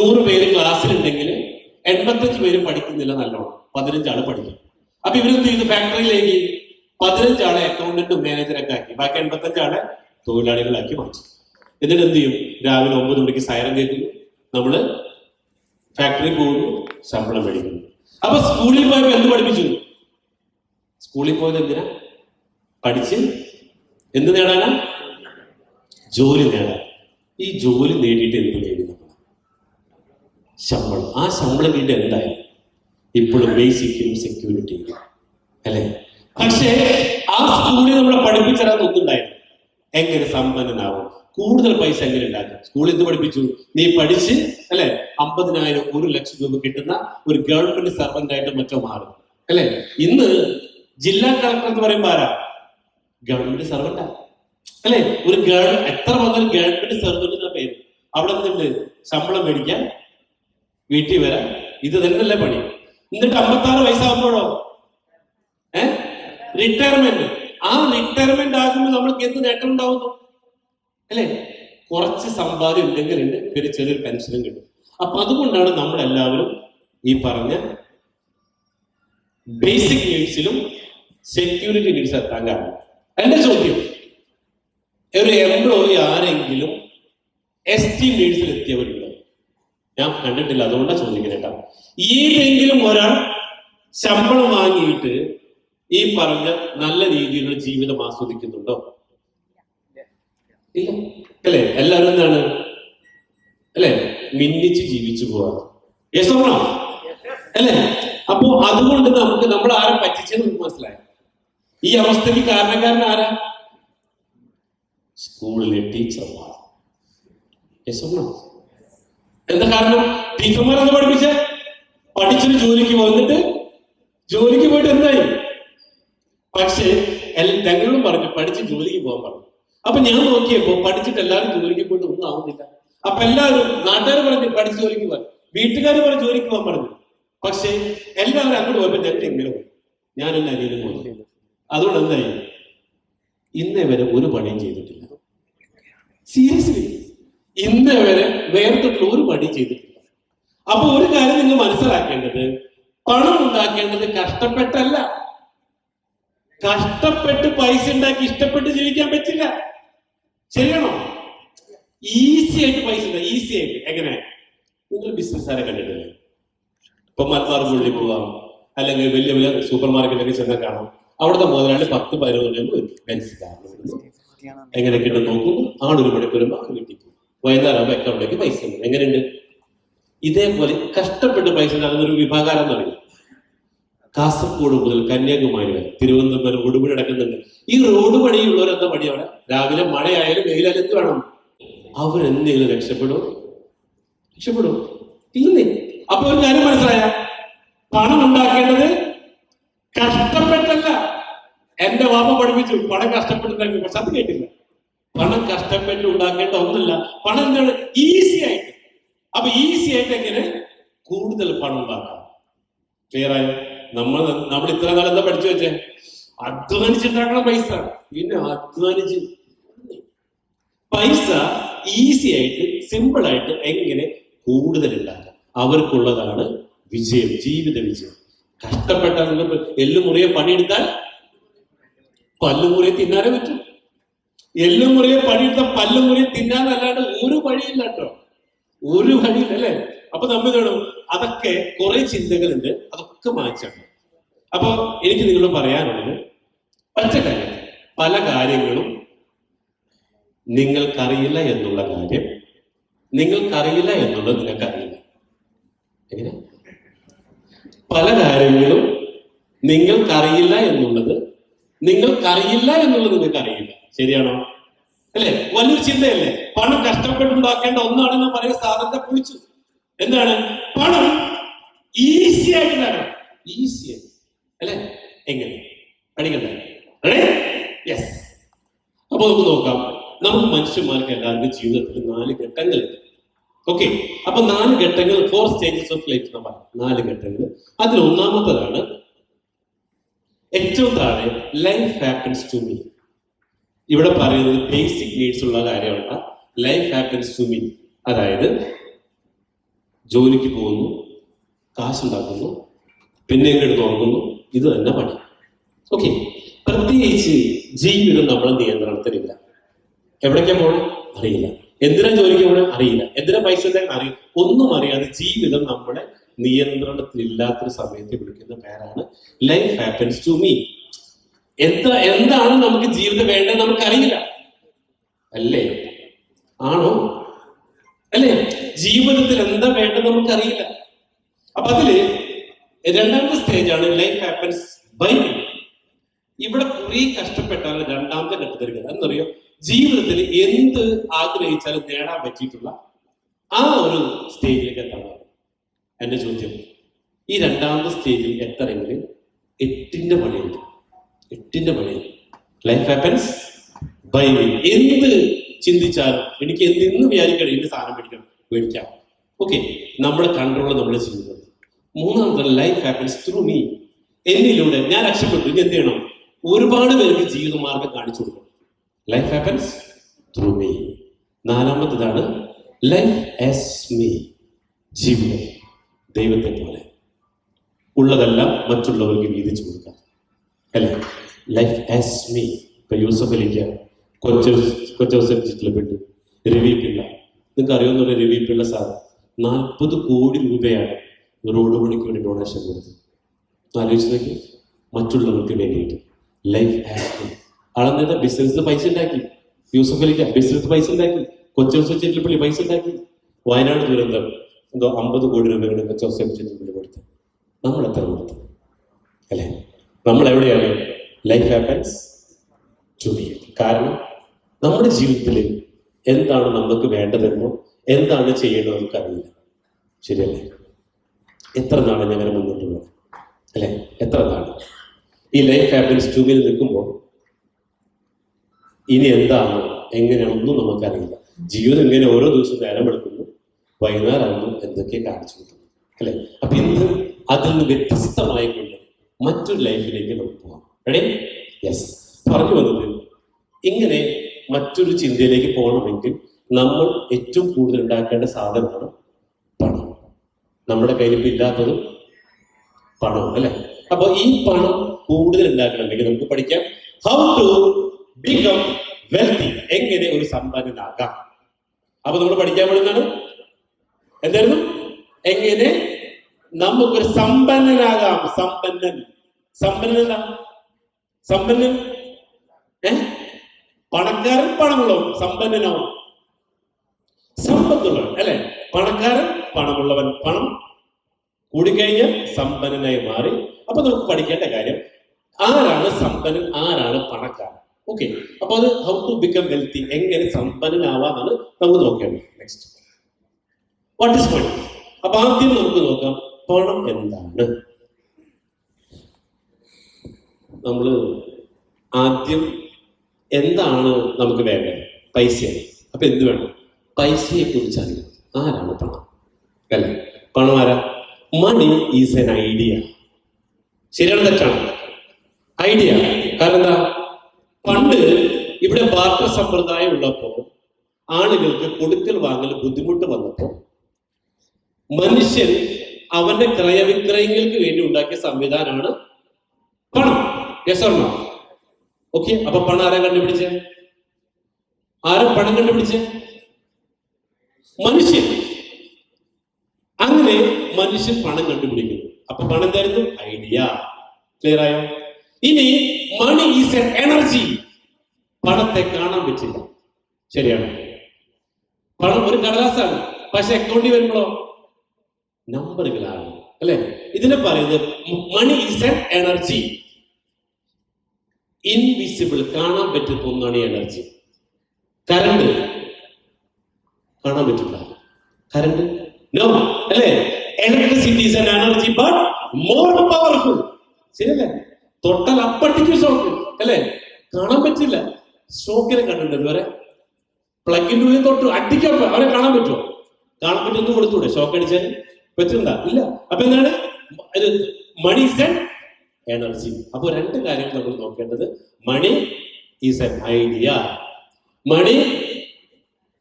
100 പേര് ക്ലാസ്സിലുണ്ടെങ്കിൽ 85 പേര് പഠിക്കുന്നില്ല നല്ലോണം, 15 ആള് പഠിക്കും. അപ്പൊ ഇവരെന്ത് ചെയ്തു? ഫാക്ടറിയിലേക്ക് 15 ആളെ അക്കൗണ്ടന്റും മാനേജറൊക്കെ ആക്കി, ബാക്കി 85 ആളെ തൊഴിലാളികളാക്കി മാറ്റി. എന്നിട്ട് എന്ത് ചെയ്യും? രാവിലെ 9 മണിക്ക് സൈറൻ കേൾക്കുന്നു, നമ്മള് ഫാക്ടറിയിൽ പോകുന്നു, ശമ്പളം മേടിക്കുന്നു. അപ്പൊ സ്കൂളിൽ പോയപ്പോ എന്ത് പഠിപ്പിച്ചു? സ്കൂളിൽ പോയത് എന്തിനാ? പഠിച്ച് എന്ത് നേടാനാ? ജോലി നേടാൻ. ഈ ജോലി നേടിയിട്ട് എന്ത് നേടി? ശമ്പളം. ആ ശമ്പളം കിട്ടി എന്തായി? ഇപ്പോഴും ബേസിക്കും സെക്യൂരിറ്റിയും അല്ലെ? പക്ഷേ ആ സ്കൂളിൽ നമ്മളെ പഠിപ്പിച്ചാൽ ഒന്നുണ്ടായിരുന്നു. എങ്ങനെ സമ്പന്നനാവും, കൂടുതൽ പൈസ എങ്ങനെ ഉണ്ടാക്കും. സ്കൂളിൽ എന്ത് പഠിപ്പിച്ചു? നീ പഠിച്ച് അല്ലെ 50,000 1 ലക്ഷം രൂപ കിട്ടുന്ന ഒരു ഗവൺമെന്റ് സർവന്റ് ആയിട്ട് മറ്റോ മാറും അല്ലെ? ഇന്ന് ജില്ലാ കളക്ടർ എന്ന് പറയുമ്പോ ആരാ? ഗവൺമെന്റ് സർവന്റാ അല്ലെ? ഒരു എത്ര വന്നാലും ഗവൺമെന്റ് സർവന്റ് എന്ന പേര്. അവിടെ നിന്നുണ്ട് ശമ്പളം മേടിക്കാൻ, വീട്ടിൽ വരാം, ഇത് തന്നെയല്ലേ പണി. എന്നിട്ട് 56 വയസ്സാകുമ്പോഴോ റിട്ടയർമെന്റ്. ആ റിട്ടയർമെന്റ് ആകുമ്പോൾ നമ്മൾക്ക് എന്ത് നേട്ടം ഉണ്ടാവുന്നു അല്ലെ? കുറച്ച് സമ്പാദ്യം ഉണ്ടെങ്കിലുണ്ട്, പിന്നെ ചെറിയൊരു പെൻഷനും കിട്ടും. അപ്പൊ അതുകൊണ്ടാണ് നമ്മളെല്ലാവരും ഈ പറഞ്ഞ ബേസിക് നീഡ്സിലും സെക്യൂരിറ്റി നീഡ്സ് എത്താൻ കാരണം. എന്റെ ചോദ്യം, ഒരു എംപ്ലോയി ആരെങ്കിലും ST നീഡ്സിൽ എത്തിയവരുണ്ടോ? ഞാൻ കണ്ടിട്ടില്ല, അതുകൊണ്ടാണ് ചോദിക്കുന്നത് കേട്ടോ. ഏതെങ്കിലും ഒരാൾ ശമ്പളം വാങ്ങിയിട്ട് ഈ പറഞ്ഞ നല്ല രീതിയിലുള്ള ജീവിതം ആസ്വദിക്കുന്നുണ്ടോ? ഇല്ല അല്ലെ? എല്ലാവരും എന്താണ് അല്ലെ? മിന്നിച്ച് ജീവിച്ചു പോവാണ്. യെസോണോ അല്ലെ? അപ്പോ അതുകൊണ്ട് നമ്മൾ ആരെ പറ്റിച്ചെന്ന് നമുക്ക് മനസ്സിലായി. ഈ അവസ്ഥയ്ക്ക് കാരണക്കാരൻ ആരാ? സ്കൂളിലെ ടീച്ചർമാർ. യെസോണോ? എന്താ കാരണം? ടീച്ചർമാരെന്ന് പഠിച്ചൊരു ജോലിക്ക് പോന്നിട്ട് ജോലിക്ക് പോയിട്ട് എന്തായി? പക്ഷേ ഞങ്ങളും പറഞ്ഞു പഠിച്ച് ജോലിക്ക് പോകാൻ പറഞ്ഞു. അപ്പൊ ഞാൻ നോക്കിയപ്പോ പഠിച്ചിട്ട് എല്ലാവരും ജോലിക്ക് പോയിട്ട് ഒന്നും ആവുന്നില്ല. അപ്പൊ എല്ലാവരും, നാട്ടുകാർ പറഞ്ഞു പഠിച്ച് ജോലിക്ക് പോകാൻ, വീട്ടുകാർ പറഞ്ഞു ജോലിക്ക് പോകാൻ പറഞ്ഞു. പക്ഷെ എല്ലാവരും അങ്ങോട്ട് പോയപ്പോ ഞങ്ങൾ എങ്ങനെ പോയി? ഞാൻ എന്നെ അനിയനും പോയി. അതുകൊണ്ട് എന്തായി? ഇന്നേ വരെ ഒരു പണിയും ചെയ്തിട്ടില്ല. സീരിയസ്ലി ഇന്നേ വരെ വേർത്തിട്ടുള്ള ഒരു പണിയും ചെയ്തിട്ടില്ല. അപ്പൊ ഒരു കാര്യം നിങ്ങൾ മനസ്സിലാക്കേണ്ടത്, പണം ഉണ്ടാക്കേണ്ടത് കഷ്ടപ്പെട്ടല്ല. കഷ്ടപ്പെട്ട് പൈസ ഉണ്ടാക്കി ഇഷ്ടപ്പെട്ട് ജീവിക്കാൻ പറ്റില്ല. ശരിയാണോ? ഈസി ആയിട്ട് പൈസ ഉണ്ടായി, ഈസി ആയിട്ട്. എങ്ങനെ? നിങ്ങൾ ബിസിനസ്സുകാരെ കണ്ടിട്ടില്ലേ? ഇപ്പൊ മലബാർ ഗോൾഡിൽ പോവാം, അല്ലെങ്കിൽ വലിയ വലിയ സൂപ്പർ മാർക്കറ്റിലൊക്കെ ചെന്നാൽ കാണാം, അവിടുത്തെ മുതലാളി 10-15 ബെൻസ് എങ്ങനെ കിട്ടും നോക്കുന്നു. 1 മണിക്കൂർ വീട്ടിൽ പോകും, വൈകുന്നേരം അക്കൗണ്ടിലേക്ക് പൈസ ഉണ്ട്. എങ്ങനെയുണ്ട്? ഇതേപോലെ കഷ്ടപ്പെട്ട് പൈസ ഉണ്ടാകുന്ന ഒരു വിഭാഗം എന്നറിയാം. കാസർഗോഡ് മുതൽ കന്യാകുമാരി വരെ, തിരുവനന്തപുരം വരെ റോഡ് പണി നടക്കുന്നുണ്ട്. ഈ റോഡ് പണിയുള്ളവർ എന്താ പണി? അവിടെ രാവിലെ മഴയായാലും വെയിലായാലും എന്ത് വേണം? അവരെന്തെങ്കിലും രക്ഷപ്പെടും? ഇല്ലേ? അപ്പൊ ഒരു കാര്യം മനസ്സിലായ, പണം ഉണ്ടാക്കേണ്ടത് കഷ്ടപ്പെട്ടല്ല. എന്റെ വാപ്പ പഠിപ്പിച്ചു പണം കഷ്ടപ്പെട്ടുണ്ടാക്കി, പക്ഷെ അത് കേട്ടില്ല. പണം കഷ്ടപ്പെട്ട് ഉണ്ടാക്കേണ്ട ഒന്നുമില്ല. പണം എന്താണ്? ഈസി ആയിട്ട്. അപ്പൊ ഈസി ആയിട്ട് എങ്ങനെ കൂടുതൽ പണം ഉണ്ടാക്കാം? ക്ലിയർ ആയോ? നമ്മൾ ഇത്ര കാലം എന്താ പഠിച്ചു വെച്ചേ? അധ്വാനിച്ചുണ്ടാക്കണം പൈസ. പിന്നെ അധ്വാനിച്ച് പൈസ ഈസി ആയിട്ട് സിമ്പിൾ ആയിട്ട് എങ്ങനെ കൂടുതൽ ഉണ്ടാക്കാം, അവർക്കുള്ളതാണ് വിജയം, ജീവിത വിജയം. കഷ്ടപ്പെട്ടാൽ എല്ലുമുറിയെ പണിയെടുത്താൽ പല്ലുമുറിയെ തിന്നാനേ പറ്റും. എല്ലുമുറിയെ പണിയെടുത്താൽ പല്ലുമുറിയെ തിന്നാനല്ലാണ്ട് ഒരു വഴിയില്ല കേട്ടോ, ഒരു വഴിയില്ല അല്ലെ? അപ്പൊ നമ്മൾ വേണം, അതൊക്കെ കുറെ ചിന്തകളുണ്ട്, അതൊക്കെ മാറ്റണം. അപ്പൊ എനിക്ക് നിങ്ങളോട് പറയാനുള്ളത് ഒറ്റ കാര്യം, പല കാര്യങ്ങളും നിങ്ങൾക്കറിയില്ല എന്നുള്ള കാര്യം, നിങ്ങൾക്കറിയില്ല എന്നുള്ളത് നിങ്ങൾക്കറിയില്ല. എങ്ങനെ? പല കാര്യങ്ങളും നിങ്ങൾക്കറിയില്ല എന്നുള്ളത് നിങ്ങൾക്കറിയില്ല. ശരിയാണോ? അല്ലെ? വലിയൊരു ചിന്തയല്ലേ? പണം കഷ്ടപ്പെട്ടുണ്ടാക്കേണ്ട ഒന്നാണെന്ന് പറയുന്ന സാധനത്തെ കുറിച്ചു. എന്താണ്? പണം ഈസി ആയിട്ട് ഈസി ആയിട്ട് അല്ലെ? എങ്ങനെ പഠിക്കണ്ടേ? യെസ്. അപ്പൊ നമുക്ക് നോക്കാം. നമുക്ക് മനുഷ്യന്മാർക്ക് എല്ലാവർക്കും ജീവിതത്തിൽ 4 ഘട്ടങ്ങളുണ്ട്. ഓക്കെ, അപ്പൊ 4 ഘട്ടങ്ങൾ, 4 സ്റ്റേജസ് ഓഫ് ലൈഫ് നമ്മൾ 4 ഘട്ടങ്ങൾ. അതിൽ ഒന്നാമത്തതാണ് ഏറ്റവും താഴെ, ലൈഫ് ഹാപ്പൻസ് ടു മീ. ഇവിടെ പറയുന്നത് ബേസിക് നീഡ്സ് ഉള്ള കാര്യമാണ്. ലൈഫ് ഹാപ്പൻസ് ടു മീ, അതായത് ജോലിക്ക് പോകുന്നു, കാശുണ്ടാക്കുന്നു, പിന്നെ എടുത്ത് ഉറങ്ങുന്നു. ഇത് തന്നെ പണി. ഓക്കെ. പ്രത്യേകിച്ച് ജീവിതം നമ്മളെ നിയന്ത്രണത്തിലില്ല. എവിടേക്കാ പോകണം അറിയില്ല, എന്തിനാ ജോലിക്ക് പോകണം അറിയില്ല, എന്തിനാ പൈസ അറിയില്ല, ഒന്നും അറിയാതെ ജീവിതം നമ്മുടെ നിയന്ത്രണത്തിലില്ലാത്തൊരു സമയത്ത് വിളിക്കുന്ന പേരാണ് ലൈഫ് ഹാപ്പൻസ് ടു മീ. എന്താണ് നമുക്ക് ജീവിതം വേണ്ടത് നമുക്കറിയില്ല. അല്ലേ? ആണോ? അല്ലേ? ജീവിതത്തിൽ എന്താ വേണ്ടത് നമുക്കറിയില്ല. അപ്പൊ അതില് രണ്ടാമത്തെ സ്റ്റേജാണ് ലൈഫ് ഹാപ്പൻസ് ബൈ മീ. ഇവിടെ കുറെ കഷ്ടപ്പെട്ടാണ് രണ്ടാമത്തെ ഘട്ടത്തിലേക്ക്. എന്നറിയോ, ജീവിതത്തിൽ എന്ത് ആഗ്രഹിച്ചാലും നേടാൻ പറ്റിയിട്ടുള്ള ആ ഒരു സ്റ്റേജിലേക്ക് എത്താൻ. എന്റെ ചോദ്യം, ഈ രണ്ടാമത്തെ സ്റ്റേജിൽ എത്തണമെങ്കിൽ 8ന്റെ പണിയുണ്ട്. 8ന്റെ പണി. Life happens by me. എന്ത് ചിന്തിച്ചാലും എനിക്ക് എന്തെന്ന് വിചാരിക്കണം, എന്ത് സാധനം മേടിക്കാം. ഓക്കെ, നമ്മുടെ കൺട്രോൾ നമ്മുടെ ജീവിതം. മൂന്നാമത്തെ ലൈഫ് ഹാപ്പൻസ് ത്രൂ മീ. എന്നിലൂടെ ഞാൻ രക്ഷപ്പെട്ടു. ഇനി എന്ത് ചെയ്യണം? ഒരുപാട് പേർക്ക് ജീവിതമാർഗം കാണിച്ചു കൊടുക്കണം. Life happens through me. നാലാമത്തേതാണ് ലൈഫ് ആസ് മീ. ജീവിതം ദൈവത്തെ പോലെ ഉള്ളതെല്ലാം മറ്റുള്ളവർക്ക് വീതിച്ചു കൊടുക്കാം. അല്ലേ? Life as me. ഇപ്പൊ യൂസഫ് അലിക്ക് കൊച്ചൗസരിച്ചിട്ടുള്ള രവി പിള്ള, നിങ്ങൾക്ക് അറിയാവുന്ന രവി പിള്ള സാർ 40 കോടി രൂപയാണ് റോഡ് പണിക്ക് വേണ്ടി ഡൊണേഷൻ കൊടുത്തത്. ആലോചിച്ച് നോക്കി, മറ്റുള്ളവർക്ക് വേണ്ടിയിട്ട്. Life as me. ആളെന്താ ബിസിനസ് പൈസ ഉണ്ടാക്കി. യൂസഫ് അലിക്ക ബിസിനസ് പൈസ ഉണ്ടാക്കി. കൊച്ചൗസരിച്ചിട്ടുള്ള പൈസ ഉണ്ടാക്കി. വയനാട് ദുരന്തം എന്തോ 50 കോടി രൂപയുടെ കൊച്ചൗസരിച്ചിട്ടുള്ള കൊടുത്ത്. നമ്മൾ എത്ര കൊടുത്തു? അല്ലെ? നമ്മൾ എവിടെയാണ്? Life happens to me. കാരണം നമ്മുടെ ജീവിതത്തിൽ എന്താണ് നമുക്ക് വേണ്ടതെന്നോ എന്താണ് ചെയ്യേണ്ടത് നമുക്കറിയില്ല. ശരിയല്ലേ? എത്ര നാളെ ഞങ്ങനെ മുന്നോട്ട് പോകും? അല്ലെ? എത്ര നാള് ഈ ലൈഫ് ഹാപ്പൻസ് ടു മീ നിൽക്കുമ്പോൾ ഇനി എന്താണ് എങ്ങനെയാണെന്നും നമുക്കറിയില്ല. ജീവിതം ഇങ്ങനെ ഓരോ ദിവസവും നേരം എടുക്കുന്നു, വൈകുന്നേരമാകുന്നു എന്തൊക്കെ കാണിച്ചു കിട്ടുന്നു. അല്ലെ? അപ്പൊ ഇന്ന് അതിൽ നിന്ന് വ്യത്യസ്തമായിക്കൊണ്ട് മറ്റൊരു ലൈഫിലേക്ക് നമുക്ക് പോകാം. റെഡി? യെസ്. പറഞ്ഞു വന്നത്, ഇങ്ങനെ മറ്റൊരു ചിന്തയിലേക്ക് പോകണമെങ്കിൽ നമ്മൾ ഏറ്റവും കൂടുതൽ ഉണ്ടാക്കേണ്ട സാധനമാണ് പണം. നമ്മുടെ കയ്യിൽ ഇപ്പം ഇല്ലാത്തതും പണം. അല്ലെ? അപ്പൊ ഈ പണം കൂടുതൽ ഉണ്ടാക്കണമെങ്കിൽ നമുക്ക് പഠിക്കാം ഹൗ ടു ബിക്കം വെൽത്തി. എങ്ങനെ ഒരു സമ്പന്നനാകാം. അപ്പൊ നമ്മൾ പഠിക്കാൻ വേണ്ടുന്നതാണ് എന്തായിരുന്നു? എങ്ങനെ നമുക്കൊരു സമ്പന്നനാകാം. സമ്പന്നൻ പണക്കാരൻ പണമുള്ളവൻ സമ്പന്നനാവും. സമ്പത്തുള്ളവൻ അല്ലെ? പണക്കാരൻ പണമുള്ളവൻ. പണം കൂടിക്കഴിഞ്ഞാൽ സമ്പന്നനായി മാറി. അപ്പൊ നമുക്ക് പഠിക്കേണ്ട കാര്യം ആരാണ് സമ്പന്നൻ, ആരാണ് പണക്കാരൻ. ഓക്കെ. അപ്പൊ അത് ഹൗ ടു ബിക്കം വെൽത്തി, എങ്ങനെ സമ്പന്നനാവാന്നാണ് നമുക്ക് നോക്കേണ്ടത്. Next, what is money? അപ്പൊ ആദ്യം നമുക്ക് നോക്കാം പണം എന്താണ്. നമ്മള് ആദ്യം എന്താണ് നമുക്ക് വേണ്ടത്? പൈസയാണ്. അപ്പൊ എന്ത് വേണം? പൈസയെ കുറിച്ച് അറിയാം. ആരാണ് പണം? അല്ലെ? പണം ആരാ? Money is an idea. ശരിയാണ് തെറ്റാണ്? ഐഡിയ. കാരണം എന്താ? പണ്ട് ഇവിടെ ബാർട്ടർ സമ്പ്രദായം ഉള്ളപ്പോ ആളുകൾക്ക് കൊടുക്കൽ വാങ്ങൽ ബുദ്ധിമുട്ട് വന്നപ്പോ മനുഷ്യൻ അവന്റെ ക്രയവിക്രയങ്ങൾക്ക് വേണ്ടി ഉണ്ടാക്കിയ സംവിധാനമാണ് പണം. Yes or no? ഓക്കെ. അപ്പൊ പണം ആരാ കണ്ടുപിടിച്ചേ? ആരും പണം കണ്ടുപിടിച്ചേ? മനുഷ്യൻ. അങ്ങനെ മനുഷ്യൻ പണം കണ്ടുപിടിക്കുന്നു. അപ്പൊ പണം എന്തായിരുന്നു? ഐഡിയ. ക്ലിയർ ആയോ? ഇനി മണി ഈസ് എൻ എനർജി. പണത്തെ കാണാൻ പറ്റില്ല. ശരിയാണ്? പണം ഒരു കടലാസാണ്, പക്ഷെ അക്കൗണ്ടിൽ വരുമ്പോഴോ നമ്പറുകളാണ്. അല്ലെ? ഇതിനെ പറയുന്നത് money is an energy. Invisible, കാണാൻ പറ്റുന്ന ഒന്നാണ് ഈ എനർജി. കറണ്ട് കാണാൻ പറ്റില്ല. Current no. അല്ലെ? Electricity is an energy but more powerful. ശരിയല്ലേ? തൊട്ടാൽ അപ്പട്ടിക്ക് ഷോക്ക്. അല്ലെ? കാണാൻ പറ്റില്ല. ഷോക്കിനെ കണ്ടിട്ടുണ്ട് ഇതുവരെ? പ്ലഗിന്റെ ഉള്ളിൽ തൊട്ട് അടിക്കാൻ അവരെ കാണാൻ പറ്റുമോ? കാണാൻ പറ്റുമെന്ന് കൊടുത്തൂടെ? ഷോക്ക് അടിച്ചാൽ പറ്റുന്നുണ്ടാ? ഇല്ല. അപ്പൊ എന്താണ്? Money is an energy. അപ്പൊ രണ്ട് കാര്യങ്ങൾ നമ്മൾ നോക്കേണ്ടത്. Money is an idea, money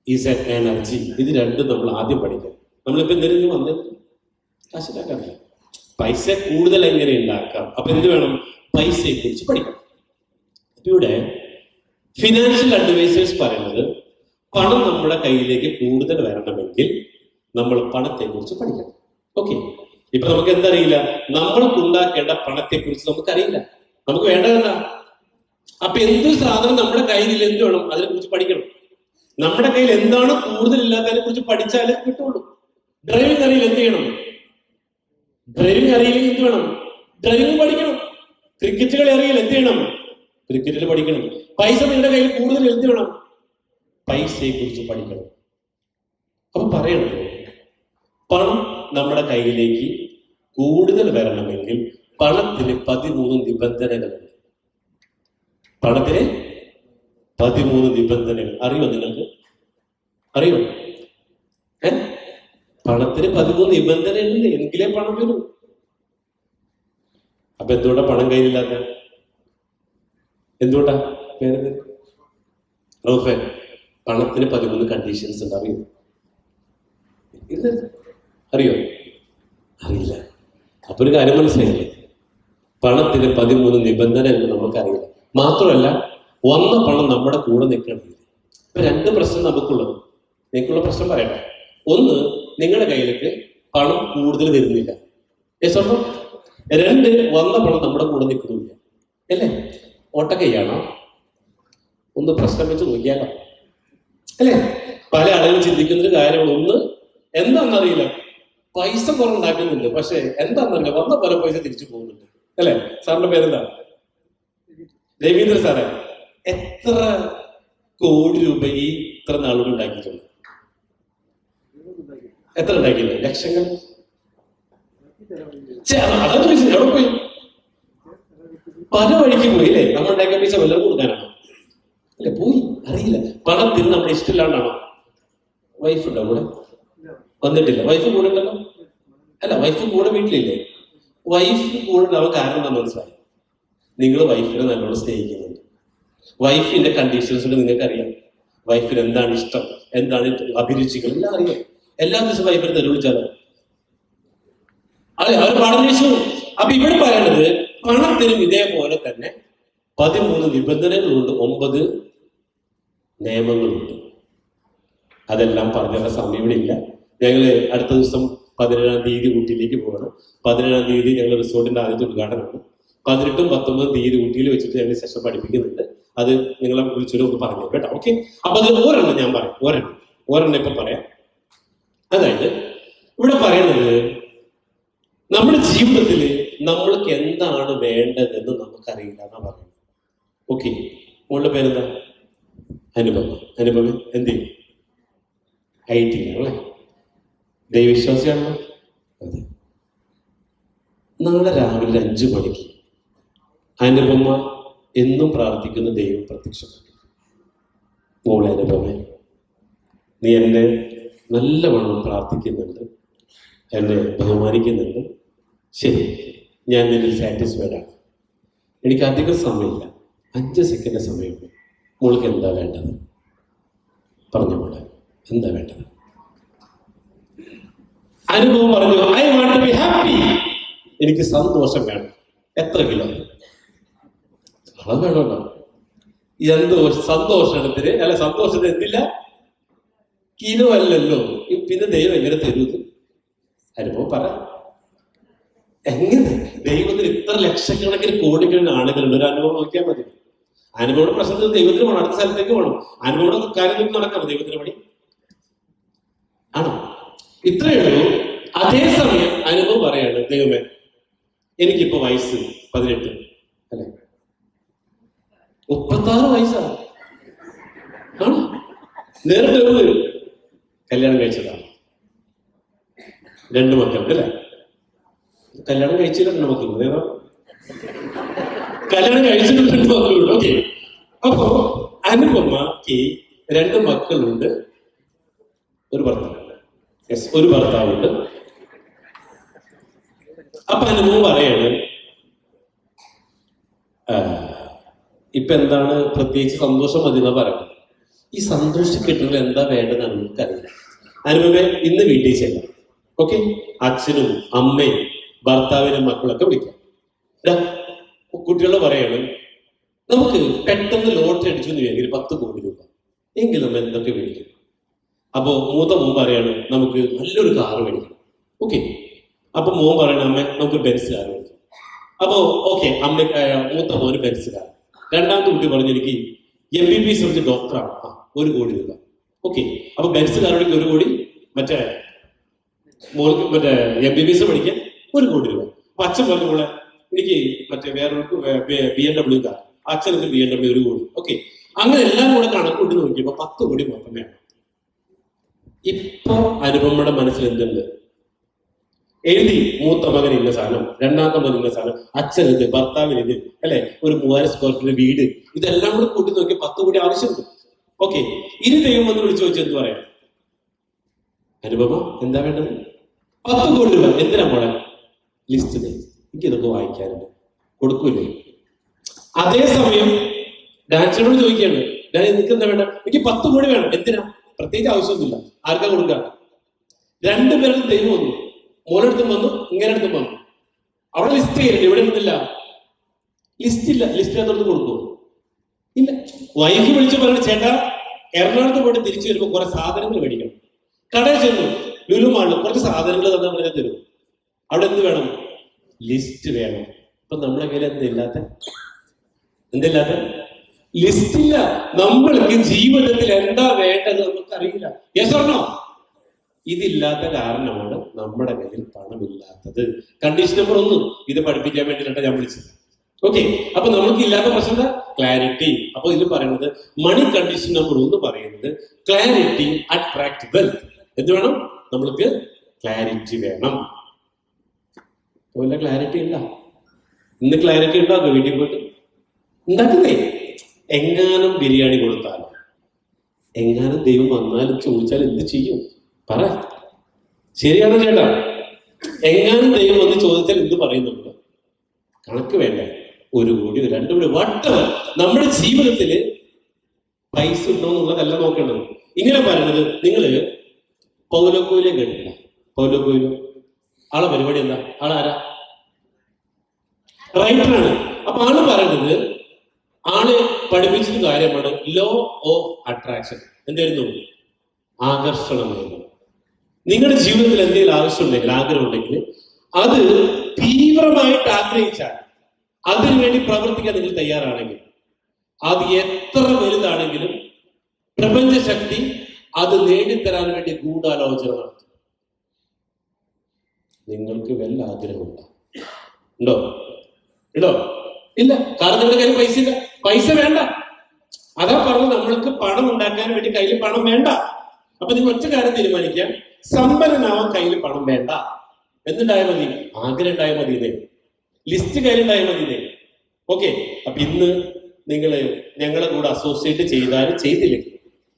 is an energy. ഇത് രണ്ടും നമ്മൾ ആദ്യം പഠിക്കണം. നമ്മളിപ്പോ എന്തെങ്കിലും വന്നത് കാശുണ്ടാക്കാറില്ല. പൈസ കൂടുതൽ എങ്ങനെ ഉണ്ടാക്കാം? അപ്പൊ എന്ത് വേണം? പൈസയെ കുറിച്ച് പഠിക്കണം. ഇവിടെ ഫിനാൻഷ്യൽ അഡ്വൈസേഴ്സ് പറയുന്നത് പണം നമ്മുടെ കയ്യിലേക്ക് കൂടുതൽ വരണമെങ്കിൽ നമ്മൾ പണത്തെ കുറിച്ച് പഠിക്കണം. ഓക്കെ, ഇപ്പൊ നമുക്ക് എന്തറിയില്ല? നമ്മൾക്ക് ഉണ്ടാക്കേണ്ട പണത്തെ കുറിച്ച് നമുക്കറിയില്ല. നമുക്ക് വേണ്ടതല്ല. അപ്പൊ എന്ത് സാധനം നമ്മുടെ കയ്യിൽ എന്ത് വേണം? അതിനെ കുറിച്ച് പഠിക്കണം. നമ്മുടെ കയ്യിൽ എന്താണ് കൂടുതൽ ഇല്ലാത്തതിനെ കുറിച്ച് പഠിച്ചാലേ കിട്ടുള്ളൂ. ഡ്രൈവിംഗ് അറിയില്ല, എന്ത് ചെയ്യണം? ഡ്രൈവിംഗ് അറിയില്ലെങ്കിൽ എന്ത് വേണം? ഡ്രൈവിംഗ് പഠിക്കണം. ക്രിക്കറ്റ് കളി അറിയില്ല, എന്ത് ചെയ്യണം? ക്രിക്കറ്റിൽ പഠിക്കണം. പൈസ നിങ്ങളുടെ കയ്യിൽ കൂടുതൽ എന്ത് വേണം? പൈസയെ കുറിച്ച് പഠിക്കണം. അപ്പൊ പറയണത് പണം നമ്മുടെ കയ്യിലേക്ക് കൂടുതൽ വരണമെങ്കിൽ പണത്തിന് 13 നിബന്ധനകളുണ്ട്. പണത്തിന് 13 നിബന്ധനകൾ. അറിയോ നിങ്ങൾക്ക്? അറിയോ? പണത്തിന് 13 നിബന്ധനകളുണ്ട്, എങ്കിലേ പണം വരൂ. അപ്പൊ എന്തുകൊണ്ടാ പണം കയ്യിലില്ലാത്ത? എന്തുകൊണ്ടാ? പേര് റോഫെ, പണത്തിന് 13 കണ്ടീഷൻസ് ഉണ്ട്. അറിയോ? അറിയോ? അറിയില്ല. അപ്പൊ ഒരു കാര്യം മനസ്സിലായില്ലേ? പണത്തിന് 13 നിബന്ധനകൾ നമുക്കറിയില്ല. മാത്രമല്ല, വന്ന പണം നമ്മുടെ കൂടെ നിൽക്കണമെങ്കിൽ ഇപ്പൊ 2 പ്രശ്നം നമുക്കുള്ളത്. നിങ്ങൾക്കുള്ള പ്രശ്നം പറയട്ടെ. ഒന്ന്, നിങ്ങളുടെ കയ്യിലേക്ക് പണം കൂടുതൽ വരുന്നില്ല. 2, വന്ന പണം നമ്മുടെ കൂടെ നിൽക്കുന്നില്ല. അല്ലേ? ഓട്ടക്കൈയാണോ? ഒന്ന് പ്രശ്നം വെച്ച് നോക്കിയാലോ? അല്ലേ? പല ആളുകളും ചിന്തിക്കുന്നൊരു കാര്യമാണ്. ഒന്ന്, എന്താണെന്നറിയില്ല, പൈസ കുറവുണ്ടാക്കുന്നുണ്ട്, പക്ഷെ എന്താണെന്നറിയില്ല, വന്ന പല പൈസ തിരിച്ചു പോകുന്നുണ്ട്. അല്ലേ? സാറിന്റെ പേരെന്താ? രവീന്ദ്ര സാറേ, എത്ര കോടി രൂപ ഈ ഇത്ര നാളുകൾ ഉണ്ടാക്കിയിട്ടുണ്ട്? എത്ര ഉണ്ടാക്കിയില്ല? ലക്ഷങ്ങൾ. അതാ ചോദിച്ചത്, എവിടെ പോയി? പല വഴിക്ക് പോയി അല്ലേ? നമ്മൾ ഉണ്ടാക്കിയ പൈസ വല്ലതും കൊടുക്കാനാണോ? അല്ലെ, പോയി. അറിയില്ല. പണത്തിന് നമ്മുടെ ഇഷ്ടമില്ലാണ്ടാണോ? വൈഫ് ഉണ്ടോ കൂടെ? വന്നിട്ടില്ല. വൈഫ് കൂടെ ഉണ്ടല്ലോ. അല്ല, വൈഫ് കൂടെ വീട്ടിലില്ലേ? വൈഫ് കൂടെ ഉണ്ടാവാൻ കാരണം എന്താണെന്ന് മനസ്സിലായി? നിങ്ങൾ വൈഫിനെ നല്ലോണം സ്നേഹിക്കുന്നുണ്ട്. വൈഫിന്റെ കണ്ടീഷൻസ് നിങ്ങൾക്ക് അറിയാം. വൈഫിന് എന്താണ് ഇഷ്ടം, എന്താണ് അഭിരുചികൾ, എല്ലാം അറിയാം. എല്ലാ ദിവസവും വൈഫിനെ തെരുവിളിച്ചാലോ? അതെ, അവർ പഠനേശു. അപ്പൊ ഇവിടെ പറയണത് പണത്തിനും ഇതേപോലെ തന്നെ 13 നിബന്ധനകളുണ്ട്, 9 നിയമങ്ങളുണ്ട്. അതെല്ലാം പറഞ്ഞുള്ള സമയം ഇവിടെ ഇല്ല. ഞങ്ങള് അടുത്ത ദിവസം 17-ാം തീയതി ഊട്ടിയിലേക്ക് പോകണം. 17-ാം തീയതി ഞങ്ങൾ റിസോർട്ടിന്റെ ആദ്യത്തെ ഉദ്ഘാടനമാണ്. 18-ഉം 19-ഉം തീയതി ഊട്ടിയിൽ വെച്ചിട്ട് ഞങ്ങൾ സെഷൻ പഠിപ്പിക്കുന്നുണ്ട്. അത് നിങ്ങളെ വിളിച്ചൊരു ഒന്ന് പറഞ്ഞു കേട്ടോ. ഓക്കെ, അപ്പൊ അത് ഒരെണ്ണം ഞാൻ പറയാം. ഒരെണ്ണം ഇപ്പൊ പറയാം. അതായത് ഇവിടെ പറയുന്നത് നമ്മുടെ ജീവിതത്തിൽ നമ്മൾക്ക് എന്താണ് വേണ്ടതെന്ന് നമുക്കറിയില്ല എന്നാ പറയുന്നത്. ഓക്കെ, മോളുടെ പേരെന്താ? അനുപമ. അനുപമ എന്ത് ചെയ്യും? IT അല്ലേ? ദൈവവിശ്വാസിയാണല്ലോ. അതെ. നാളെ രാവിലെ 5 മണിക്ക് അനുപമ എന്നും പ്രാർത്ഥിക്കുന്ന ദൈവം പ്രത്യക്ഷപ്പെട്ടു. മോളെ അനുപമ, നീ എന്നെ നല്ലവണ്ണം പ്രാർത്ഥിക്കുന്നുണ്ട്, എന്നെ ബഹുമാനിക്കുന്നുണ്ട്. ശരി, ഞാൻ നിന്നിൽ സാറ്റിസ്ഫൈഡ് ആണ്. എനിക്ക് അധികം സമയമില്ല, 5 സെക്കൻഡ് സമയമുള്ളൂ. മോൾക്ക് എന്താ വേണ്ടത്? പറഞ്ഞു മോളെ, എന്താ വേണ്ടത്? അനുഭവം പറഞ്ഞു, I want to be happy. എനിക്ക് സന്തോഷം വേണം. എത്ര കിലോ? അളവ് വേണമല്ലോ. സന്തോഷത്തിന് അല്ല, സന്തോഷത്തിന് എന്തില്ല? കിലോ അല്ലല്ലോ. പിന്നെ ദൈവം എങ്ങനെ തരൂത്? അനുഭവം പറ. എങ്ങനെ? ദൈവത്തിന് ഇത്ര ലക്ഷക്കണക്കിന് കോടിക്കണക്കിന് ആളുകളുണ്ട്. ഒരു അനുഭവം നോക്കിയാൽ മതി. അനുഭവയുടെ പ്രശ്നത്തിൽ ദൈവത്തിന് വേണം, അടുത്ത സ്ഥലത്തേക്ക് വേണം. അനുഭവയുടെ കാര്യത്തിൽ നടക്കണം ദൈവത്തിന് പണി ആണോ? ഇത്രയേ ഉള്ളൂ. അതേസമയം അനുഭവം പറയാണ്, ദൈവമേ എനിക്കിപ്പോ വയസ്സ് 18 അല്ലെ, 36 വയസ്സാണ്. ആണോ? നേരിട്ട് കല്യാണം കഴിച്ചതാണ്. 2 മക്കളുണ്ട് അല്ലെ? കല്യാണം കഴിച്ചില്ല 2 മക്കളുണ്ട്. ഏതാ? കല്യാണം കഴിച്ചിട്ട് 2 മക്കളുണ്ട്. ഓക്കെ, അപ്പോ അനുപമയ്ക്ക് 2 മക്കളുണ്ട്, ഒരു ഭർത്താവുണ്ട്. ഒരു ഭർത്താവുണ്ട്. അപ്പൊ അനുഭവം പറയാണ്, ഇപ്പൊ എന്താണ് പ്രത്യേകിച്ച് സന്തോഷം മതി എന്നാ പറയുന്നത്. ഈ സന്തോഷം കിട്ടുന്നത് എന്താ വേണ്ടതെന്ന് നമുക്കറിയില്ല. അനുപമേ, ഇന്ന് വീട്ടിൽ ചെല്ലാം. ഓക്കെ, അച്ഛനും അമ്മയും ഭർത്താവിനും മക്കളൊക്കെ വിളിക്കാം. കുട്ടികൾ പറയാണ്, നമുക്ക് പെട്ടെന്ന് ലോട്ടറി അടിച്ചു എന്ന് വിചാരിക്കും 10 കോടി രൂപ എങ്കിൽ നമ്മൾ എന്തൊക്കെ മേടിക്കും? അപ്പോ മൂത്ത മോൻ പറയാണ്, നമുക്ക് നല്ലൊരു കാറ് മേടിക്കണം. ഓക്കെ, അപ്പൊ മോൻ പറയണ, അമ്മ നമുക്ക് ബെൻസ് കാർ മേടിക്കാം. അപ്പോ ഓക്കെ, അമ്മ മൂത്ത മോന് ബെൻസ് കാർ. രണ്ടാമത്തെ കുട്ടി പറഞ്ഞു, എനിക്ക് MBBS പഠിച്ച ഡോക്ടറാണ്, 1 കോടി രൂപ. ഓക്കെ, അപ്പൊ ബെൻസ് കാറോടേക്ക് 1 കോടി, മറ്റേ മോൾക്ക് മറ്റേ MBBS പഠിക്കാൻ 1 കോടി രൂപ. അപ്പൊ അച്ഛൻ പറഞ്ഞു, മോളെ എനിക്ക് മറ്റേ വേറൊരു BMW കാർ, അച്ഛനക്ക് BMW 1 കോടി. ഓക്കെ, അങ്ങനെ എല്ലാം കൂടെ കണക്കൂട്ടി നോക്കിയപ്പോ 10 കോടി മൊത്തം വേണം. ഇപ്പൊ അനുപമയുടെ മനസ്സിൽ എന്തുണ്ട്? എഴുതി, മൂത്ത മകൻ ഇന്ന സാധനം, രണ്ടാമത്തെ മകൻ ഇന്ന സാധനം, അച്ഛനിത്, ഭർത്താവിന് ഇത്, അല്ലെ, ഒരു 3000 സ്ക്വയർ ഫീറ്റ് വീട്, ഇതെല്ലാം കൂടെ കൂട്ടി നോക്കി 10 കോടി ആവശ്യമുണ്ട്. ഓക്കെ, ഇനി ദൈവം വന്ന് വിളിച്ചു ചോദിച്ചു എന്ത് പറയാം? അനുപമ എന്താ വേണ്ടത്? 10 കോടി രൂപ. എന്തിനാ മോളെ? ലിസ്റ്റ് എനിക്ക് ഇതൊക്കെ വായിക്കാനുണ്ട്, കൊടുക്കൂലേ? അതേസമയം ഡാൻസിനോട് ചോദിക്കുകയാണ്, എനിക്ക് എന്താ വേണ്ട? എനിക്ക് 10 കോടി വേണം. എന്തിനാ? പ്രത്യേകിച്ച് ആവശ്യമൊന്നുമില്ല. ആർക്കാ കൊടുക്കുക? 2 പേരും ദൈവം വന്നു, മോളെടുത്തും വന്നു, ഇങ്ങനെ അടുത്തും വന്നു. അവിടെ ലിസ്റ്റ് ചെയ്യരുത്. ഇവിടെ ഒന്നുമില്ല, ലിസ്റ്റ് ഇല്ല. ലിസ്റ്റ് അടുത്ത് കൊടുക്കുമോ? ഇല്ല. വൈഫ് വിളിച്ച് പറഞ്ഞു, ചേട്ടാ എറണാകുളത്ത് പോയിട്ട് തിരിച്ചു വരുമ്പോ കുറെ സാധനങ്ങൾ മേടിക്കണം. കടയിൽ ചെന്നു, ലുലു മാളിൽ കുറച്ച് സാധനങ്ങൾ തന്നെ പറഞ്ഞാൽ തരും. അവിടെ എന്ത് വേണം? ലിസ്റ്റ് വേണം. ഇപ്പൊ നമ്മുടെ കയ്യിൽ എന്തില്ലാത്ത ലിസ്റ്റ് ഇല്ല. നമ്മൾക്ക് ജീവിതത്തിൽ എന്താ വേണ്ടത് നമുക്കറിയില്ല. Yes or no? ഇതില്ലാത്ത കാരണമാണ് നമ്മുടെ കയ്യിൽ പണമില്ലാത്തത്. കണ്ടീഷൻ നമ്പർ 1 ഇത് പഠിപ്പിക്കാൻ വേണ്ടിയിട്ടാണ് ഞാൻ വിളിച്ചത്. ഓക്കെ, അപ്പൊ നമുക്ക് ഇല്ലാത്ത പ്രശ്നം എന്താ? ക്ലാരിറ്റി. അപ്പൊ ഇതിൽ പറയുന്നത് മണി കണ്ടീഷൻ നമ്പർ 1 പറയുന്നത് ക്ലാരിറ്റി അട്രാക്ട് വെൽത്ത്. എന്ത് വേണം? നമ്മൾക്ക് ക്ലാരിറ്റി വേണം. ക്ലാരിറ്റി ഇല്ല. ഇന്ന് ക്ലാരിറ്റി ഉണ്ടാക്കും വീട്ടിൽ പോയിട്ട് ഉണ്ടാക്കുന്നേ. എങ്ങാനും ബിരിയാണി കൊടുത്താലോ, എങ്ങാനും ദൈവം വന്നാലും ചോദിച്ചാൽ എന്ത് ചെയ്യും? പറ, ശരിയാണോ ചേട്ടാ? എങ്ങാനും ദൈവം വന്ന് ചോദിച്ചാൽ എന്ത് പറയുന്നുണ്ട്? കണക്ക് വേണ്ടേ? 1 കോടി 2 കോടി വട്ടവർ. നമ്മുടെ ജീവിതത്തിൽ പൈസ ഉണ്ടോ എന്നുള്ളതല്ല നോക്കേണ്ടത്. ഇങ്ങനെ പറയുന്നത്, നിങ്ങള് പൗലോ കൊയ്ലോ കേട്ടില്ല? പൗലോ കൊയ്ലോ ആളെ പരിപാടി എന്താ? ആളാരാ? റൈറ്ററാണ്. അപ്പൊ ആള് പറയുന്നത്, ആള് പഠിപ്പിച്ചൊരു കാര്യമാണ് ലോ ഓഫ് അട്രാക്ഷൻ. എന്തായിരുന്നു? ആകർഷണമായിരുന്നു. നിങ്ങളുടെ ജീവിതത്തിൽ എന്തെങ്കിലും ആവശ്യമുണ്ടെങ്കിൽ, ആഗ്രഹം ഉണ്ടെങ്കിൽ, അത് തീവ്രമായിട്ട് ആഗ്രഹിച്ചാൽ, അതിനുവേണ്ടി പ്രവർത്തിക്കാൻ നിങ്ങൾ തയ്യാറാണെങ്കിൽ, അത് എത്ര വലുതാണെങ്കിലും പ്രപഞ്ച ശക്തി അത് നേടിത്തരാൻ വേണ്ടി ഗൂഢാലോചന നടത്തും. നിങ്ങൾക്ക് വല്ല ആഗ്രഹമുണ്ടോ? ഉണ്ടോ? ഇല്ല. കാരണം നിങ്ങളുടെ കയ്യിൽ പൈസ ഇല്ല. പൈസ വേണ്ട. അതാ പറഞ്ഞത്, നമ്മൾക്ക് പണം ഉണ്ടാക്കാൻ വേണ്ടി കയ്യിൽ പണം വേണ്ട. അപ്പൊ നിങ്ങൾ ഒറ്റ കാര്യം തീരുമാനിക്കാം, സമ്പന്നനാവാൻ കയ്യിൽ പണം വേണ്ട. എന്തുണ്ടായാൽ മതി? ആഗ്രഹം ഉണ്ടായാൽ മതി. ലിസ്റ്റ് കയ്യിലുണ്ടായാൽ മതി. ഓക്കെ, അപ്പൊ ഇന്ന് നിങ്ങൾ ഞങ്ങളെ കൂടെ അസോസിയേറ്റ് ചെയ്താലും ചെയ്തില്ലെങ്കിൽ,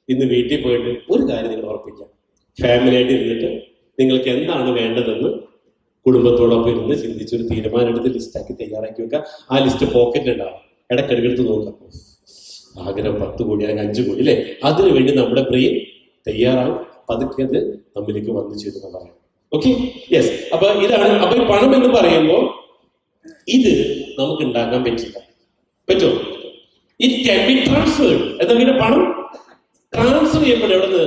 ഇന്ന് വീട്ടിൽ പോയിട്ട് ഒരു കാര്യം നിങ്ങൾ ഉറപ്പിക്കാം. ഫാമിലിയായിട്ട് ഇരുന്നിട്ട് നിങ്ങൾക്ക് എന്താണ് വേണ്ടതെന്ന് കുടുംബത്തോടൊപ്പം ഇരുന്ന് ചിന്തിച്ചൊരു തീരുമാനം എടുത്ത് ലിസ്റ്റാക്കി തയ്യാറാക്കി വെക്കുക. ആ ലിസ്റ്റ് പോക്കറ്റിലുണ്ടാവും. ഇടയ്ക്കെടുത്ത് നോക്കാം. ആഗ്രഹം 10 കോടി അല്ലെങ്കിൽ 5 കോടി അല്ലേ? അതിനു വേണ്ടി നമ്മുടെ ബ്രെയിൻ തയ്യാറാവും. പതുക്കെ അത് നമ്മിലേക്ക് വന്നു ചേരുന്ന പറയാം. Okay, yes. അപ്പൊ ഇതാണ്. അപ്പൊ ഈ പണം എന്ന് പറയുമ്പോൾ ഇത് നമുക്ക് ഉണ്ടാക്കാൻ പറ്റില്ല. പറ്റുമോ? It can be transferred. എന്താ? പണം ട്രാൻസ്ഫർ ചെയ്യപ്പെടും. എവിടെ നിന്ന്?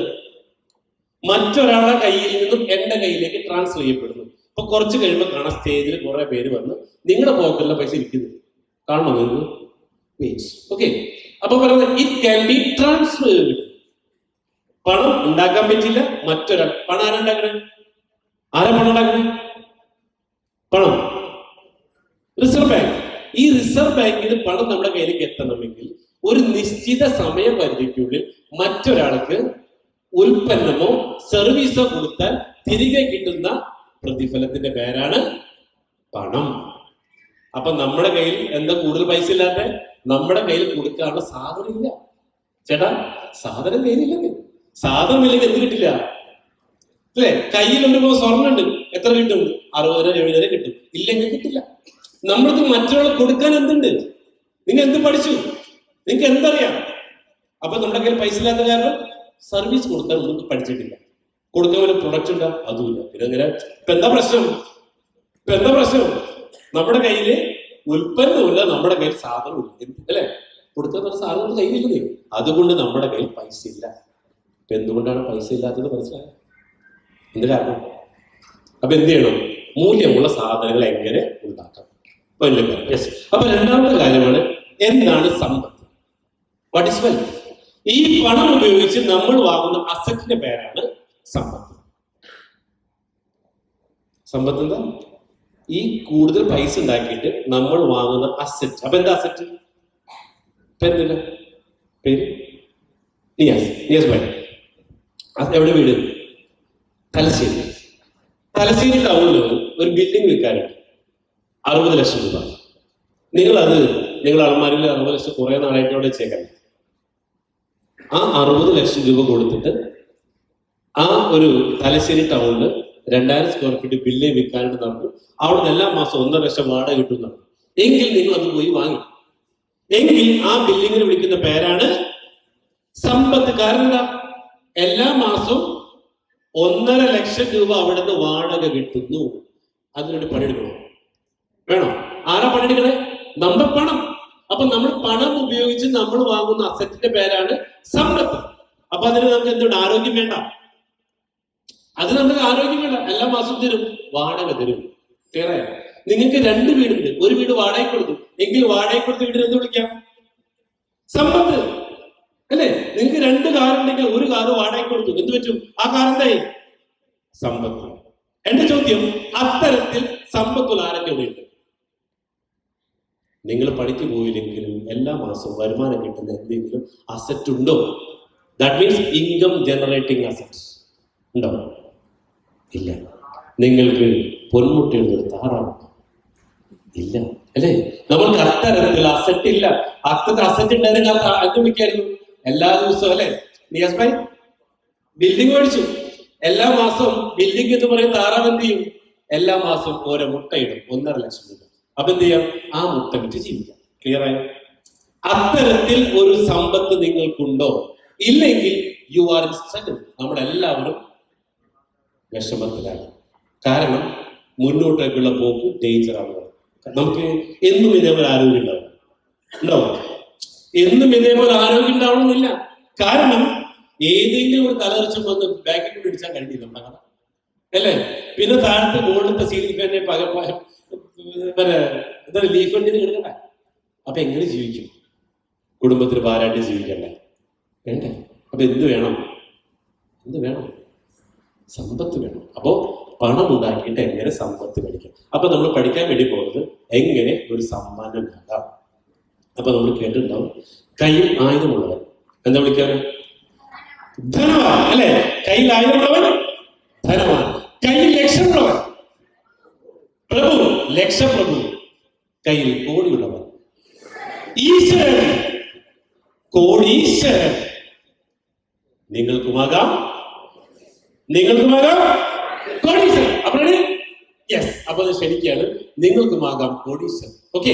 മറ്റൊരാളുടെ കയ്യിൽ നിന്നും എന്റെ കയ്യിലേക്ക് ട്രാൻസ്ഫർ ചെയ്യപ്പെടുന്നു. അപ്പൊ കുറച്ച് കഴിയുമ്പോൾ കാണാൻ സ്റ്റേജിൽ കുറെ പേര് വന്ന് നിങ്ങളുടെ പോക്കറ്റിലെ പൈസ ഇരിക്കുന്നു. കാണണോ നിങ്ങൾ? വെയിറ്റ്. ഓക്കെ, അപ്പൊ പറയുന്നത് ഇറ്റ് ക്യാൻ ബി ട്രാൻസ്ഫേർഡ്. പണം ഉണ്ടാക്കാൻ പറ്റില്ല. മറ്റൊരാൾ. പണം ആരുണ്ടാക്കണേ? ആരാ പണം ഉണ്ടാക്കണേ? പണം റിസർവ് ബാങ്ക്. ഈ റിസർവ് ബാങ്കിന് പണം നമ്മുടെ കയ്യിലേക്ക് എത്തണമെങ്കിൽ ഒരു നിശ്ചിത സമയപരിധിക്കുള്ളിൽ മറ്റൊരാൾക്ക് ഉൽപ്പന്നമോ സർവീസോ കൊടുത്താൽ തിരികെ കിട്ടുന്ന പ്രതിഫലത്തിന്റെ പേരാണ് പണം. അപ്പൊ നമ്മുടെ കയ്യിൽ എന്താ കൂടുതൽ പൈസ ഇല്ലാത്ത? നമ്മുടെ കയ്യിൽ കൊടുക്കാനുള്ള സാധനം ഇല്ല. ചേട്ടാ, സാധനം കയ്യിലില്ലെങ്കിൽ, സാധനം ഇല്ലെങ്കിൽ എന്ത് കിട്ടില്ല അല്ലെ? കയ്യിൽ ഒരു സ്വർണ്ണം ഉണ്ട്, എത്ര കിട്ടും? 60,000-70,000 കിട്ടും. ഇല്ലെങ്കിൽ കിട്ടില്ല. നമ്മൾക്ക് മറ്റൊരാളെ കൊടുക്കാൻ എന്തുണ്ട്? നിങ്ങൾ എന്ത് പഠിച്ചു? നിങ്ങൾക്ക് എന്തറിയാം? അപ്പൊ നമ്മുടെ കയ്യിൽ പൈസ ഇല്ലാത്ത കാരണം സർവീസ് കൊടുക്കാൻ ഒന്നും പഠിച്ചിട്ടില്ല. കൊടുക്കാൻ വല്ല പ്രൊഡക്റ്റ് ഉണ്ടോ? അതുമില്ല. പിന്നെ അങ്ങനെ ഇപ്പൊ എന്താ പ്രശ്നം? നമ്മുടെ കയ്യില് ഉൽപ്പന്നമില്ല, നമ്മുടെ കയ്യിൽ സാധനമില്ല, അല്ലെ? കൊടുക്കാൻ പറഞ്ഞ സാധനം കയ്യിലില്ലേ? അതുകൊണ്ട് നമ്മുടെ കയ്യിൽ പൈസ ഇല്ല. ഇപ്പൊ എന്തുകൊണ്ടാണ് പൈസ ഇല്ലാത്തത് മനസ്സിലായത്? എന്ത് കാരണം? അപ്പൊ എന്ത് ചെയ്യണം? മൂല്യമുള്ള സാധനങ്ങൾ എങ്ങനെ ഉണ്ടാക്കാം? അപ്പൊ രണ്ടാമത്തെ കാര്യമാണ്, എന്താണ് സമ്പത്ത്? What is wealth? ഈ പണം ഉപയോഗിച്ച് നമ്മൾ വാങ്ങുന്ന അസറ്റിന്റെ പേരാണ് സമ്പത്ത്. സമ്പത്ത് എന്താ? ഈ കൂടുതൽ പൈസ ഉണ്ടാക്കിയിട്ട് നമ്മൾ വാങ്ങുന്ന അസറ്റ്. അപ്പൊ എന്താ അസറ്റ്? പേര് നിയാസ് ഭായ്. എവിടെ വീട്? തലശ്ശേരി ടൗണിൽ ഒരു ബിൽഡിംഗ് വിൽക്കാനുണ്ട്, 60 ലക്ഷം രൂപ. നിങ്ങൾ അലമാരിൽ 60 ലക്ഷം കുറെ നാളായിട്ട് അവിടെ വെച്ചേക്കല്ലേ. ആ 60 ലക്ഷം രൂപ കൊടുത്തിട്ട് ആ ഒരു തലശ്ശേരി ടൗണില് 2000 സ്ക്വയർ ഫീറ്റ് ബിൽഡിംഗ് വിൽക്കാനായിട്ട് നടന്നു. അവിടെ നിന്ന് എല്ലാ മാസം 1.5 ലക്ഷം വാടക കിട്ടുന്നതാണ്. എങ്കിൽ നിങ്ങൾ അത് പോയി വാങ്ങി. എങ്കിൽ ആ ബിൽഡിങ്ങിന് വിളിക്കുന്ന പേരാണ് സമ്പത്ത്. കാരണം എന്താ? എല്ലാ മാസവും 1.5 ലക്ഷം രൂപ അവിടെ നിന്ന് വാടക കിട്ടുന്നു. അതിനൊരു പണിയെടുക്കണോ? വേണോ? ആരാ പണിയെടുക്കണേ? നമ്മുടെ പണം. അപ്പൊ നമ്മൾ പണം ഉപയോഗിച്ച് നമ്മൾ വാങ്ങുന്ന അസറ്റിന്റെ പേരാണ് സമ്പത്ത്. അപ്പൊ അതിന് നമുക്ക് എന്തുകൊണ്ട് ആരോഗ്യം വേണ്ട? എല്ലാ മാസവും തരും, വാടക തരും. ക്ലിയറായ? നിങ്ങൾക്ക് 2 വീടുണ്ട്, ഒരു വീട് വാടക കൊടുത്തു, എങ്കിൽ വാടക കൊടുത്ത വീടിന് എന്ത് വിളിക്കാം? സമ്പത്ത്, അല്ലേ? നിങ്ങൾക്ക് 2 കാറുണ്ടെങ്കിൽ ഒരു കാറ് വാടക കൊടുത്തു, എന്ത് പറ്റും? ആ കാർ എന്തായി? സമ്പത്ത്. എന്റെ ചോദ്യം, അത്തരത്തിൽ സമ്പത്തുള്ള ആരൊക്കെ ഉണ്ട്? നിങ്ങൾ പണിക്ക് പോയില്ലെങ്കിലും എല്ലാ മാസവും വരുമാനം കിട്ടുന്ന എന്തെങ്കിലും അസറ്റ് ഉണ്ടോ? That means income generating asset ഉണ്ടോ? ഇല്ല. നിങ്ങൾക്ക് പൊന്മുട്ടയുടെ താറാവുണ്ടോ? ഇല്ല, അല്ലേ? നമ്മൾക്ക് അത്തരത്തിൽ അസറ്റ് ഇല്ല. അസറ്റ് ഉണ്ടായിരുന്നെങ്കിൽ എന്ത് വിളിക്കായിരുന്നു? എല്ലാ ദിവസവും, അല്ലെ? നിയാസ് ഭായ് ബിൽഡിംഗ് മേടിച്ചു, എല്ലാ മാസവും ബിൽഡിംഗ് എന്ന് പറയുന്ന താറാവ് എന്ത് ചെയ്യും? എല്ലാ മാസവും ഓരോ മുട്ടയിടും, 1.5 ലക്ഷം രൂപ. അപ്പൊ എന്ത് ചെയ്യാം? ആ മുട്ട വിറ്റ് ജീവിക്കാം. ക്ലിയർ ആയി? അത്തരത്തിൽ ഒരു സമ്പത്ത് നിങ്ങൾക്കുണ്ടോ? ഇല്ലെങ്കിൽ യു ആർ ഇൻ സ്ട്രഗിൾ. നമ്മളെല്ലാവരും വിഷമത്തിലാണ്. കാരണം മുന്നോട്ടേക്കുള്ള പോക്ക് ഡേഞ്ചർ ആണ്. നമുക്ക് എന്നും ഇതേപോലെ ആരോഗ്യം ഉണ്ടാവും. എന്നും ഇതേപോലെ ആരോഗ്യം ഉണ്ടാവണമെന്നില്ല. കാരണം ഏതെങ്കിലും ഒരു തലതെറിച്ചും വന്ന് ബാക്കിൽ കൊണ്ട് ഇടിച്ചാൽ കഴിഞ്ഞില്ല നമ്മുടെ കഥ, അല്ലേ? പിന്നെ താഴത്തെ മുകളിലത്തെ സീലിംഗ് ഫാനെ ലീഫ് ഫണ്ടിന് കിടക്കണ്ട. അപ്പൊ എങ്ങനെ ജീവിക്കും? കുടുംബത്തിന് ഭാരമായിട്ട് ജീവിക്കണ്ടേ? വേണ്ടേ? അപ്പൊ എന്ത് വേണം? സമ്പത്ത് വേണം. അപ്പോ പണം ഉണ്ടാക്കിയിട്ട് എങ്ങനെ സമ്പത്ത് മേടിക്കാം? അപ്പൊ നമ്മൾ പഠിക്കാൻ വേണ്ടി പോകുന്നത് എങ്ങനെ ഒരു സമ്മാനമാകാം. അപ്പൊ നമ്മൾ കേട്ടിട്ടുണ്ടാവും, കയ്യിൽ ആയുധമുള്ളവൻ എന്താ വിളിക്കാറ്? ധനവാൻ, അല്ലെ? കയ്യിൽ ആയുധമുള്ളവൻ ധനവാൻ. കയ്യിൽ ലക്ഷമുള്ളവൻ പ്രഭു, ലക്ഷപ്രഭു. കയ്യിൽ കോടിയുള്ളവൻ ഈശ്വരൻ, കോടീശ്വരൻ. നിങ്ങൾക്കുമാകാം കോടീശ്വരൻ. അപ്പൊ യെസ്, അപ്പൊ അത് ശരിക്കാണ്. നിങ്ങൾക്കുമാകാം കോടീശ്വരൻ. ഓക്കെ,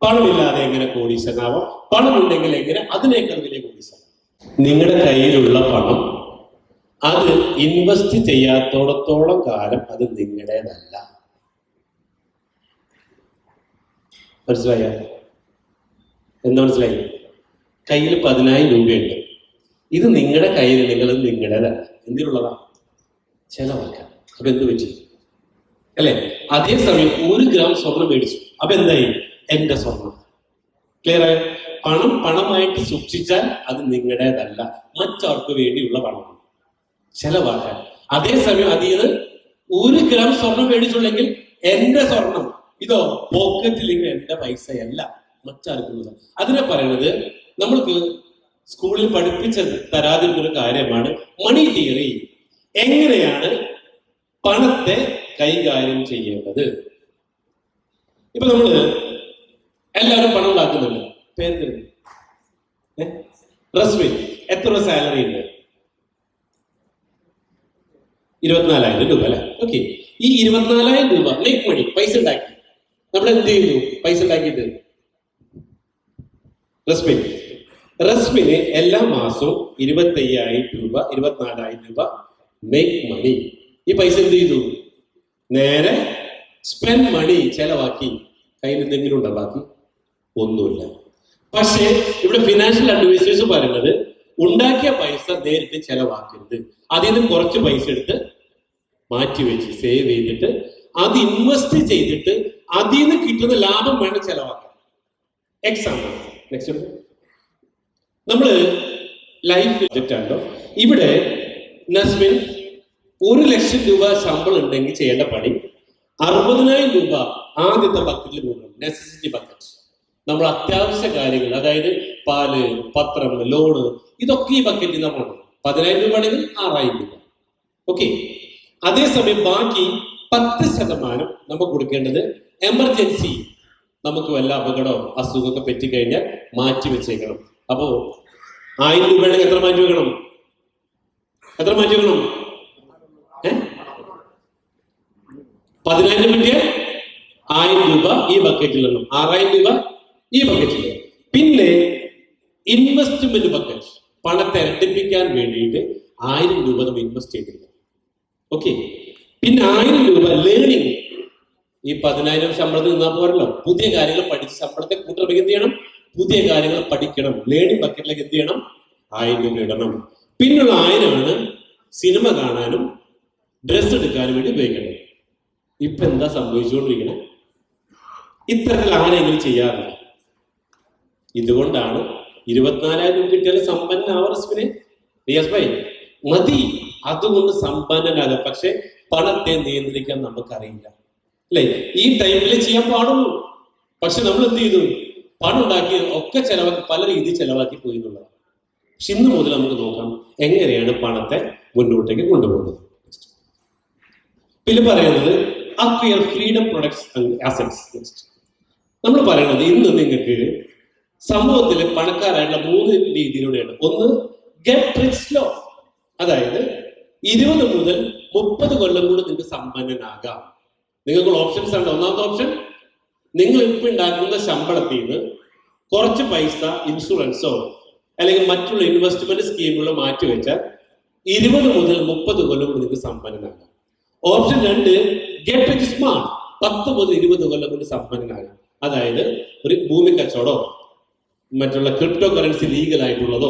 പണമില്ലാതെ എങ്ങനെ കോടീശ്വരനാവാം? പണമുണ്ടെങ്കിൽ എങ്ങനെ അതിനേക്കാൾ വലിയ കോടീശ്വരൻ? നിങ്ങളുടെ കയ്യിലുള്ള പണം അത് ഇൻവെസ്റ്റ് ചെയ്യാത്തോടത്തോളം കാലം അത് നിങ്ങളുടേതല്ല. മനസ്സിലായ? എന്താ മനസ്സിലായി? കയ്യിൽ 10,000 രൂപയുണ്ട്. ഇത് നിങ്ങളുടെ കയ്യിൽ, നിങ്ങളുടേതല്ല. എന്തിനുള്ളതാ? ചെലവാക്കാൻ. അപ്പൊ എന്ത് പറ്റി? അല്ലെ? അതേസമയം 1 ഗ്രാം സ്വർണം മേടിച്ചു. അപ്പൊ എന്തായി? എന്റെ സ്വർണം. ക്ലിയർ ആയോ? പണം പണമായിട്ട് സൂക്ഷിച്ചാൽ അത് നിങ്ങളുടേതല്ല, മറ്റാർക്ക് വേണ്ടിയുള്ള പണമാണ്, ചെലവാക്കാൻ. അതേസമയം അതിൽ നിന്ന് 1 ഗ്രാം സ്വർണം മേടിച്ചുള്ളെങ്കിൽ എന്റെ സ്വർണം, ഇതോ പോക്കറ്റില്ലെങ്കിൽ എന്റെ പൈസയല്ല, മറ്റാർക്കുള്ളത്. അതിനെ പറയുന്നത് നമ്മൾക്ക് സ്കൂളിൽ പഠിപ്പിച്ചത് തരാതിരുന്നൊരു കാര്യമാണ് മണി തിയറി. എങ്ങനെയാണ് പണത്തെ കൈകാര്യം ചെയ്യേണ്ടത്? ഇപ്പൊ നമ്മള് എല്ലാവരും പണം ഉണ്ടാക്കുന്നുണ്ട്. പേര് റസ്മിൻ, എത്ര സാലറി ഉണ്ട്? 24,000 രൂപ, അല്ലെ? ഓക്കെ, ഈ 24,000 രൂപ മേക്ക് മണി, പൈസ ഉണ്ടാക്കി. നമ്മൾ എന്ത് ചെയ്യുന്നു? പൈസ ഉണ്ടാക്കിയിട്ട് റസ്മിന് എല്ലാ മാസവും 25,000 രൂപ, 24,000 രൂപ മേക്ക് മണി. ഈ പൈസ എന്ത് ചെയ്തു? നേരെ സ്പെൻഡ് മണി, ചെലവാക്കി. കയ്യിൽ എന്തെങ്കിലും ഉണ്ടോ ബാക്കി? ഒന്നുമില്ല. പക്ഷേ ഇവിടെ ഫിനാൻഷ്യൽ അഡ്വൈസേഴ്സ് പറയുന്നത് ഉണ്ടാക്കിയ പൈസ നേരിട്ട് ചെലവാക്കരുത്, അതിൽ നിന്ന് കുറച്ച് പൈസ എടുത്ത് മാറ്റി വെച്ച് സേവ് ചെയ്തിട്ട് അത് ഇൻവെസ്റ്റ് ചെയ്തിട്ട് അതിൽ നിന്ന് കിട്ടുന്ന ലാഭം വേണം ചെലവാക്കാൻ. എക്സാമ്പിൾ നെക്സ്റ്റ്, നമ്മള് ലൈഫ് ബഡ്ജറ്റ് ആണല്ലോ. ഇവിടെ നസ്മിൻ 1,00,000 രൂപ ശമ്പളം ഉണ്ടെങ്കിൽ ചെയ്യേണ്ട പണി 60,000 രൂപ ആദ്യത്തെ ബക്കറ്റിൽ കൊടുക്കണം. Necessity bucket. നമ്മൾ അത്യാവശ്യ കാര്യങ്ങൾ, അതായത് പാല്, പത്രം, ലോണ്, ഇതൊക്കെ ഈ ബക്കറ്റിൽ നിന്നാണ് പോകണം. 10,000 രൂപ ആണെങ്കിൽ 6,000 രൂപ. ഓക്കെ. അതേസമയം ബാക്കി 10% നമുക്ക് കൊടുക്കേണ്ടത് എമർജൻസി, നമുക്ക് വല്ല അപകടമോ അസുഖമൊക്കെ പറ്റിക്കഴിഞ്ഞാൽ മാറ്റി വെച്ചേക്കണം. അപ്പോ 1,000 രൂപ ഉണ്ടെങ്കിൽ എത്ര മാറ്റി വെക്കണം? എത്ര മാറ്റി വെക്കണം? 10,000 കിട്ടിയാൽ 1,000 രൂപ ഈ ബക്കറ്റിൽ നിന്നും, 6,000 രൂപ ഈ ബക്കറ്റിൽ. പിന്നെ ഇൻവെസ്റ്റ്മെന്റ് ബക്കറ്റ്, പണത്തെ ഇരട്ടിപ്പിക്കാൻ വേണ്ടിയിട്ട് 1,000 രൂപ നമ്മൾ ഇൻവെസ്റ്റ് ചെയ്തിരിക്കണം. ഓക്കെ. പിന്നെ 1,000 രൂപ ലേണിംഗ്. ഈ 10,000 ശമ്പളത്തിൽ നിന്നാൽ പോരല്ലോ, പുതിയ കാര്യങ്ങൾ പഠിച്ച് ശമ്പളത്തെ കൂട്ടണമെങ്കിൽ എന്ത് ചെയ്യണം? പുതിയ കാര്യങ്ങൾ പഠിക്കണം. ലേണിംഗ് ബക്കറ്റിലേക്ക് എന്ത് ചെയ്യണം? 1,000 രൂപ ഇടണം. പിന്നുള്ള 1,000 സിനിമ കാണാനും ഡ്രസ് എടുക്കാനും വേണ്ടി ഉപയോഗിക്കണം. ഇപ്പൊ എന്താ സംഭവിച്ചുകൊണ്ടിരിക്കണം? ഇത്തരത്തിൽ ആരെങ്കിലും ചെയ്യാറില്ല. ഇതുകൊണ്ടാണ് 24,000 കിട്ടിയാലും സമ്പന്നനാവറസ്മിനെ മതി, അതുകൊണ്ട് സമ്പന്നനാകാം. പക്ഷെ പണത്തെ നിയന്ത്രിക്കാൻ നമുക്കറിയില്ല, അല്ലെ? ഈ ടൈമിൽ ചെയ്യാൻ പാടുള്ളൂ. പക്ഷെ നമ്മൾ എന്ത് ചെയ്തു? പണം ഉണ്ടാക്കി ഒക്കെ ചെലവാക്കി, പല രീതിയിൽ ചെലവാക്കി പോയി എന്നുള്ളതാണ്. പക്ഷെ ഇന്ന് മുതൽ നമുക്ക് നോക്കാം എങ്ങനെയാണ് പണത്തെ മുന്നോട്ടേക്ക് കൊണ്ടുപോകുന്നത്. പിന്നെ പറയുന്നത് acquire freedom products and assets. നമ്മൾ പറയുന്നത് ഇന്ന് നിങ്ങൾക്ക് സമൂഹത്തിലെ പണക്കാരായിട്ടുള്ള 3 രീതിയിലൂടെയാണ്. ഒന്ന്, ഗെറ്റ് റിച്ച് സ്ലോ, അതായത് 20 മുതൽ 30 കൊല്ലം കൂടെ നിങ്ങൾക്ക് സമ്പന്നനാകാം. നിങ്ങൾക്ക് ഓപ്ഷൻസ് ആണ്. ഒന്നാമത്തെ ഓപ്ഷൻ, നിങ്ങൾ ഇപ്പൊ ഉണ്ടാക്കുന്ന ശമ്പളത്തിൽ നിന്ന് കുറച്ച് പൈസ ഇൻഷുറൻസോ അല്ലെങ്കിൽ മറ്റുള്ള ഇൻവെസ്റ്റ്മെന്റ് സ്കീമുകളോ മാറ്റി വെച്ചാൽ 20 മുതൽ 30 കൊല്ലം കൊണ്ട് നിങ്ങൾക്ക് സമ്പന്നനാകാം. ഓപ്ഷൻ 2, ഗെറ്റ് റിച്ച് സ്മാർട്ട്, 10 മുതൽ 20 കൊല്ലം കൊണ്ട് സമ്പന്നനാകാം. അതായത് ഒരു ഭൂമി കച്ചവടോ മറ്റുള്ള ക്രിപ്റ്റോ കറൻസി ലീഗൽ ആയിട്ടുള്ളതോ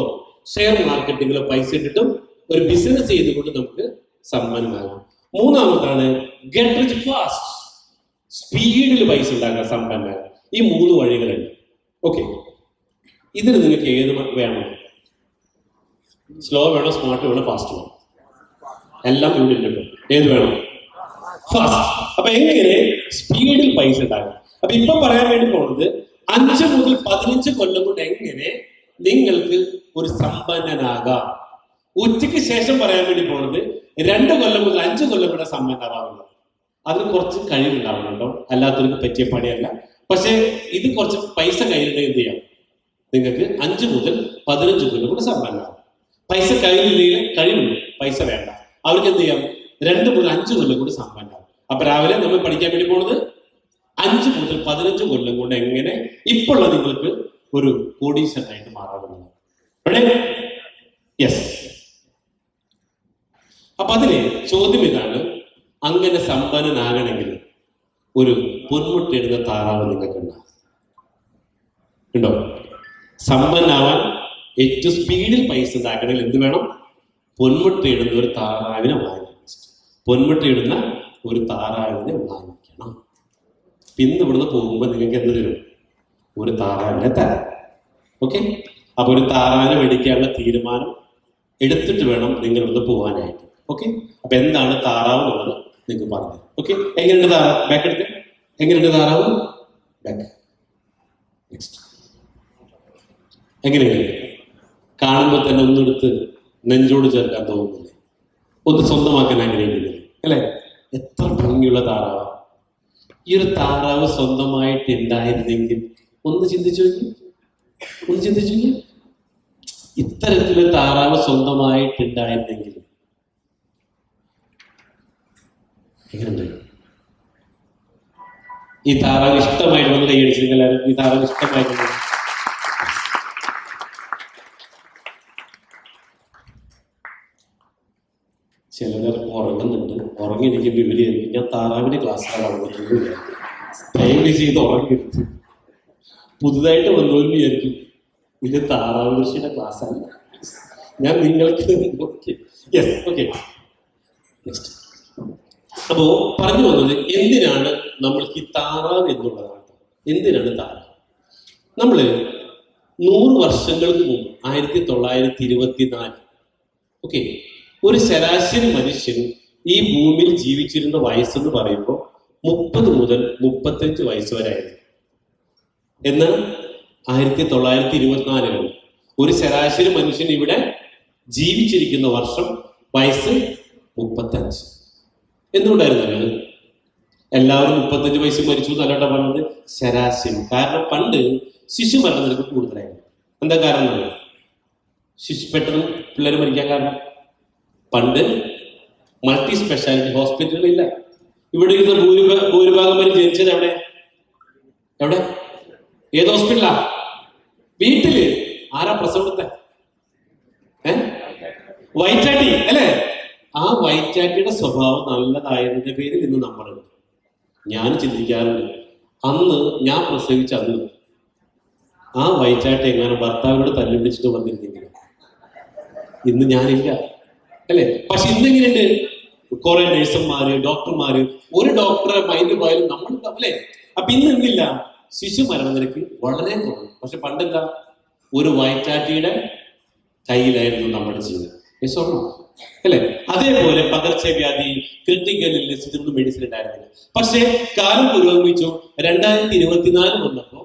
ഷെയർ മാർക്കറ്റിങ്ങിലോ പൈസ ഇട്ടിട്ടും ഒരു ബിസിനസ് ചെയ്തുകൊണ്ട് നമുക്ക് സമ്പന്നനാകാം. മൂന്നാമതാണ് ഗെറ്റ് റിച്ച് ഫാസ്റ്റ്, സ്പീഡിൽ പൈസ ഉണ്ടാക്കാൻ സമ്പന്നനാകാം. ഈ 3 വഴികളുണ്ട്. ഓക്കെ. ഇതിന് നിങ്ങൾക്ക് ഏത് വേണം? സ്ലോ വേണോ, സ്മാർട്ട് വേണോ, ഫാസ്റ്റ് വേണോ? എല്ലാം ഇവിടെ ഉണ്ട്. ഏത് വേണം? ഫാസ്റ്റ്. അപ്പൊ എങ്ങനെ സ്പീഡിൽ പൈസ ഉണ്ടാകാം? അപ്പൊ ഇപ്പൊ പറയാൻ വേണ്ടി പോകുന്നത് 5 മുതൽ 15 കൊല്ലം കൊണ്ട് എങ്ങനെ നിങ്ങൾക്ക് ഒരു സമ്പന്നനാകാം. ഉച്ചയ്ക്ക് ശേഷം പറയാൻ വേണ്ടി പോകുന്നത് 2 കൊല്ലം മുതൽ 5 കൊല്ലം വരെ സമ്പന്നനാവാറുണ്ട്. അതിന് കുറച്ച് കഴിവുണ്ടാവുന്നുണ്ടോ, അല്ലാത്തവർക്ക് പറ്റിയ പണിയല്ല. പക്ഷെ ഇത് കുറച്ച് പൈസ കയ്യിലുണ്ടെങ്കിൽ എന്ത് ചെയ്യാം? നിങ്ങൾക്ക് 5 മുതൽ 15 കൊല്ലം കൊണ്ട് സമ്പന്നനാകും. പൈസ കയ്യിലില്ലെങ്കിൽ കഴിവുണ്ട്, പൈസ വേണ്ട, അവർക്ക് എന്ത് ചെയ്യാം? 2 മുതൽ 5 കൊല്ലം കൊണ്ട് സമ്പന്നനാകും. അപ്പൊ രാവിലെ നമ്മൾ പഠിക്കാൻ വേണ്ടി പോകുന്നത് 5 മുതൽ 15 കൊല്ലം കൊണ്ട് എങ്ങനെ ഇപ്പോഴുള്ള നിങ്ങൾക്ക് ഒരു കോടീശ്വരനായിട്ട് മാറാവുന്നതാണ്. യെസ്. അപ്പൊ അതിലെ ചോദ്യം ഇതാണ്, അങ്ങനെ സമ്പന്നനാകണമെങ്കിൽ ഒരു പൊന്മുട്ടയിടുന്ന താറാവ് നിങ്ങൾക്ക് ഉണ്ടോ? സമ്പന്നാവാൻ ഏറ്റവും സ്പീഡിൽ പൈസ ഉണ്ടാക്കണമെങ്കിൽ എന്ത് വേണം? പൊന്മുട്ടയിടുന്ന ഒരു താറാവിനെ വാങ്ങിക്കണം. പൊന്മുട്ടയിടുന്ന ഒരു താറാവിനെ വാങ്ങിക്കണം. പിന്നെ ഇവിടുന്ന് പോകുമ്പോൾ നിങ്ങൾക്ക് എന്ത് തരും? ഒരു താറാവിനെ തരാം. ഓക്കെ. അപ്പൊ ഒരു താറാവിനെ മേടിക്കാനുള്ള തീരുമാനം എടുത്തിട്ട് വേണം നിങ്ങൾ ഇവിടുന്ന് പോകാനായിട്ട്. ഓക്കെ. അപ്പൊ എന്താണ് താറാവ് എന്നുള്ളത് നിങ്ങൾക്ക് പറഞ്ഞു. ഓക്കെ. എങ്ങനെയുണ്ട് താറാവ്? ബാക്ക് എടുക്ക. എങ്ങനെയുണ്ട് താറാവ്? ബാക്ക്. നെക്സ്റ്റ്. എങ്ങനെയുണ്ട്? കാണുമ്പോൾ തന്നെ ഒന്നെടുത്ത് നെഞ്ചോട് ചേർക്കാൻ തോന്നുന്നില്ലേ? ഒന്ന് സ്വന്തമാക്കാൻ ആഗ്രഹിക്കുന്നില്ലേ? അല്ലെ? എത്ര ഭംഗിയുള്ള താറാവാ. ഈ ഒരു താറാവ് സ്വന്തമായിട്ട് ഉണ്ടായിരുന്നെങ്കിൽ ഒന്ന് ചിന്തിച്ചു നോക്കി. ഇത്തരത്തിലൊരു താറാവ് സ്വന്തമായിട്ടുണ്ടായിരുന്നെങ്കിൽ എങ്ങനെയുണ്ട്? ഈ താറാവ് ഇഷ്ടമായിട്ട് വന്ന് കൈയടിച്ചിരിക്കും എല്ലാവരും. ഈ താറാവ് ഇഷ്ടമായിട്ടുണ്ട്. ചിലർ ഉറങ്ങി എനിക്കുമ്പോൾ ഇവരായിരിക്കും ഞാൻ താറാവിന്റെ ക്ലാസ്സിലാണ് ഉറങ്ങുന്നത്. ദയവ് ചെയ്ത് ഉറങ്ങരുത്. പുതുതായിട്ട് വന്നവരും വിചാരിക്കും ഇത് താറാവ് കൃഷിയുടെ ക്ലാസ്സല്ല. ഞാൻ നിങ്ങൾക്ക് യെസ് ഓക്കെ നെക്സ്റ്റ്. അപ്പോ പറഞ്ഞു വന്നത് എന്തിനാണ് നമ്മൾക്ക് ഈ താറാവ് എന്നുള്ളതാണ്. എന്തിനാണ് താറാവ്? നമ്മള് 100 വർഷങ്ങൾക്ക് മുമ്പ് 1924 ഓക്കെ, ഒരു ശരാശരി മനുഷ്യൻ ഈ ഭൂമിയിൽ ജീവിച്ചിരുന്ന വയസ്സെന്ന് പറയുമ്പോൾ 30 മുതൽ 35 വയസ്സ് വരെ ആയിരുന്നു. എന്നാൽ 1924 ഒരു ശരാശരി മനുഷ്യൻ ഇവിടെ ജീവിച്ചിരിക്കുന്ന വർഷം വയസ്സ് 35. എന്തുകൊണ്ടായിരുന്നു? എല്ലാവരും 35 വയസ്സ് മരിച്ചു എന്നല്ല പറഞ്ഞത്, ശരാശരി. കാരണം പണ്ട് ശിശു മരണ നിരക്ക് കൂടുതലായിരുന്നു. എന്താ കാരണം എന്നറിയാം? പെട്ടെന്ന് പിള്ളേർ മരിക്കാൻ കാരണം പണ്ട് മൾട്ടി സ്പെഷ്യാലിറ്റി ഹോസ്പിറ്റലുകളില്ല. ഇവിടെ ഇരുന്ന ഭൂരിഭാഗം പേര് ജനിച്ചത് എവിടെ? ഏത് ഹോസ്പിറ്റലാ? വീട്ടില്. ആരാ പ്രസവത്തെ? വൈറ്റാട്ടി അല്ലേ? ആ വൈറ്റാട്ടിയുടെ സ്വഭാവം നല്ലതായതിന്റെ പേരിൽ ഇന്ന് നമ്മളുണ്ട്. ഞാൻ ചിന്തിക്കാറുണ്ട്, അന്ന് ഞാൻ പ്രസവിച്ച അന്ന് ആ വൈറ്റാട്ടി എങ്ങാനും ഭർത്താവിനോട് തല്ലുപിടിച്ചിട്ട് വന്നിരുന്നെങ്കിൽ ഇന്ന് ഞാനില്ല അല്ലെ? പക്ഷെ ഇന്നെങ്ങനെയുണ്ട്? കുറെ നഴ്സുമാര്, ഡോക്ടർമാര്. ഒരു ഡോക്ടറെ മൈൻഡ് പോയാലും നമ്മൾ അല്ലേ? അപ്പൊ ഇന്ന് എന്തില്ല, ശിശു മരണ നിരക്ക് വളരെ കുറവ്. പക്ഷെ പണ്ടെന്താ, ഒരു വൈറ്റാട്ടിയുടെ കയ്യിലായിരുന്നു നമ്മുടെ ജീവിതം. യെസോണോ അല്ലെ? അതേപോലെ പകർച്ചവ്യാധി, ക്രിട്ടിക്കൽ ഇൽനെസ്, ഇതൊന്നും മെഡിസിൻ ഉണ്ടായിരുന്നില്ല. പക്ഷെ കാലം പുരോഗമിച്ചു. 2024 വന്നപ്പോ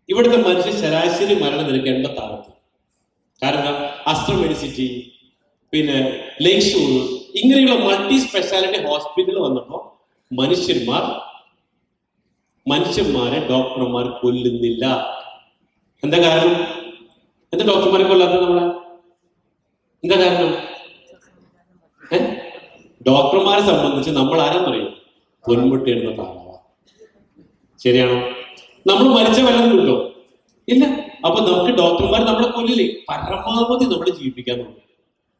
ഇവിടുത്തെ മനുഷ്യ ശരാശരി മരണ നിരക്ക് 86. കാരണം അസ്ട്രോമെഡിസിറ്റി, പിന്നെ ലേക്ക് ഷോർ, ഇങ്ങനെയുള്ള മൾട്ടി സ്പെഷ്യാലിറ്റി ഹോസ്പിറ്റൽ വന്നപ്പോ മനുഷ്യന്മാരെ ഡോക്ടർമാർ കൊല്ലുന്നില്ല. എന്താ കാരണം? എന്താ ഡോക്ടർമാരെ കൊല്ലാത്തത് നമ്മളെ? എന്താ കാരണം? ഡോക്ടർമാരെ സംബന്ധിച്ച് നമ്മൾ ആരാന്നറിയും? പൊന്മുട്ടയിടുന്ന താറാവ. ശരിയാണോ? നമ്മൾ മരിച്ച വല്ലതും കിട്ടോ? ഇല്ല. അപ്പൊ നമുക്ക് ഡോക്ടർമാർ നമ്മളെ കൊല്ലില്ലേ? പരമാവധി നമ്മളെ ജീവിപ്പിക്കാൻ നോക്കും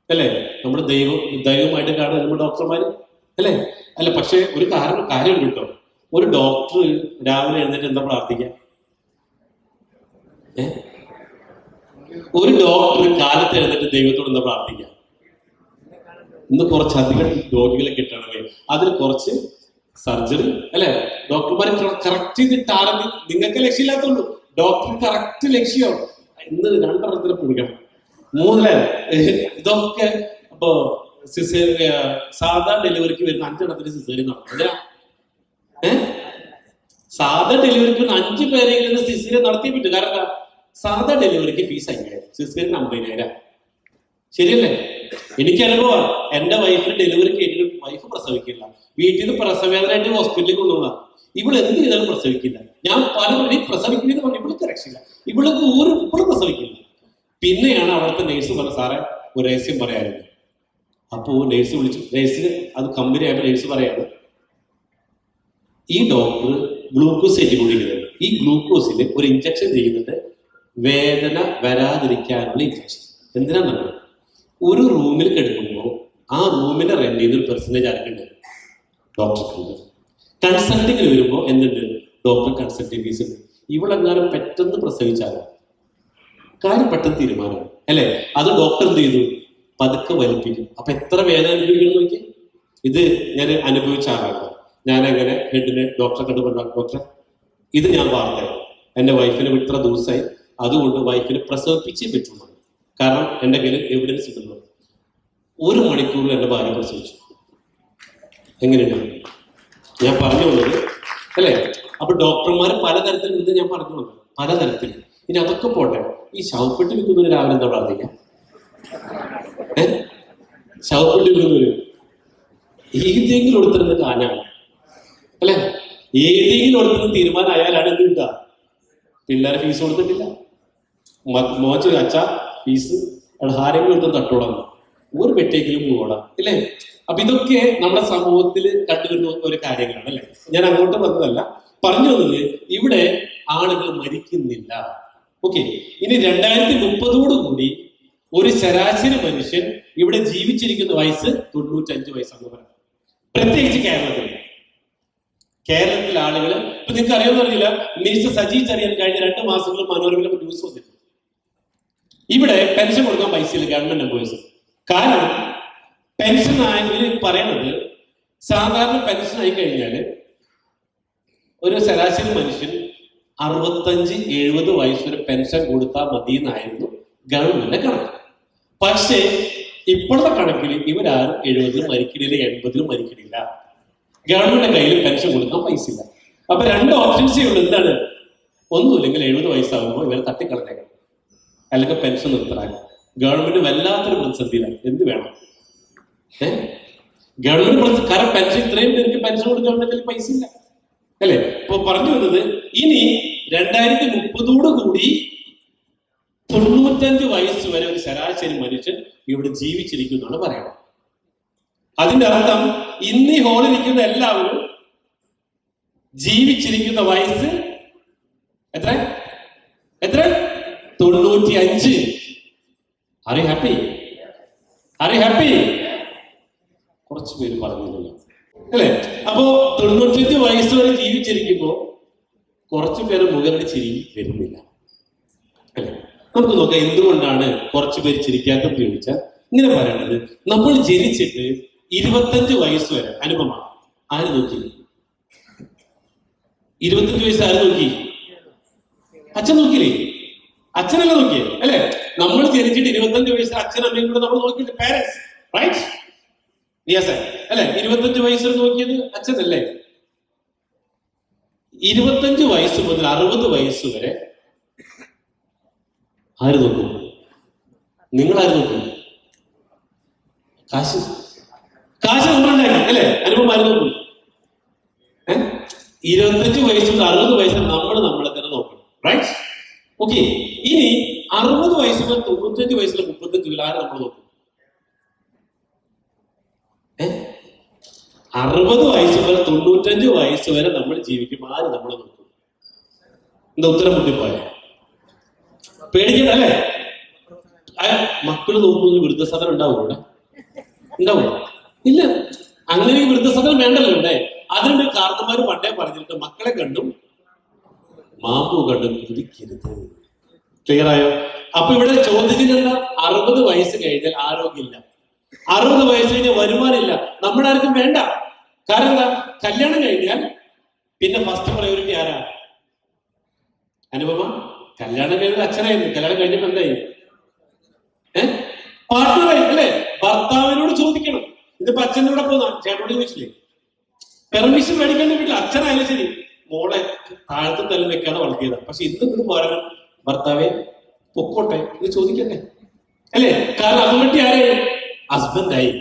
അല്ലെ? നമ്മുടെ ദൈവമായിട്ട് കാണുന്ന നമ്മുടെ ഡോക്ടർമാര് അല്ലെ? അല്ല, പക്ഷെ ഒരു കാര്യം കിട്ടോ, ഒരു ഡോക്ടർ രാവിലെ എഴുന്നേറ്റ് എന്താ പ്രാർത്ഥിക്കാം? ഒരു ഡോക്ടർ കാലത്ത് എഴുന്നേറ്റ് ദൈവത്തോട് എന്താ പ്രാർത്ഥിക്കാം? ഇന്ന് കുറച്ചധികം രോഗികളെ കിട്ടണമേ, അതിൽ കുറച്ച് സർജറി അല്ലെ? ഡോക്ടർമാരെ കറക്റ്റ് ചെയ്തിട്ടാണെന്ന് നിങ്ങൾക്ക് ലക്ഷ്യമില്ലാത്തുള്ളൂ. ഡോക്ടർ കറക്റ്റ് ലക്ഷ്യം ഇന്ന് 2 പിടിക്കണം, 3 ഇതൊക്കെ. അപ്പോ സാധാ ഡെലിവറിക്ക് വരുന്ന 5 സിസേറിയൻ നടത്തും. സാധാ ഡെലിവറിക്ക് 5 പേരെങ്കിലും സിസേറിയൻ നടത്തിയേ പറ്റും. കാരണം എന്താ? സാധാ ഡെലിവറിക്ക് ഫീസ് 5000, സിസേറിയൻ 50,000. ശരിയല്ലേ? എനിക്ക് അനുഭവം. എന്റെ വൈഫിന് ഡെലിവറി കഴിഞ്ഞിട്ട് വൈഫ് പ്രസവിക്കില്ല. വീട്ടിൽ നിന്ന് പ്രസവേദനായിട്ട് ഹോസ്പിറ്റലിൽ കൊണ്ടുപോകാം. ഇവള് എന്ത് ചെയ്താലും പ്രസവിക്കില്ല. ഞാൻ പലവഴി പ്രസവിക്കുന്നത് പറഞ്ഞ ഇവൾക്ക് രക്ഷയില്ല. ഇവൾക്ക് ഇപ്പോഴും പ്രസവിക്കില്ല. പിന്നെയാണ് അവിടുത്തെ നേഴ്സ് പറഞ്ഞ, സാറേ ഒരു രഹസ്യം പറയാറുണ്ട്. അപ്പോ നേഴ്സ് വിളിച്ചു. നേഴ്സിന് അത് കമ്പനി ആയപ്പോൾ നേഴ്സ് പറയാണ്, ഈ ഡോക്ടർ ഗ്ലൂക്കോസ് ഏറ്റുകൊണ്ടിരിക്കുന്നുണ്ട്. ഈ ഗ്ലൂക്കോസിൽ ഒരു ഇഞ്ചക്ഷൻ ചെയ്യുന്നുണ്ട്, വേദന വരാതിരിക്കാനുള്ള ഇഞ്ചക്ഷൻ. എന്തിനാണെന്നറിയാം? ഒരു റൂമിൽ കിടക്കുമ്പോൾ ആ റൂമിന്റെ റെന്റ് ചെയ്തൊരു പെർസെന്റേജ് ആർക്കുണ്ട്? ഡോക്ടർക്കുണ്ട്. കൺസൾട്ടിങ്ങിന് വരുമ്പോൾ എന്തുണ്ട്? ഡോക്ടർ കൺസൾട്ടിങ് ഫീസ് ഉണ്ട്. ഇവളെങ്ങാനും പെട്ടെന്ന് പ്രസവിച്ചാലോ കാര്യം പെട്ടെന്ന് തീരുമാനം അല്ലെ? അത് ഡോക്ടർ എന്ത് ചെയ്തു? പതുക്കെ വലിപ്പിക്കും. അപ്പൊ എത്ര വേദന അനുഭവിക്കണം നോക്കി. ഇത് ഞാൻ അനുഭവിച്ച ആളാണ്. ഞാൻ അങ്ങനെ ഹെഡിനെ ഡോക്ടറെ കണ്ടു പറഞ്ഞു, ഡോക്ടറെ ഇത് ഞാൻ വാർത്തയാണ്, എന്റെ വൈഫിന് ഇത്ര ദിവസമായി, അതുകൊണ്ട് വൈഫിനെ പ്രസവിപ്പിച്ചേ പറ്റുള്ളൂ. കാരണം എന്റെ കയ്യിൽ എവിഡൻസ് കിട്ടുന്നു. 1 മണിക്കൂറിൽ എന്റെ ഭാര്യ പ്രസവിച്ചു. എങ്ങനെയുണ്ട് ഞാൻ പറഞ്ഞു വന്നത് അല്ലെ? അപ്പൊ ഡോക്ടർമാർ പലതരത്തിൽ ഇത് ഞാൻ പറഞ്ഞു വന്നത്, പലതരത്തിൽ. ഇനി അതൊക്കെ പോട്ടെ, ഈ ശവപ്പെട്ടി വിൽക്കുന്നവര് രാവിലെ എന്താ പ്രാർത്ഥിക്കാം? ശവപ്പെട്ടി വിൽക്കുന്നവര് ഏതെങ്കിലും കൊടുത്തിരുന്ന കാനാണ് അല്ലെ? ഏതെങ്കിലും കൊടുത്തിരുന്ന തീരുമാനം അയാളാണ് എന്ത് കിട്ടുക? പിള്ളേരെ ഫീസ് കൊടുത്തിട്ടില്ല, മോച്ച് അച്ഛ ഫീസ് ആരെങ്കിലും എടുത്ത് തട്ടോടാം, ഒരു പെട്ടേക്കിലും പോകണം അല്ലേ? അപ്പൊ ഇതൊക്കെ നമ്മുടെ സമൂഹത്തിൽ കണ്ടുവരുന്ന ഒരു കാര്യങ്ങളാണ് അല്ലെ? ഞാൻ അങ്ങോട്ട് വന്നതല്ല, പറഞ്ഞു വന്നത് ഇവിടെ ആളുകൾ മരിക്കുന്നില്ല. ഓക്കെ, ഇനി 2030 ഒരു ശരാശരി മനുഷ്യൻ ഇവിടെ ജീവിച്ചിരിക്കുന്ന വയസ്സ് 95 വയസ്സാണെന്ന് പറയാം. പ്രത്യേകിച്ച് കേരളത്തിലെ ആളുകൾ ഇപ്പൊ നിങ്ങൾക്ക് അറിയാമെന്ന് അറിയില്ല, മിനിസ്റ്റർ സജി ചെറിയാൻ കഴിഞ്ഞ 2 മാസങ്ങൾ മനോരമയിലെ ന്യൂസ് വന്നിട്ടുണ്ട്. ഇവിടെ പെൻഷൻ കൊടുക്കാൻ പൈസയില്ല ഗവൺമെന്റ് എംപ്ലോയീസ്. കാരണം പെൻഷൻ ആയവര് പറയണത് സാധാരണ പെൻഷൻ ആയി കഴിഞ്ഞാല് ഒരു ശരാശരി മനുഷ്യൻ 65-70 വയസ്സ് വരെ പെൻഷൻ കൊടുത്താൽ മതി എന്നായിരുന്നു ഗവൺമെന്റിന്റെ കണക്ക്. പക്ഷേ ഇപ്പോഴത്തെ കണക്കിൽ ഇവരാരും 70 മരിക്കണില്ല, 80 മരിക്കണില്ല. ഗവൺമെന്റിന്റെ കയ്യിൽ പെൻഷൻ കൊടുക്കാൻ പൈസ ഇല്ല. അപ്പൊ 2 ഓപ്ഷൻസേ ഉള്ളൂ. എന്താണ്? ഒന്നുമില്ലെങ്കിൽ 70 വയസ്സാകുമ്പോൾ ഇവരെ തട്ടിക്കളഞ്ഞേക്കണം, അല്ലെങ്കിൽ പെൻഷൻ നിർത്തലാക്കണം. ഗവൺമെന്റ് വല്ലാത്തൊരു പ്രതിസന്ധിയിലാണ്. എന്ത് വേണം? ഗവൺമെന്റ് കാരണം പെൻഷൻ ഇത്രയും പേർക്ക് പെൻഷൻ കൊടുക്കാൻ പൈസ ഇല്ല അല്ലെ? ഇപ്പൊ പറഞ്ഞു വന്നത് ഇനി 2030 കൂടി 95 വയസ്സ് വരെ ഒരു ശരാശരി മനുഷ്യൻ ഇവിടെ ജീവിച്ചിരിക്കുന്നതാണ് പറയണം. അതിന്റെ അർത്ഥം ഇന്ന് ഈ ഹോളിൽ നിൽക്കുന്ന എല്ലാവരും ജീവിച്ചിരിക്കുന്ന വയസ്സ് എത്ര? 95. Are you happy? കുറച്ച് പേര് പറഞ്ഞില്ലല്ലോ അല്ലെ? അപ്പോ 95 വയസ്സ് വരെ ജീവിച്ചിരിക്കുമ്പോ കുറച്ചു പേര് മുഖരുടെ ചിരി വരുന്നില്ല അല്ലെ? നമുക്ക് നോക്കാം എന്തുകൊണ്ടാണ് കുറച്ചു പേര് ചിരിക്കാത്തത് ചോദിച്ചാൽ ഇങ്ങനെ പറയണത്. നമ്മൾ ജനിച്ചിട്ട് 25 വയസ്സ് വരെ അനുപമ ആര് നോക്കി? 25 വയസ്സ് ആര് നോക്കി? അച്ഛൻ നോക്കിയില്ലേ? അച്ഛനല്ല നോക്കിയേ അല്ലെ? നമ്മൾ ജനിച്ചിട്ട് 25 വയസ്സ് അച്ഛനും അമ്മയും കൂടെ നമ്മൾ നോക്കിയിട്ട് പാരന്റ്സ്, റൈറ്റ്? യെസ് അല്ലെ? 25 വയസ്സിൽ നോക്കിയത് അച്ഛനല്ലേ? 25 വയസ്സ് മുതൽ 60 വയസ്സ് വരെ ആര് നോക്കും? നിങ്ങൾ ആര് നോക്കും? കാശ് നമ്മളുണ്ടാക്കി അല്ലെ? അനുഭവം ആര് നോക്കും? 25 വയസ്സ് മുതൽ 60 വയസ്സ് നമ്മളെ തന്നെ നോക്കണം, റൈറ്റ്? ഓക്കെ. ഇനി 60 വയസ്സ് മുതൽ 95 വയസ്സിലെ 35 ആര് നമ്മൾ നോക്കും? 60 വയസ്സ് മുതൽ 95 വയസ്സ് വരെ നമ്മൾ ജീവിക്കും. ആര് നമ്മളെ നോക്കും? എന്താ ഉത്തരം മുട്ടിപ്പോയ? പേടിക്കണ്ട അല്ലേ? മക്കള് നോക്കുന്ന വൃദ്ധസദനം ഉണ്ടാവും ഇവിടെ? ഉണ്ടാവും? ഇല്ല. അങ്ങനെ വൃദ്ധസദനം വേണ്ടല്ലോ ഇവിടെ. അതിനുണ്ട് കാരണന്മാര് പണ്ടേ പറഞ്ഞിട്ട് മക്കളെ കണ്ടും മാമ്പു കണ്ടും കുടിക്കരുത്. ക്ലിയർ ആയോ? അപ്പൊ ഇവിടെ ചോദ്യത്തിനെന്താ? 60 വയസ്സ് കഴിഞ്ഞാൽ ആരോഗ്യമില്ല, 60 വയസ്സ് കഴിഞ്ഞാൽ വരുമാനമില്ല. നമ്മുടെ ആർക്കും വേണ്ട. കാരണം എന്താ? കല്യാണം കഴിഞ്ഞാൽ പിന്നെ ഫസ്റ്റ് പ്രയോറിറ്റി ആരാ? അനുപമ കല്യാണം കഴിഞ്ഞത് അച്ഛനായിരുന്നു. കല്യാണം കഴിഞ്ഞപ്പോ എന്തായി? പാർട്ട്ണറായി അല്ലെ? ഭർത്താവിനോട് ചോദിക്കണം. ഇതിപ്പോ അച്ഛനോടെ പോന്ന ചേട്ടനോട് ചോദിച്ചില്ലേ? പെർമിഷൻ മേടിക്കാൻ വീട്ടിൽ അച്ഛനായാലും ശരി മോളെ താഴത്തെ തലം വെക്കാതെ വളർത്തിയതാണ്. പക്ഷെ ഇന്ന് പറയണം ഭർത്താവെ പൊക്കോട്ടെ ഇത് ചോദിക്കട്ടെ അല്ലേ? കാരണം അതുകൊണ്ട് ആരെ? ഹസ്ബൻഡായി.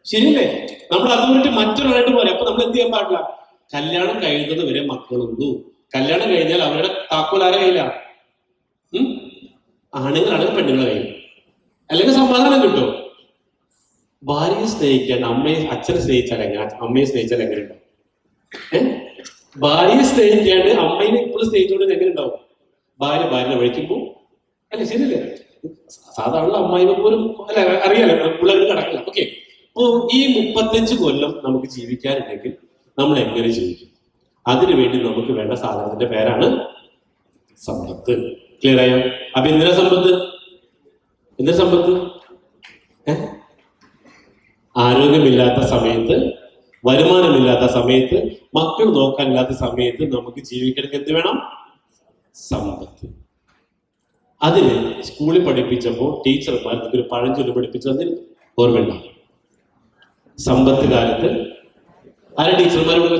ശരിയല്ലേ? നമ്മൾ അതുകൊണ്ട് മറ്റൊരാളായിട്ട് പോരാ. അപ്പൊ നമ്മൾ എന്ത് ചെയ്യാൻ പാടില്ല? കല്യാണം കഴിയുന്നത് വരെ മക്കളുള്ളൂ. കല്യാണം കഴിഞ്ഞാൽ അവരുടെ താക്കോൽ ആരെ കയ്യിലാണ്? ആണുങ്ങളാണെങ്കിൽ പെണ്ണുങ്ങളെ കയ്യിൽ. അല്ലെങ്കിൽ സമാധാനം കിട്ടും. ഭാര്യയെ സ്നേഹിക്കാൻ അച്ഛനെ സ്നേഹിച്ചാൽ എങ്ങനെ? അമ്മയെ സ്നേഹിച്ചാൽ എങ്ങനെ ഉണ്ടാവും? ഭാര്യയെ സ്നേഹിക്കാണ്ട് അമ്മയെ ഇപ്പോഴും സ്നേഹിച്ചുകൊണ്ട് എങ്ങനെ ഉണ്ടാവും? ഭാര്യനെ വഴിക്കുമ്പോ അല്ലെ? ശരിയല്ലേ? സാധാരണ അമ്മായിനെ പോലും അല്ലെ അറിയാലോ, പിള്ളേർ കിടക്കില്ല. ഓക്കെ. അപ്പോ ഈ 35 കൊല്ലം നമുക്ക് ജീവിക്കാനുണ്ടെങ്കിൽ നമ്മൾ എങ്ങനെ ജീവിക്കും? അതിനുവേണ്ടി നമുക്ക് വേണ്ട സാധനത്തിന്റെ പേരാണ് സമ്പത്ത്. ക്ലിയർ ആയോ? അപ്പൊ എന്തിനാ സമ്പത്ത്? ആരോഗ്യമില്ലാത്ത സമയത്ത്, വരുമാനമില്ലാത്ത സമയത്ത്, മക്കൾ നോക്കാനില്ലാത്ത സമയത്ത് നമുക്ക് ജീവിക്കണമെങ്കിൽ എന്ത് വേണം? സമ്പത്ത്. അതിന് സ്കൂളിൽ പഠിപ്പിച്ചപ്പോൾ ടീച്ചർമാർ ഒരു പഴഞ്ചൊല്ല് പഠിപ്പിച്ചു തന്നിരുന്നു. ഓർമ്മയുണ്ടോ? സമ്പത്ത് കാലത്ത് ആരാ ടീച്ചർമാരോട്?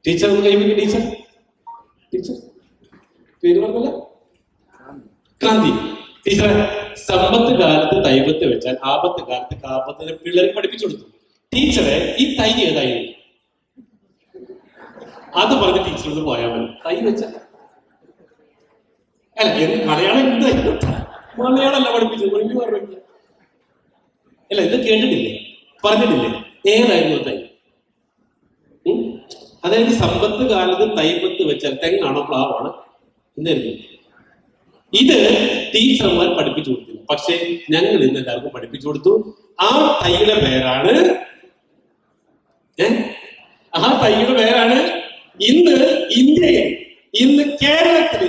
ടീച്ചർ കൈവിട്ട് ടീച്ചർ പേര് പറഞ്ഞല്ല? ക്രാന്തി ടീച്ചറെ. സമ്പത്ത് കാലത്ത് തൈവത്ത് വെച്ചാൽ ആപത്ത് കാലത്ത് കാപത്തിന് പിള്ളേർക്ക് പഠിപ്പിച്ചു കൊടുത്തു. ടീച്ചറെ ഈ തൈ ഏതായിരുന്നു? അത് പറഞ്ഞ് ടീച്ചറോട് പോയാൽ മതി. തൈ വെച്ചാൽ അല്ല മലയാളം എന്തായിരുന്നു? മലയാളമല്ല പഠിപ്പിച്ചത്. അല്ല ഇത് കേട്ടിട്ടില്ലേ? പറഞ്ഞിട്ടില്ലേ? ഏതായിരുന്നു തൈ? അതായത് സമ്പത്ത് കാലത്ത് തൈപ്പത്ത് വെച്ചാൽ തെങ്ങാണോ പ്ലാവാണ് എന്തായിരുന്നു? ഇത് ടീച്ചർമാർ പഠിപ്പിച്ചു കൊടുത്തില്ല. പക്ഷെ ഞങ്ങൾ ഇന്ന് എല്ലാവർക്കും പഠിപ്പിച്ചു കൊടുത്തു. ആ തൈയുടെ പേരാണ് തൈയുടെ പേരാണ് ഇന്ന് ഇന്ത്യയിൽ, ഇന്ന് കേരളത്തിൽ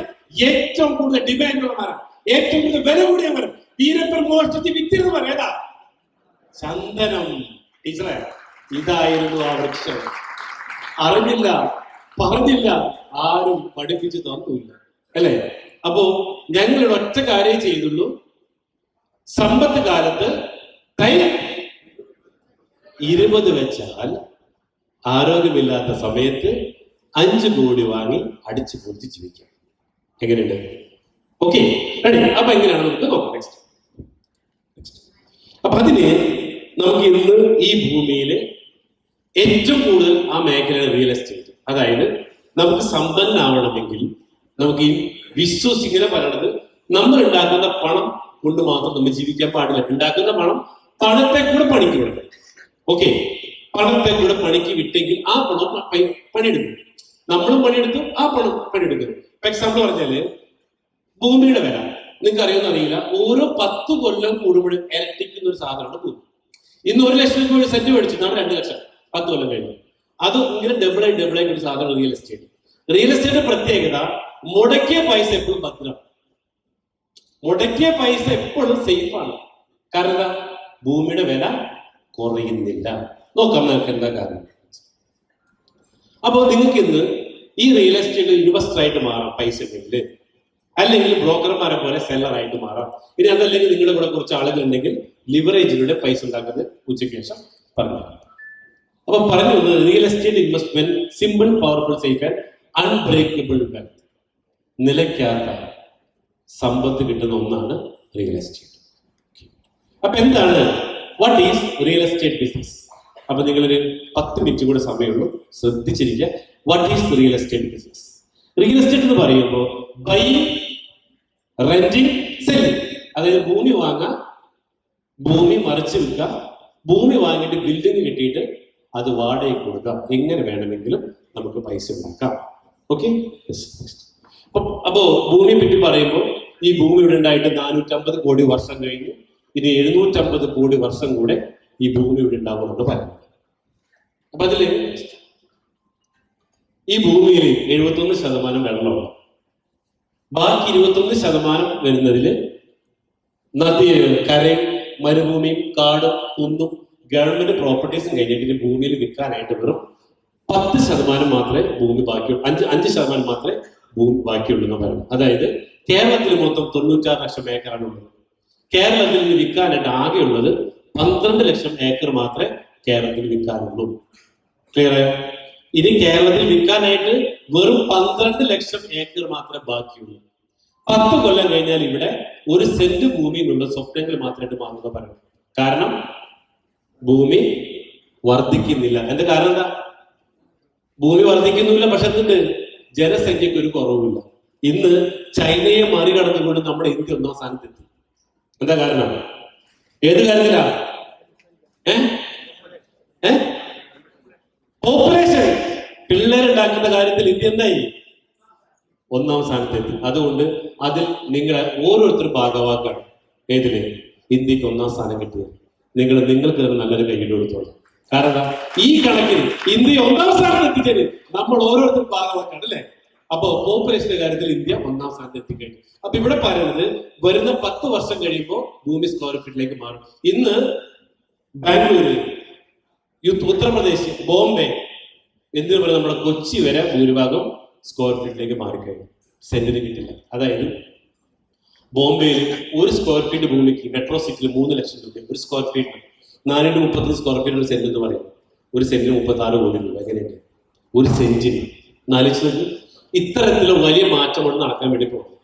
ഏറ്റവും കൂടുതൽ ഡിമാൻഡുള്ള മരം, ഏറ്റവും കൂടുതൽ വില കൂടിയ മരം, വീരപ്പൻ മോഷ്ടിച്ച് വിത്തിരുന്ന മരം ഏതാ? ചന്ദനം. ടീച്ചറെ, ഇതായിരുന്നു ആ വൃക്ഷം. അറിഞ്ഞില്ല, പറഞ്ഞില്ല, ആരും പഠിപ്പിച്ചു തന്നില്ല, അല്ലേ? അപ്പോ ഞങ്ങൾ ഒറ്റ കാര്യം ചെയ്തുള്ളൂ. സമ്പത്ത് കാലത്ത് തൈ 20 വെച്ചാൽ ആരോഗ്യമില്ലാത്ത സമയത്ത് 5 കോടി വാങ്ങി അടിച്ചു പൊളിച്ച് ജീവിക്കാം. എങ്ങനെയുണ്ട്? Okay, ready? അപ്പൊ എങ്ങനെയാണ് നമുക്ക് നോക്കാം. നെക്സ്റ്റ്. അപ്പൊ അതിന് നമുക്ക് ഇന്ന് ഈ ഭൂമിയിൽ ഏറ്റവും കൂടുതൽ ആ മേഖലയാണ് റിയൽ എസ്റ്റേറ്റ്. അതായത് നമുക്ക് സമ്പന്നനാവണമെങ്കിൽ നമുക്ക് ഈ വിശ്വസിങ്ങനെ പറയണത്, നമ്മൾ ഉണ്ടാക്കുന്ന പണം കൊണ്ട് മാത്രം നമ്മൾ ജീവിക്കാൻ പാടില്ല. ഉണ്ടാക്കുന്ന പണത്തെ കൂടെ പണിക്ക് വിടണം. ഓക്കെ, പണത്തെ കൂടെ പണിക്ക് വിട്ടെങ്കിൽ ആ പണം പണിയെടുക്കും. നമ്മളും പണിയെടുക്കും, ആ പണം പണിയെടുക്കും. ഇപ്പൊ എക്സാമ്പിൾ പറഞ്ഞാല് ഭൂമിയുടെ വില നിങ്ങൾക്ക് അറിയുമെന്ന് അറിയില്ല. ഓരോ 10 കൊല്ലം കൂടുമ്പോഴും ഇരട്ടിക്കുന്ന ഒരു സാധനമാണ് ഭൂമി. ഇന്ന് 1 ലക്ഷം രൂപ സെന്റ് മേടിച്ചു, നാളെ 2 ലക്ഷം 10 കൊല്ലം കഴിഞ്ഞു. അത് ഇങ്ങനെ ഡബിളായി ഒരു സാധനം റിയൽ എസ്റ്റേറ്റ്. റിയൽ എസ്റ്റേറ്റ് പ്രത്യേകത, മുടക്കിയ പൈസ എപ്പോഴും ഭദ്രം, മുടക്കിയ പൈസ എപ്പോഴും സേഫ് ആണ്. കാരണം എന്താ? ഭൂമിയുടെ വില കുറയുന്നില്ല. നോക്കാം നിങ്ങൾക്ക് എന്താ കാരണം. അപ്പോൾ നിങ്ങൾക്ക് ഇന്ന് ഈ റിയൽ എസ്റ്റേറ്റ് ഇൻവെസ്റ്റർ ആയിട്ട് മാറാം പൈസ ഉണ്ടെങ്കിൽ, അല്ലെങ്കിൽ ബ്രോക്കർമാരെ പോലെ സെല്ലർ ആയിട്ട് മാറാം. ഇനി അതല്ലെങ്കിൽ നിങ്ങളുടെ കൂടെ കുറച്ച് ആളുകൾ ഉണ്ടെങ്കിൽ ലിവറേജിലൂടെ പൈസ ഉണ്ടാക്കുന്നത് ഉച്ചയ്ക്ക് ശേഷം പറഞ്ഞു. അപ്പൊ പറഞ്ഞു വന്നത് real estate investment simple, powerful, safe and unbreakable wealth. നിലയ്ക്കാത്ത സമ്പത്ത് കിട്ടുന്ന ഒന്നാണ് റിയൽ എസ്റ്റേറ്റ്. അപ്പൊ എന്താണ്, what is real estate business? അപ്പൊ നിങ്ങളൊരു 10 മിനിറ്റ് കൂടെ സമയമുള്ളൂ, ശ്രദ്ധിച്ചിരിക്കുക. What is real estate business? Real estate എന്ന് പറയുമ്പോൾ ബൈയിങ്, റെന്റിങ്, സെല്ലിങ്. അതായത് ഭൂമി വാങ്ങാം, ഭൂമി മറിച്ച് വിൽക്കാം, ഭൂമി വാങ്ങിയിട്ട് ബിൽഡിംഗ് കിട്ടിയിട്ട് അത് വാടകയ്ക്ക് കൊടുക്കാം. എങ്ങനെ വേണമെങ്കിലും നമുക്ക് പൈസ ഉണ്ടാക്കാം. ഓക്കെ, അപ്പോ ഭൂമിയെ പറ്റി പറയുമ്പോൾ ഈ ഭൂമി ഇവിടെ ഉണ്ടായിട്ട് 450 കോടി വർഷം കഴിഞ്ഞു. ഇനി 750 കോടി വർഷം കൂടെ ഈ ഭൂമി ഇവിടെ ഉണ്ടാവുമെന്ന് പറയുന്നത്. അപ്പൊ അതില് ഈ ഭൂമിയിൽ 71% വെള്ളമാണ്. ബാക്കി 21% വരുന്നതില് നദി, കരയും, മരുഭൂമിയും, കാടും, കുന്നും, ഗവൺമെന്റ് പ്രോപ്പർട്ടീസും കഴിഞ്ഞിട്ട് ഭൂമിയിൽ വിൽക്കാനായിട്ട് വെറും 10% മാത്രമേ ഭൂമി ബാക്കിയുള്ളൂ. 5% മാത്രമേ ഭൂമി ബാക്കിയുള്ളൂ എന്ന് പറയുന്നത്. അതായത് കേരളത്തിൽ മൊത്തം 96 ലക്ഷം ഏക്കറാണ് ഉള്ളത്. കേരളത്തിൽ നിന്ന് വിൽക്കാനായിട്ട് ആകെയുള്ളത് 12 ലക്ഷം ഏക്കർ മാത്രമേ കേരളത്തിൽ വിൽക്കാനുള്ളൂ. ക്ലിയർ ആയോ? ഇനി കേരളത്തിൽ വിൽക്കാനായിട്ട് വെറും 12 ലക്ഷം ഏക്കർ മാത്രമേ ബാക്കിയുള്ളൂ. 10 കൊല്ലം കഴിഞ്ഞാൽ ഇവിടെ 1 സെന്റ് ഭൂമിയിലുള്ള സ്വപ്നങ്ങൾ മാത്രമായിട്ട് മാറുന്നത് പറയുന്നത്. കാരണം ഭൂമി വർദ്ധിക്കുന്നില്ല. എന്റെ കാരണം എന്താ? ഭൂമി വർദ്ധിക്കുന്നില്ല, പക്ഷെ എന്തുണ്ട്? ജനസംഖ്യക്ക് ഒരു കുറവുമില്ല. ഇന്ന് ചൈനയെ മറികടന്നുകൊണ്ട് നമ്മുടെ ഇന്ത്യ 1ാം സ്ഥാനത്തെത്തി. എന്താ കാരണം? ഏത് കാര്യത്തിലാ? പോപ്പുലേഷൻ, പിള്ളേരുണ്ടാക്കുന്ന കാര്യത്തിൽ ഇന്ത്യ എന്തായി? 1ാം സ്ഥാനത്തെത്തി. അതുകൊണ്ട് അതിൽ നിങ്ങളെ ഓരോരുത്തരും ഭാഗവാക്കാണ്. ഏതില്? ഇന്ത്യക്ക് 1ാം സ്ഥാനം കിട്ടിയത്. നിങ്ങൾക്ക് നല്ലൊരു കൈയ്യടി കൊടുത്തോളൂ. കാരണം ഈ കണക്കിൽ ഇന്ത്യ 1ാം സ്ഥാനം എത്തിച്ചത് നമ്മൾ ഓരോരുത്തരും ഭാഗവാക്കാണ്, അല്ലെ? അപ്പോ പോപ്പുലേഷന്റെ കാര്യത്തിൽ ഇന്ത്യ 1ാം സ്ഥാനത്ത് എത്തിക്കഴിഞ്ഞു. അപ്പൊ ഇവിടെ പറയുന്നത് വരുന്ന 10 വർഷം കഴിയുമ്പോൾ ഭൂമി സ്ക്വയർ ഫീറ്റിലേക്ക് മാറും. ഇന്ന് ബാംഗ്ലൂര്, ഉത്തർപ്രദേശ്, ബോംബെ എന്ന് പറയുന്ന നമ്മുടെ കൊച്ചി വരെ ഭൂരിഭാഗം സ്ക്വയർ ഫീറ്റിലേക്ക് മാറിക്കഴിഞ്ഞു. സെന്റിന് കിട്ടില്ല. അതായത് ബോംബെയിൽ 1 സ്ക്വയർ ഫീറ്റ് ഭൂമിക്ക് മെട്രോ സിറ്റിയിൽ 3 ലക്ഷം രൂപ ഒരു സ്ക്വയർ ഫീറ്റ്. 435 സ്ക്വയർ ഫീറ്റ് ഒരു സെന്റ് എന്ന് പറയും. ഒരു സെന്റിന് 36 കോടി രൂപ. എങ്ങനെയുണ്ട്? ഒരു സെന്റിന് 4 ഇത്തരത്തിലുള്ള വലിയ മാറ്റമാണ് നടക്കാൻ വേണ്ടി പോകുന്നത്.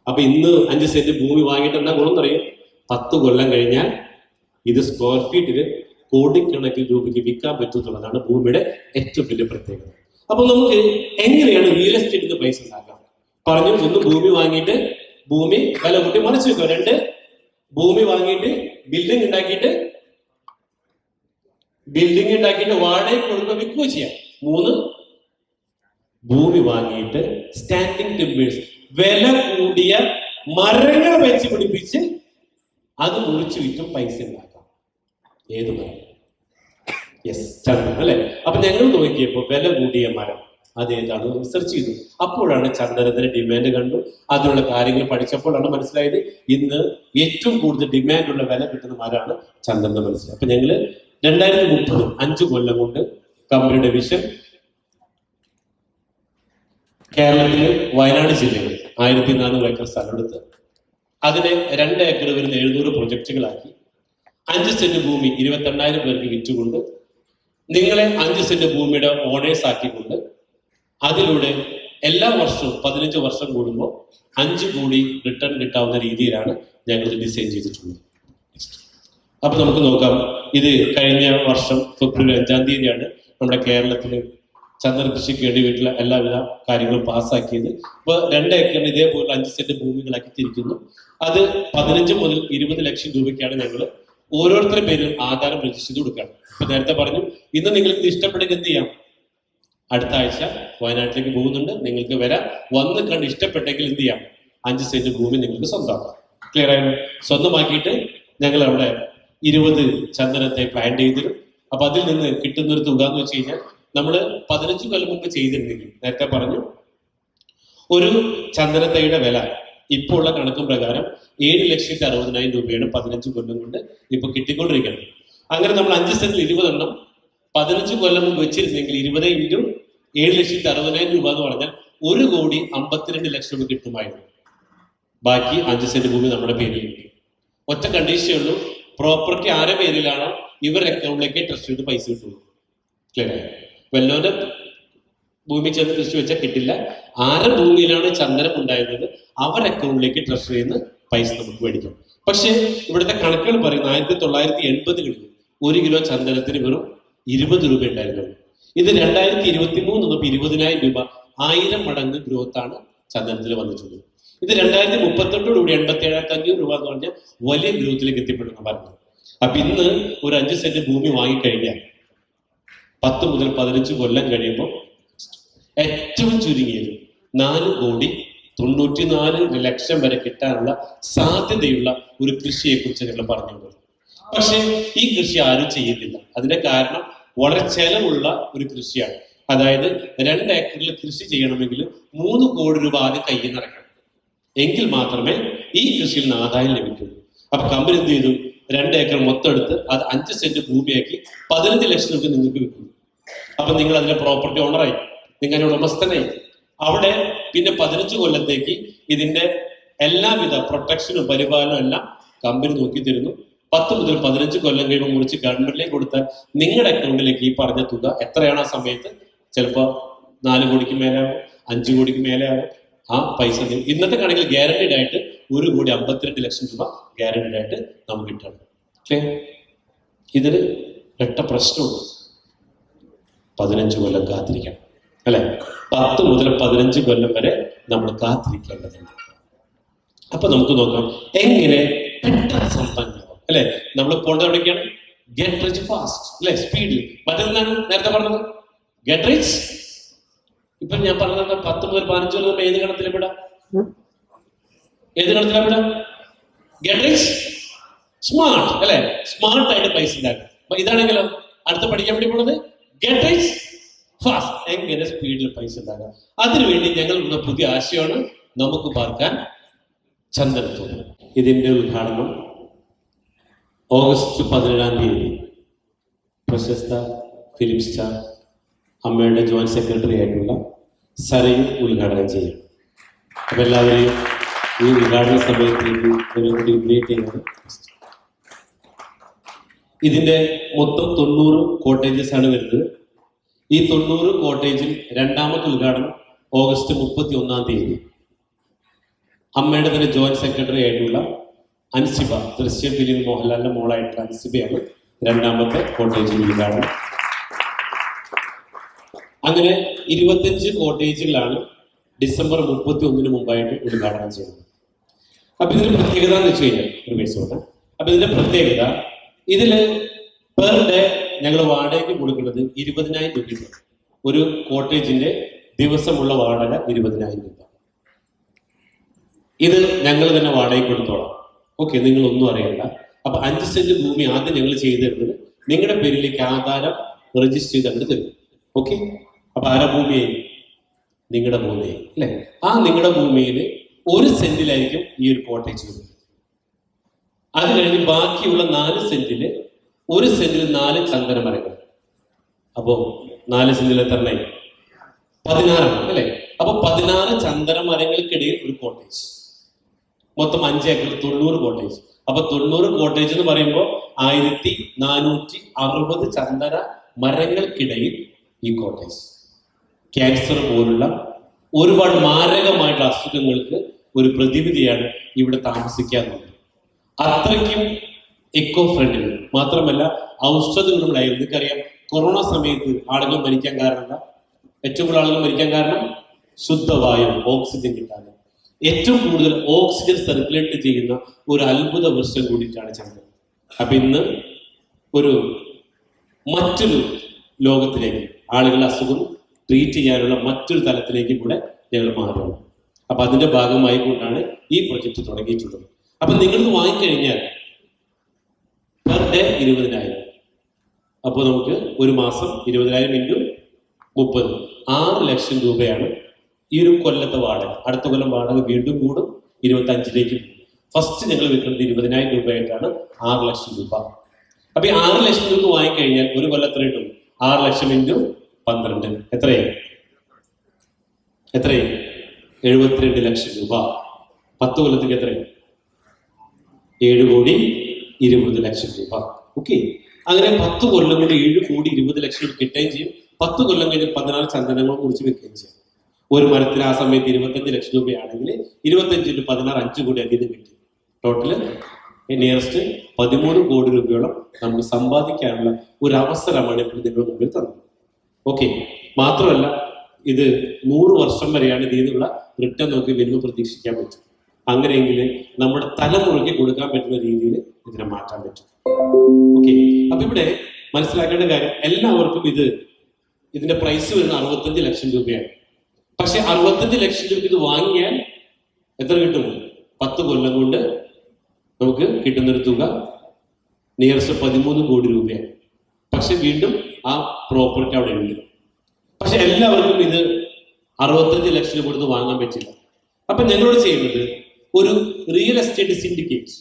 അപ്പൊ ഇന്ന് 5 സെന്റ് ഭൂമി വാങ്ങിയിട്ട് എന്താ ഗുണം എന്നറിയാം? 10 കൊല്ലം കഴിഞ്ഞാൽ ഇത് സ്ക്വയർ ഫീറ്റിന് കോടിക്കണക്കിന് രൂപയ്ക്ക് വിൽക്കാൻ പറ്റുന്നുള്ളതാണ് ഭൂമിയുടെ ഏറ്റവും വലിയ പ്രത്യേകത. അപ്പൊ നമുക്ക് എങ്ങനെയാണ് റിയൽ എസ്റ്റേറ്റിന് പൈസ ഉണ്ടാക്കാം? പറഞ്ഞു, 1 ഭൂമി വാങ്ങിയിട്ട് ഭൂമി വില കൂട്ടി മറിച്ച് വെക്കുക. 2 ഭൂമി വാങ്ങിയിട്ട് ബിൽഡിംഗ് ഉണ്ടാക്കിയിട്ട് വാടകയ്ക്ക് കൊടുക്കുക, വിൽക്കുകയോ ചെയ്യാം. 3 ഭൂമി വാങ്ങിയിട്ട് സ്റ്റാൻഡിങ് ടിമ്പേഴ്സ്, വില കൂടിയ മരങ്ങൾ വെച്ച് പിടിപ്പിച്ച് അത് മുറിച്ച് വിറ്റും പൈസ ഉണ്ടാക്കാം. ഏത് മരം? യെസ്, ചന്ദനം അല്ലെ. അപ്പൊ ഞങ്ങൾ നോക്കിയപ്പോൾ വില കൂടിയ മരം അതേതാണ് റിസർച്ച് ചെയ്തു. അപ്പോഴാണ് ചന്ദനത്തിന് ഡിമാൻഡ് കണ്ടു. അതിനുള്ള കാര്യങ്ങൾ പഠിച്ചപ്പോഴാണ് മനസ്സിലായത് ഇന്ന് ഏറ്റവും കൂടുതൽ ഡിമാൻഡുള്ള വില കിട്ടുന്ന മരമാണ് ചന്ദനം മനസ്സിലായി. അപ്പൊ ഞങ്ങള് 2030 5 കൊല്ലം കൊണ്ട് കമ്പനിയുടെ വിഷൻ കേരളത്തില് വയനാട് ജില്ലയിൽ 1400 ഏക്കർ സ്ഥലമെടുത്ത് അതിനെ 2 ഏക്കർ വരുന്ന 700 പ്രൊജക്ടുകളാക്കി 5 സെന്റ് ഭൂമി 22,000 പേർക്ക് വിറ്റുകൊണ്ട് നിങ്ങളെ 5 സെന്റ് ഭൂമിയുടെ ഓണേഴ്സ് ആക്കിക്കൊണ്ട് അതിലൂടെ എല്ലാ വർഷവും 15 വർഷം കൂടുമ്പോൾ 5 കോടി റിട്ടേൺ കിട്ടാവുന്ന രീതിയിലാണ് ഞങ്ങൾ ഡിസൈൻ ചെയ്തിട്ടുള്ളത്. അപ്പൊ നമുക്ക് നോക്കാം. ഇത് കഴിഞ്ഞ വർഷം ഫെബ്രുവരി 5-ാം തീയതിയാണ് നമ്മുടെ കേരളത്തില് ചന്ദന കൃഷിക്ക് വേണ്ടി വീട്ടിലെ എല്ലാവിധ കാര്യങ്ങളും പാസ്സാക്കിയത്. ഇപ്പൊ 2 ഏക്കറിന് ഇതേപോലെ 5 സെന്റ് ഭൂമികളാക്കി തിരിക്കുന്നു. അത് 15 മുതൽ 20 ലക്ഷം രൂപയ്ക്കാണ് ഞങ്ങൾ ഓരോരുത്തരുടെ പേരിൽ ആധാരം രജിസ്റ്റർ ചെയ്ത് കൊടുക്കുകയാണ്. ഇപ്പൊ നേരത്തെ പറഞ്ഞു, ഇന്ന് നിങ്ങൾക്ക് ഇത് ഇഷ്ടപ്പെടുമെങ്കിൽ എന്ത് ചെയ്യാം, അടുത്ത ആഴ്ച വയനാട്ടിലേക്ക് പോകുന്നുണ്ട്, നിങ്ങൾക്ക് വരാം, വന്ന് കണ്ട് ഇഷ്ടപ്പെട്ടെങ്കിൽ എന്ത് ചെയ്യാം, 5 സെന്റ് ഭൂമി നിങ്ങൾക്ക് സ്വന്തമാക്കാം. ക്ലിയർ ആയിരുന്നു. സ്വന്തമാക്കിയിട്ട് ഞങ്ങൾ അവിടെ 20 ചന്ദനത്തെ പ്ലാന്റ് ചെയ്തിരും. അപ്പൊ അതിൽ നിന്ന് കിട്ടുന്ന ഒരു തുക എന്ന് വെച്ച് കഴിഞ്ഞാൽ നമ്മൾ 15 കൊല്ലം മുമ്പ് ചെയ്തിരുന്നെങ്കിൽ നേരത്തെ പറഞ്ഞു ഒരു ചന്ദനത്തൈയുടെ വില ഇപ്പോൾ ഉള്ള കണക്കും പ്രകാരം 7,60,60,000 രൂപയാണ് 15 കൊല്ലം കൊണ്ട് ഇപ്പൊ കിട്ടിക്കൊണ്ടിരിക്കുന്നത്. അങ്ങനെ നമ്മൾ 5 സെന്റിൽ 20 എണ്ണം 15 കൊല്ലം മുമ്പ് വെച്ചിരുന്നെങ്കിൽ 20 ഇൻറ്റു 7,60,000 രൂപ എന്ന് പറഞ്ഞാൽ 1,52 ലക്ഷം രൂപ കിട്ടുമായിരുന്നു. ബാക്കി 5 സെന്റ് ഭൂമി നമ്മുടെ പേരിൽ കിട്ടി. ഒറ്റ കണ്ടീഷനേ ഉള്ളൂ, പ്രോപ്പർട്ടി ആരെ പേരിലാണോ ഇവരുടെ അക്കൗണ്ടിലേക്ക് ട്രസ്റ്റ് പൈസ കിട്ടുള്ളൂ. ക്ലിയർ ആയി. വല്ലോന്റെ ഭൂമി ചെന്ന് കൃഷി വെച്ചാൽ കിട്ടില്ല. ആരുടെ ഭൂമിയിലാണ് ചന്ദനം ഉണ്ടായിരുന്നത് അവരുടെ അക്കൗണ്ടിലേക്ക് ട്രഷറിയിൽ നിന്ന് പൈസ നമുക്ക് മേടിക്കാം. പക്ഷെ ഇവിടുത്തെ കണക്കുകൾ പറയുന്നത് 1980-കളിൽ 1 കിലോ ചന്ദനത്തിന് വെറും 20 രൂപ ഉണ്ടായിരുന്നു. ഇത് 2023 വന്നപ്പോൾ 20,000 രൂപ, 1000 മടങ്ങ് ഗ്രോത്ത് ആണ് ചന്ദനത്തിൽ വന്നിട്ടുള്ളത്. ഇത് 2038 87,500 രൂപ എന്ന് പറഞ്ഞാൽ വലിയ ഗ്രോത്തിലേക്ക് എത്തിപ്പെടുന്ന പറഞ്ഞത്. അപ്പൊ ഇന്ന് ഒരു 5 സെന്റ് ഭൂമി വാങ്ങിക്കഴിഞ്ഞാൽ 10 മുതൽ 15 കൊല്ലം കഴിയുമ്പോൾ ഏറ്റവും ചുരുങ്ങിയത് 4,94 ലക്ഷം വരെ കിട്ടാനുള്ള സാധ്യതയുള്ള ഒരു കൃഷിയെ കുറിച്ച് ഞങ്ങൾ പറഞ്ഞുകൊണ്ടത്. പക്ഷെ ഈ കൃഷി ആരും ചെയ്യുന്നില്ല. അതിന്റെ കാരണം വളരെ ചെലവുള്ള ഒരു കൃഷിയാണ്. അതായത് 2 ഏക്കറിൽ കൃഷി ചെയ്യണമെങ്കിൽ 3 കോടി രൂപ ആദ്യം കയ്യിൽ നിറക്കണം, എങ്കിൽ മാത്രമേ ഈ കൃഷിയിൽ നിന്ന് ആദായം ലഭിക്കുള്ളൂ. അപ്പൊ കമ്പനി എന്ത് ചെയ്തു, 2 ഏക്കർ മൊത്തം എടുത്ത് അത് 5 സെന്റ് ഭൂമിയാക്കി 15 ലക്ഷം രൂപ നിങ്ങൾക്ക് വിൽക്കുന്നു. അപ്പൊ നിങ്ങൾ അതിന്റെ പ്രോപ്പർട്ടി ഓണറായി, നിങ്ങൾ ഉടമസ്ഥനായി. അവിടെ പിന്നെ 15 കൊല്ലത്തേക്ക് ഇതിന്റെ എല്ലാവിധ പ്രൊട്ടക്ഷനും പരിപാലനവും എല്ലാം കമ്പനി നോക്കി തരുന്നു. 10 മുതൽ 15 കൊല്ലം കഴിയുമ്പോൾ മുറിച്ച് ഗവൺമെന്റിലേക്ക് കൊടുത്താൽ നിങ്ങളുടെ അക്കൗണ്ടിലേക്ക് ഈ പറഞ്ഞ തുക എത്രയാണ് ആ സമയത്ത്, ചിലപ്പോൾ 4 കോടിക്ക് മേലെയാകും, 5 കോടിക്ക് മേലെയാകും. ആ പൈസ ഇന്നത്തെ കണക്കിൽ ഗ്യാരണ്ടീഡ് ആയിട്ട് 1,52 ലക്ഷം രൂപ ഗ്യാരണ്ടീഡ് ആയിട്ട് നമുക്ക് കിട്ടണം. ഇതിന് ഒറ്റ പ്രശ്നമുണ്ട്, 15 കൊല്ലം കാത്തിരിക്കണം അല്ലെ. 10 മുതൽ 15 കൊല്ലം വരെ നമ്മൾ കാത്തിരിക്കേണ്ടതുണ്ട്. അപ്പൊ നമുക്ക് നോക്കാം എങ്ങനെ പെട്ടെന്ന് സമ്പന്നമാവും അല്ലെ. നമ്മൾ പോകേണ്ടത് എവിടേക്കാണ്, ഗെറ്റ് റിച്ച് ഫാസ്റ്റ് അല്ലെ, സ്പീഡിൽ. മറ്റെന്താണ് നേരത്തെ പറഞ്ഞത്, ഗെറ്റ് റിച്ച്. ഇപ്പൊ ഞാൻ പറഞ്ഞത് 10 മുതൽ 15 കൊല്ലം ഏത് ഗണത്തിലെപ്പെടാം, ഏത് ഗണത്തിലെപ്പെടാം, ഗെറ്റ് റിച്ച് സ്മാർട്ട് അല്ലെ. സ്മാർട്ട് ആയിട്ട് പൈസ ഉണ്ടാക്കുക. അപ്പൊ ഇതാണെങ്കിലോ അടുത്ത പഠിക്കാൻ വേണ്ടി പോണത് ഗെറ്റ് റിച്ച് ഫാസ്റ്റ്, എങ്ങനെ സ്പീഡിൽ പൈസ ഉണ്ടാക്കാം. അതിനുവേണ്ടി ഞങ്ങൾ ഉള്ള പുതിയ ആശയമാണ് നമുക്ക് പാർക്കാൻ ചന്ദനത്തോട്. ഇതിന്റെ ഉദ്ഘാടനം ഓഗസ്റ്റ് 17-ാം തീയതി പ്രശസ്ത ഫിലിം സ്റ്റാർ അമ്മയുടെ ജോയിന്റ് സെക്രട്ടറി ആയിട്ടുള്ള സരയു ഉദ്ഘാടനം ചെയ്യും. അപ്പൊ എല്ലാവരെയും ഈ ഉദ്ഘാടന സമയത്തേക്ക് ഇൻവൈറ്റ് ചെയ്യുന്നത്. ഇതിന്റെ മൊത്തം 90 കോട്ടേജസ് ആണ് വരുന്നത്. ഈ 90 കോട്ടേജിൽ 2ാമത്തെ ഉദ്ഘാടനം ഓഗസ്റ്റ് 31-ാം തീയതി അമ്മയുടെ തന്നെ ജോയിന്റ് സെക്രട്ടറി ആയിട്ടുള്ള അൻസിബ, ദൃശ്യ ഫിലിം മോഹൻലാലിന്റെ മോളായിട്ടുള്ള അൻസിബയാണ് 2ാമത്തെ കോട്ടേജിൽ ഉദ്ഘാടനം. അങ്ങനെ 25 കോട്ടേജുകളാണ് ഡിസംബർ 31-ന് മുമ്പായിട്ട് ഉദ്ഘാടനം ചെയ്യുന്നത്. അപ്പൊ ഇതിന്റെ പ്രത്യേകത എന്ന് വെച്ച് കഴിഞ്ഞാൽ ഒരു പേഴ്സോട്ട്, അപ്പൊ ഇതിന്റെ പ്രത്യേകത ഇതില് പെർ ഡേ ഞങ്ങൾ വാടകയ്ക്ക് കൊടുക്കുന്നത് 20,000 രൂപ. ഒരു കോട്ടേജിന്റെ ദിവസമുള്ള വാടക 20,000 രൂപ. ഇത് ഞങ്ങൾ തന്നെ വാടകയ്ക്ക് കൊടുത്തോളാം. ഓക്കെ, നിങ്ങളൊന്നും അറിയണ്ട. അപ്പൊ 5 സെന്റ് ഭൂമി ആദ്യം ഞങ്ങൾ ചെയ്തു തരുന്നത് നിങ്ങളുടെ പേരിലേക്ക് ആധാരം രജിസ്റ്റർ ചെയ്ത് അങ്ങോട്ട് തരും. ഓക്കെ, അപ്പൊ ആരാ ഭൂമിയായി? നിങ്ങളുടെ ഭൂമിയായി അല്ലെ? ആ നിങ്ങളുടെ ഭൂമിയിൽ 1 സെന്റിലായിരിക്കും ഈ ഒരു കോട്ടേജ് വരുന്നത്. അത് കഴിഞ്ഞ് ബാക്കിയുള്ള 4 സെന്റില് 1 സെന്റിൽ 4 ചന്ദന മരങ്ങൾ. അപ്പോ 4 സെന്റിൽ എത്രണ്ണായി? 16 അല്ലെ? അപ്പൊ 16 ചന്ദന മരങ്ങൾക്കിടയിൽ ഒരു കോട്ടേജ്. മൊത്തം 5 ഏക്കർ, 90 കോട്ടേജ്. അപ്പൊ 90 കോട്ടേജ് എന്ന് പറയുമ്പോൾ 1460 ചന്ദന മരങ്ങൾക്കിടയിൽ ഈ കോട്ടേജ്. ക്യാൻസർ പോലുള്ള ഒരുപാട് മാരകമായിട്ടുള്ള അസുഖങ്ങൾക്ക് ഒരു പ്രതിവിധിയാണ് ഇവിടെ താമസിക്കാറുള്ളത്. അത്രയ്ക്കും എക്കോ ഫ്രണ്ട്ലി. മാത്രമല്ല ഔഷധ ഗുണങ്ങളായിരുന്നു. നിങ്ങൾക്കറിയാം, കൊറോണ സമയത്ത് ആളുകൾ മരിക്കാൻ കാരണം, ഏറ്റവും കൂടുതൽ ആളുകൾ മരിക്കാൻ കാരണം ശുദ്ധവായു, ഓക്സിജൻ കിട്ടാതെ. ഏറ്റവും കൂടുതൽ ഓക്സിജൻ സർക്കുലേറ്റ് ചെയ്യുന്ന ഒരു അത്ഭുത വൃക്ഷം കൂടിയിട്ടാണ് ചന്ദനം. അപ്പൊ ഇന്ന് ഒരു മറ്റൊരു ലോകത്തിലേക്ക് ആളുകൾ അസുഖം ട്രീറ്റ് ചെയ്യാനുള്ള മറ്റൊരു തലത്തിലേക്ക് കൂടെ ഞങ്ങൾ മാറുകയാണ്. അപ്പൊ അതിന്റെ ഭാഗമായി കൊണ്ടാണ് ഈ പ്രൊജക്ട് തുടങ്ങിയിട്ടുള്ളത്. അപ്പൊ നിങ്ങളിത് വാങ്ങിക്കഴിഞ്ഞാൽ പെർ ഡേ 20,000. അപ്പോൾ നമുക്ക് ഒരു മാസം 20,000 ഇൻറ്റു 30, 6 ലക്ഷം രൂപയാണ് ഈ ഒരു കൊല്ലത്തെ വാടക. അടുത്ത കൊല്ലം വാടക വീണ്ടും കൂടും, 25ലേക്ക് പോകും. ഫസ്റ്റ് ഞങ്ങൾ വിൽക്കുന്നത് 20,000 രൂപയായിട്ടാണ്, 6 ലക്ഷം രൂപ. അപ്പൊ ഈ 6 ലക്ഷം രൂപ വാങ്ങിക്കഴിഞ്ഞാൽ ഒരു കൊല്ലം എത്ര കിട്ടും? 6 ലക്ഷം ഇൻറ്റു 12 എത്രയായി? 72 ലക്ഷം രൂപ. 10 കൊല്ലത്തേക്ക് എത്രയായി? 7,20,00,000 രൂപ. ഓക്കെ, അങ്ങനെ 10 കൊല്ലം കൊണ്ട് 7,20,00,000 രൂപ കിട്ടുകയും ചെയ്യും. 10 കൊല്ലം കഴിഞ്ഞ് 16 ചന്ദനങ്ങൾ കുറിച്ച് വെക്കുകയും ചെയ്യും. ഒരു മരത്തിന് ആ സമയത്ത് 25 ലക്ഷം രൂപയാണെങ്കിൽ 25 × 16 5 കോടി അധികം കിട്ടി. ടോട്ടല് നിയറസ്റ്റ് 13 കോടി രൂപയോളം നമുക്ക് സമ്പാദിക്കാനുള്ള ഒരു അവസരമാണ് ഇപ്പോൾ നിങ്ങളുടെ മുമ്പിൽ തന്നത്. ഓക്കെ, മാത്രമല്ല ഇത് 100 വർഷം വരെയാണ് ഇതിനുള്ള റിട്ടേൺ നമുക്ക് വരുന്ന പ്രതീക്ഷിക്കാൻ പറ്റും. അങ്ങനെയെങ്കിൽ നമ്മുടെ തലമുറയ്ക്ക് കൊടുക്കാൻ പറ്റുന്ന രീതിയിൽ ഇതിനെ മാറ്റാൻ പറ്റും. ഓക്കെ, അപ്പൊ ഇവിടെ മനസ്സിലാക്കേണ്ട കാര്യം, എല്ലാവർക്കും ഇതിന്റെ പ്രൈസ് വരുന്ന 65 ലക്ഷം രൂപയാണ്. പക്ഷെ 65 ലക്ഷം രൂപ ഇത് വാങ്ങിയാൽ എത്ര കിട്ടും? 10 കൊല്ലം കൊണ്ട് നമുക്ക് കിട്ടുന്നൊരു തുക നിയറസ്റ്റ് 13 കോടി രൂപയാണ്. പക്ഷെ വീണ്ടും ആ പ്രോപ്പർട്ടി അവിടെ ഉണ്ട്. പക്ഷെ എല്ലാവർക്കും ഇത് 65 ലക്ഷം രൂപ കൊടുത്ത് വാങ്ങാൻ പറ്റില്ല. അപ്പൊ ഞങ്ങളോട് ചെയ്യുന്നത് ഒരു റിയൽ എസ്റ്റേറ്റ് സിൻഡിക്കേറ്റ്,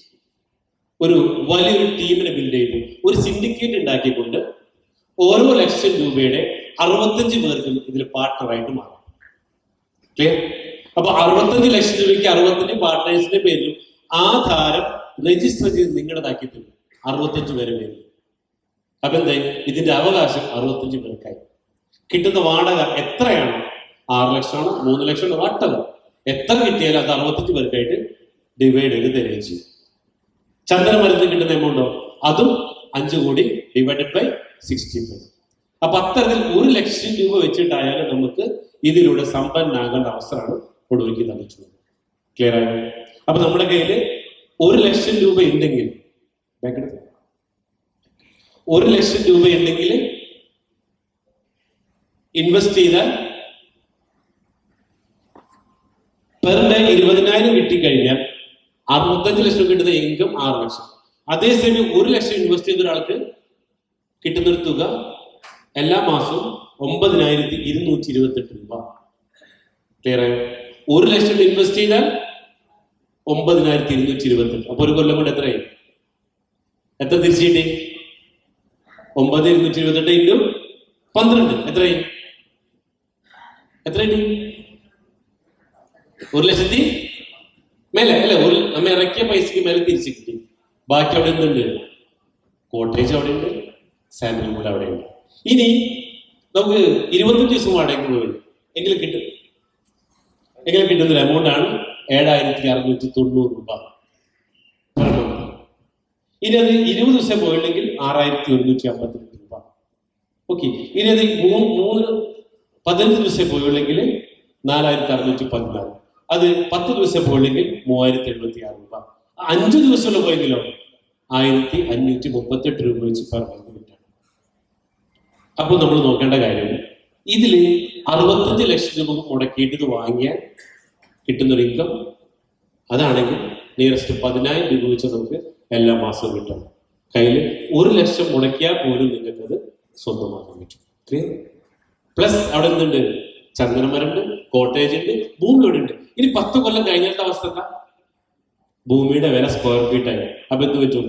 ഒരു വലിയൊരു ടീമിനെ ബിൽഡ് ചെയ്ത് ഒരു സിൻഡിക്കേറ്റ് ഉണ്ടാക്കിക്കൊണ്ട് ഓരോ ലക്ഷം രൂപയുടെ 65 പേർക്കും ഇതിൽ പാർട്ട്ണറായിട്ട് മാറും. ക്ലിയർ? അപ്പൊ 65 ലക്ഷം രൂപയ്ക്ക് 65 പാർട്ട്നേഴ്സിന്റെ പേരിലും ആധാരം രജിസ്റ്റർ ചെയ്ത് നിങ്ങളുടേതാക്കി തരും 65 പേരുടെ പേരിൽ. അപ്പൊ എന്തായി? ഇതിന്റെ അവകാശം 65 പേർക്കായി. കിട്ടുന്ന വാടക എത്രയാണ്? 6 ലക്ഷമാണോ 3 ലക്ഷമാണോ വാട്ടവർ, എത്ര കിട്ടിയാലും അത് 65 പേർക്കായിട്ട് ഡിവൈഡ് ചെയ്ത് തരുകയും ചെയ്യും. ചന്ദന മരത്തിന് കിട്ടുന്ന എമൗണ്ടോ അതും 5 കോടി ഡിവൈഡഡ് ബൈ 65. അപ്പൊ അത്തരത്തിൽ 1 ലക്ഷം രൂപ വെച്ചിട്ടായാലും നമുക്ക് ഇതിലൂടെ സമ്പന്നാകേണ്ട അവസരമാണ് ഒടുവിലേക്ക് തന്നിട്ടുള്ളത്. ക്ലിയർ ആയോ? അപ്പൊ നമ്മുടെ കയ്യിൽ 1 ലക്ഷം രൂപ ഉണ്ടെങ്കിൽ, 1 ലക്ഷം രൂപ ഉണ്ടെങ്കിൽ ഇൻവെസ്റ്റ് ചെയ്താൽ പെർ ഡേ 20,000 കിട്ടിക്കഴിഞ്ഞാൽ 65 ലക്ഷം കിട്ടുന്ന ഇൻകം 6 ലക്ഷം. അതേസമയം 1 ലക്ഷം ഇൻവെസ്റ്റ് ചെയ്ത ഒരാൾക്ക് കിട്ടുന്നൊരു തുക എല്ലാ മാസവും 9,228 രൂപ. ക്ലിയർ ആയോ? 1 ലക്ഷം ഇൻവെസ്റ്റ് ചെയ്താൽ 9,228. അപ്പൊ ഒരു കൊല്ലം കൊണ്ട് എത്രയായി? എത്ര തിരിച്ചു കിട്ടി? 9,228 ഇൻറ്റു 12 എത്രയായി? എത്ര കിട്ടി? 1 ലക്ഷത്തി മേലെ അല്ലെ? നമ്മ ഇറക്കിയ പൈസക്ക് മേലെ തിരിച്ചു കിട്ടി. ബാക്കി അവിടെ എന്തുണ്ട്? കോട്ടേജ് അവിടെ ഉണ്ട്, സാൻഡൽ കൂടെ അവിടെ ഉണ്ട്. ഇനി നമുക്ക് 25 ദിവസം വാടകയ്ക്ക് പോയി എങ്കിലും കിട്ടുന്നൊരു എമൗണ്ട് ആണ് 7,690 രൂപ പെർ മന്ത്. ഇനി അത് 20 ദിവസം പോയില്ലെങ്കിൽ 6,152 രൂപ. ഓക്കെ, ഇനി അത് 15 ദിവസം പോയുള്ളെങ്കിൽ 4,614. അത് 10 ദിവസം പോയില്ലെങ്കിൽ 3,076 രൂപ. 5 ദിവസമുള്ള പോയെങ്കിലോ 1,538 രൂപ വെച്ച് പെർ മന്ത് കിട്ടാണ്. അപ്പോൾ നമ്മൾ നോക്കേണ്ട കാര്യം, ഇതിൽ 65 ലക്ഷം രൂപ മുടക്കിയിട്ട് ഇത് വാങ്ങിയാൽ കിട്ടുന്നൊരു ഇൻകം അതാണെങ്കിൽ നിയറസ്റ്റ് 10,000 രൂപ വെച്ച് നമുക്ക് എല്ലാ മാസവും കിട്ടും. കയ്യിൽ 1 ലക്ഷം മുടക്കിയാൽ പോലും നിങ്ങൾക്കത് സ്വന്തമാക്കാൻ പറ്റും. ക്ലിയർ? പ്ലസ് അവിടെ എന്തുണ്ട്? ചന്ദനമരമുണ്ട്, കോട്ടേജ് ഉണ്ട്, ഭൂമി ഇവിടെ ഉണ്ട്. ഇനി 10 കൊല്ലം കഴിഞ്ഞിട്ട് അവസ്ഥ എന്താ? ഭൂമിയുടെ വില സ്ക്വയർ ഫീറ്റായി. അപ്പൊ എന്ത് പറ്റും?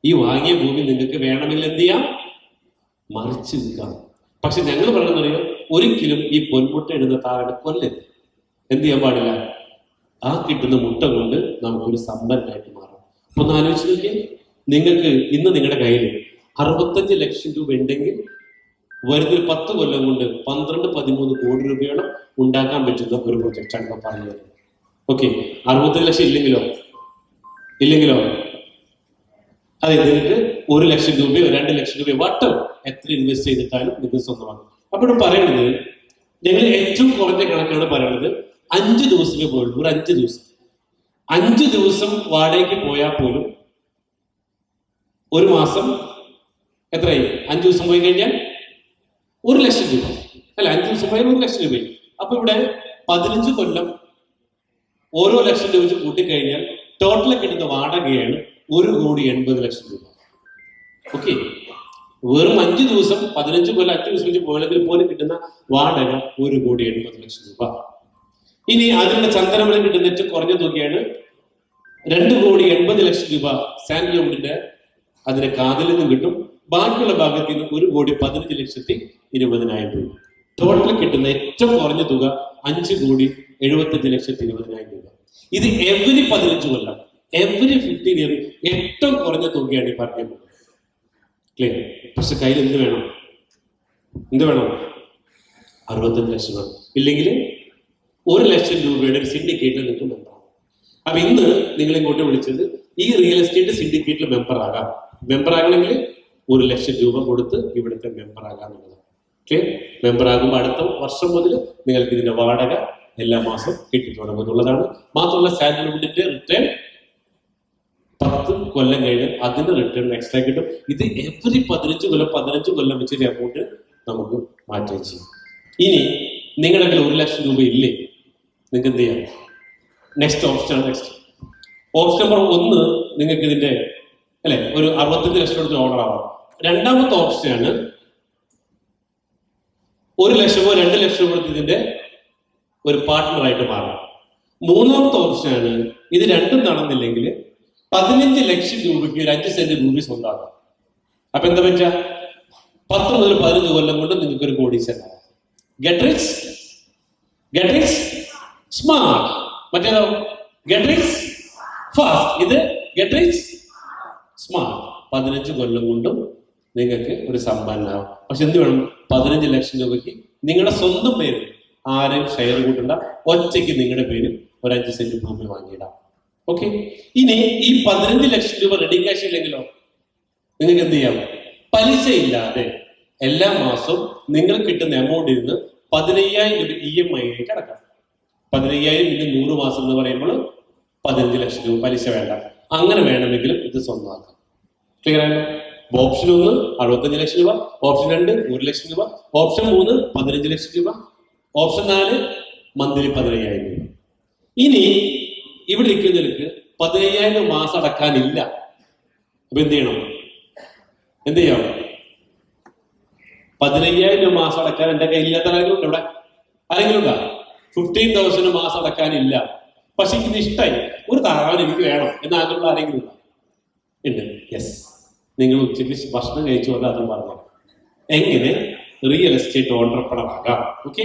ഈ വാങ്ങിയ ഭൂമി നിങ്ങൾക്ക് വേണമെങ്കിൽ എന്ത് ചെയ്യാം? മറിച്ച് വിൽക്കാം. പക്ഷെ ഞങ്ങൾ പറയണമെന്നറിയോ, ഒരിക്കലും ഈ പൊന്മുട്ട ഇടുന്ന താഴെ കൊല്ലരുത്. എന്ത് ചെയ്യാൻ പാടില്ല? ആ കിട്ടുന്ന മുട്ട കൊണ്ട് നമുക്കൊരു സമ്പന്നമായിട്ട് മാറാം. അപ്പൊ ഒന്ന് ആലോചിച്ച് നോക്കിയാൽ, നിങ്ങൾക്ക് ഇന്ന് നിങ്ങളുടെ കയ്യിൽ 65 ലക്ഷം രൂപ ഉണ്ടെങ്കിൽ വരുന്നൊരു 10 കൊല്ലം കൊണ്ട് 12-13 കോടി രൂപയോളം ഉണ്ടാക്കാൻ പറ്റുന്ന ഒരു പ്രൊജക്റ്റാണ് ഞാൻ പറഞ്ഞത്. ഓക്കെ, 65 ലക്ഷം ഇല്ലെങ്കിലോ അതെ, നിങ്ങൾക്ക് 1 ലക്ഷം രൂപയോ 2 ലക്ഷം രൂപയോ വട്ടം എത്ര ഇൻവെസ്റ്റ് ചെയ്തിട്ടാലും നിങ്ങൾക്ക് സ്വന്തമാകും. അപ്പൊ ഇവിടെ പറയുന്നത്, ഞങ്ങൾ ഏറ്റവും കുറഞ്ഞ കണക്കാണ് പറയുന്നത്, 5 ദിവസമേ പോയുള്ളൂ. ഒരു 5 ദിവസം വാടകയ്ക്ക് പോയാൽ പോലും ഒരു മാസം എത്രയായി? 5 ദിവസം പോയി കഴിഞ്ഞാൽ 1 ലക്ഷം രൂപ അല്ല, 5 ദിവസം പോയാൽ 1 ലക്ഷം രൂപ. അപ്പൊ ഇവിടെ 15 കൊല്ലം ഓരോ ലക്ഷം രൂപ വെച്ച് കൂട്ടിക്കഴിഞ്ഞാൽ ടോട്ടൽ കിട്ടുന്ന വാടകയാണ് 1,80,00,000 രൂപ. ഓക്കെ, വെറും 5 ദിവസം 15 കൊല്ലം 5 ദിവസം വെച്ച് പോയാൽ പോലും കിട്ടുന്ന വാടക 1,80,00,000 രൂപ. ഇനി അതിനുള്ള ചന്ദനമരം കിട്ടുന്ന ഏറ്റവും കുറഞ്ഞ തുകയാണ് 2,80,00,000 രൂപ. സാൻഡ്ലോഡിന്റെ അതിന്റെ കാതിൽ നിന്നും കിട്ടും. ബാക്കിയുള്ള ഭാഗത്തിൽ നിന്ന് 1,15,20,000 രൂപ. ടോട്ടൽ കിട്ടുന്ന ഏറ്റവും കുറഞ്ഞ തുക 5,75,20,000 രൂപ. ഇത് എവരി 15 കൊല്ലം, എവരി 15 ഇയർ ഏറ്റവും കുറഞ്ഞ തുകയാണ് ഈ പറഞ്ഞത്. ക്ലിയർ? പക്ഷെ കയ്യിൽ എന്ത് വേണം? 65 ലക്ഷം വേണം. ഇല്ലെങ്കിൽ 1 ലക്ഷം രൂപയുടെ ഒരു സിൻഡിക്കേറ്റിൽ നിങ്ങൾക്ക് മെമ്പറാണ്. അപ്പൊ ഇന്ന് നിങ്ങൾ ഇങ്ങോട്ട് വിളിച്ചത് ഈ റിയൽ എസ്റ്റേറ്റ് സിൻഡിക്കേറ്റിൽ മെമ്പർ ആകണമെങ്കിൽ 1 ലക്ഷം രൂപ കൊടുത്ത് ഇവിടുത്തെ മെമ്പർ ആകാന്നുള്ളതാണ്. ക്ലിയർ? മെമ്പർ ആകുമ്പോൾ അടുത്ത വർഷം മുതൽ നിങ്ങൾക്ക് ഇതിന്റെ വാടക എല്ലാ മാസം കിട്ടി തുടങ്ങുന്നുള്ളതാണ്. മാത്രമല്ല സാൻഡ്ലോഡിന്റെ റിട്ടേൺ 10 കൊല്ലം കഴിഞ്ഞാൽ അതിന്റെ റിട്ടേൺ എക്സ്ട്രാ കിട്ടും. ഇത് എവരി 15 കൊല്ലം വെച്ചൊരു എമൗണ്ട് നമുക്ക് മാറ്റുകയും ചെയ്യും. ഇനി നിങ്ങളുടെ കയ്യിൽ 1 ലക്ഷം രൂപ ഇല്ലേ, നിങ്ങൾക്ക് എന്ത് ചെയ്യാം? നെക്സ്റ്റ് ഓപ്ഷൻ നമ്പർ 1, നിങ്ങൾക്ക് ഇതിന്റെ ഒരു 65 ലക്ഷം കൊടുത്ത് ഓർഡർ ആവാം. രണ്ടാമത്തെ ഓപ്ഷനാണ് 1 ലക്ഷമോ 2 ലക്ഷമോ കൊടുത്ത് ഇതിന്റെ ഒരു പാർട്ട്ണറായിട്ട് മാറാം. മൂന്നാമത്തെ ഓപ്ഷനാണ് ഇത് രണ്ടും നടന്നില്ലെങ്കിൽ 15 ലക്ഷം രൂപയ്ക്ക് ഒരു 5 സെന്റ് ഭൂമി സ്വന്തമാക്കാം. അപ്പൊ എന്താ പറ്റുക? 10 മുതൽ 15 കൊല്ലം കൊണ്ട് നിങ്ങൾക്ക് ഒരു കോടീശ്വരനാകാം. Get rich smart. മറ്റേതോ ഗെറ്റ് റിച്ച് ഫാസ്റ്റ്. ഇത് ഗെറ്റ് റിച്ച് സ്മാർട്ട്. 15 കൊല്ലം കൊണ്ടും നിങ്ങൾക്ക് ഒരു സമ്പന്നനാവും. പക്ഷെ എന്ത് വേണം? 15 ലക്ഷം രൂപയ്ക്ക് നിങ്ങളുടെ സ്വന്തം പേര് ആരെയും ഷെയർ കൂട്ടണ്ട, ഒറ്റയ്ക്ക് നിങ്ങളുടെ പേരിൽ ഒരു 5 സെന്റ് ഭൂമി വാങ്ങിയിടാം. ഓക്കെ, ഇനി ഈ 15 ലക്ഷം രൂപ റെഡി ക്യാഷ് ഇല്ലെങ്കിലോ നിങ്ങൾക്ക് എന്ത് ചെയ്യാം? പലിശ ഇല്ലാതെ എല്ലാ മാസവും നിങ്ങൾ കിട്ടുന്ന എമൗണ്ടിൽ നിന്ന് 15,000 രൂപ EMI ആയിട്ട് അടക്കാം. 15,000 ഇന്ന് 100 മാസം എന്ന് പറയുമ്പോൾ 15 ലക്ഷം രൂപ പലിശ വേണ്ട. അങ്ങനെ വേണമെങ്കിലും ഇത് സ്വന്തമാക്കാം. ക്ലിയർ ആണല്ലോ? ഓപ്ഷൻ 1 65 ലക്ഷം രൂപ, ഓപ്ഷൻ 2 1 ലക്ഷം രൂപ, ഓപ്ഷൻ 3 15 ലക്ഷം രൂപ, ഓപ്ഷൻ 4 മന്ത്ലി 15,000 രൂപ. ഇനി ഇവിടെ ഇരിക്കുന്നവർക്ക് 15,000 മാസം അടക്കാനില്ല. അപ്പൊ എന്ത് ചെയ്യാം? 15,000 മാസം അടക്കാൻ എന്റെ കയ്യിലില്ലാത്ത ആരെങ്കിലും ഉണ്ടോ? ഇവിടെ ആരെങ്കിലും ഉണ്ടോ? 15,000 മാസം അടക്കാനില്ല, പക്ഷെ എനിക്ക് ഇഷ്ടമായി, ഒരു താറാവിന് എനിക്ക് വേണം എന്നാഗ്രഹമുള്ള ആരെങ്കിലും ഉണ്ടോ? ഉണ്ട്. യെസ്, നിങ്ങൾ ഉച്ചയ്ക്ക് ഭക്ഷണം കഴിച്ചു കൊണ്ട് അതും പറഞ്ഞു എങ്ങനെ റിയൽ എസ്റ്റേറ്റ് ഓൺട്രപ്രണർ ആകാം. ഓക്കെ,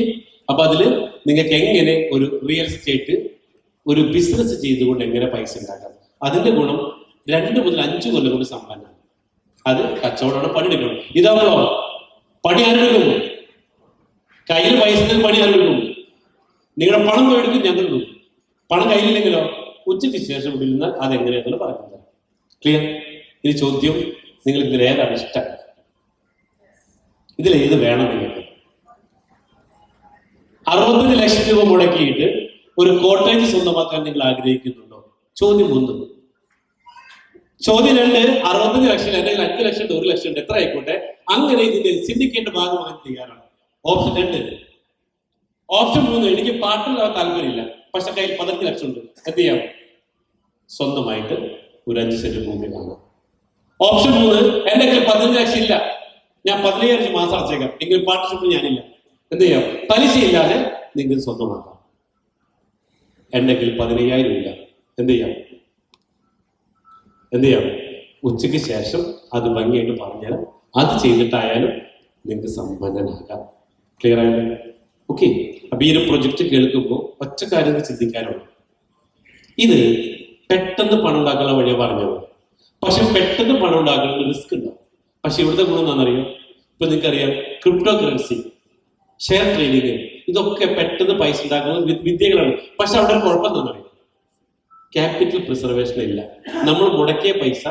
അപ്പൊ അതില് നിങ്ങൾക്ക് എങ്ങനെ ഒരു റിയൽ എസ്റ്റേറ്റ് ഒരു ബിസിനസ് ചെയ്തുകൊണ്ട് എങ്ങനെ പൈസ ഉണ്ടാക്കാം. അതിന്റെ ഗുണം 2 മുതൽ 5 കൊല്ലം കൊണ്ട് സമ്പന്നമാണ്. അത് കച്ചവടമാണ്, പണിയെടുക്കണം. ഇതാവുമ്പോ പണി ആരെടുക്കും? കയ്യിൽ പൈസ പണി ആരെടുക്കും? നിങ്ങളുടെ പണം പോയെടുക്കും, ഞങ്ങൾ എടുക്കും. പണം കയ്യിലില്ലെങ്കിലോ ഉച്ചയ്ക്ക് ശേഷം വിടുന്ന അതെങ്ങനെയാണെന്ന് പറഞ്ഞു തരാം. ക്ലിയർ? ഇനി ചോദ്യം, നിങ്ങൾക്ക് ഇതിലേതാണ് ഇഷ്ടം? ഇതിലേത് വേണം നിങ്ങൾക്ക്? 65 ലക്ഷം രൂപ മുടക്കിയിട്ട് ഒരു കോട്ടേജ് സ്വന്തമാക്കാൻ നിങ്ങൾ ആഗ്രഹിക്കുന്നുണ്ടോ? ചോദ്യം 1. ചോദ്യം 2, 65 ലക്ഷം അല്ലെങ്കിൽ 5 ലക്ഷം 1 ലക്ഷം എത്ര ആയിക്കോട്ടെ, അങ്ങനെ ഇതിന്റെ സിൻഡിക്കേറ്റ് ഭാഗമാകാൻ തയ്യാറാണ്. ഓപ്ഷൻ 2. ഓപ്ഷൻ 3, എനിക്ക് പാർട്ടിലാവാൻ താല്പര്യമില്ല, പക്ഷെ കയ്യിൽ 15 ലക്ഷം ഉണ്ട്, എന്ത് ചെയ്യാം? സ്വന്തമായിട്ട് ഒരു 5 സെന്റ് ഭൂമി വാങ്ങാം. ഓപ്ഷൻ 3, എന്റെ കയ്യിൽ 15 ലക്ഷം ഇല്ല, ഞാൻ 15,000 മാസം അടച്ചേക്കാം, എങ്കിൽ പാർട്ട്ണർഷിപ്പ് ഞാനില്ല. എന്ത് ചെയ്യാം? പലിശയില്ലാതെ നിങ്ങൾ സ്വന്തമാക്കാം. എന്നെങ്കിൽ 15,000 ഇല്ല, എന്ത് ചെയ്യാം? ഉച്ചയ്ക്ക് ശേഷം അത് ഭംഗിയായിട്ട് പറഞ്ഞാൽ അത് ചെയ്തിട്ടായാലും നിങ്ങൾക്ക് സമ്പന്നനാകാം. ക്ലിയർ ആയല്ലോ? ഓക്കെ. അപ്പൊ ഈ ഒരു പ്രൊജക്ട് കേൾക്കുമ്പോൾ ഒറ്റ കാര്യം ചിന്തിക്കാനുള്ളൂ. ഇത് പെട്ടെന്ന് പണം ഉണ്ടാക്കാനുള്ള വഴിയാണ് പറഞ്ഞത്. പക്ഷെ പെട്ടെന്ന് പണം ഉണ്ടാക്കുന്ന റിസ്ക് ഉണ്ടാവും. പക്ഷെ ഇവിടുത്തെ ഗുണം എന്താണെന്നറിയോ? ഇപ്പൊ നിങ്ങൾക്കറിയാം, ക്രിപ്റ്റോ കറൻസി, ഷെയർ ട്രേഡിങ്, ഇതൊക്കെ പെട്ടെന്ന് പൈസ ഉണ്ടാക്കുന്ന വിദ്യകളാണ്. പക്ഷെ അവിടെ ഒരു കുഴപ്പം എന്താണെന്നറിയോ? ക്യാപിറ്റൽ പ്രിസർവേഷൻ ഇല്ല. നമ്മൾ മുടക്കിയ പൈസ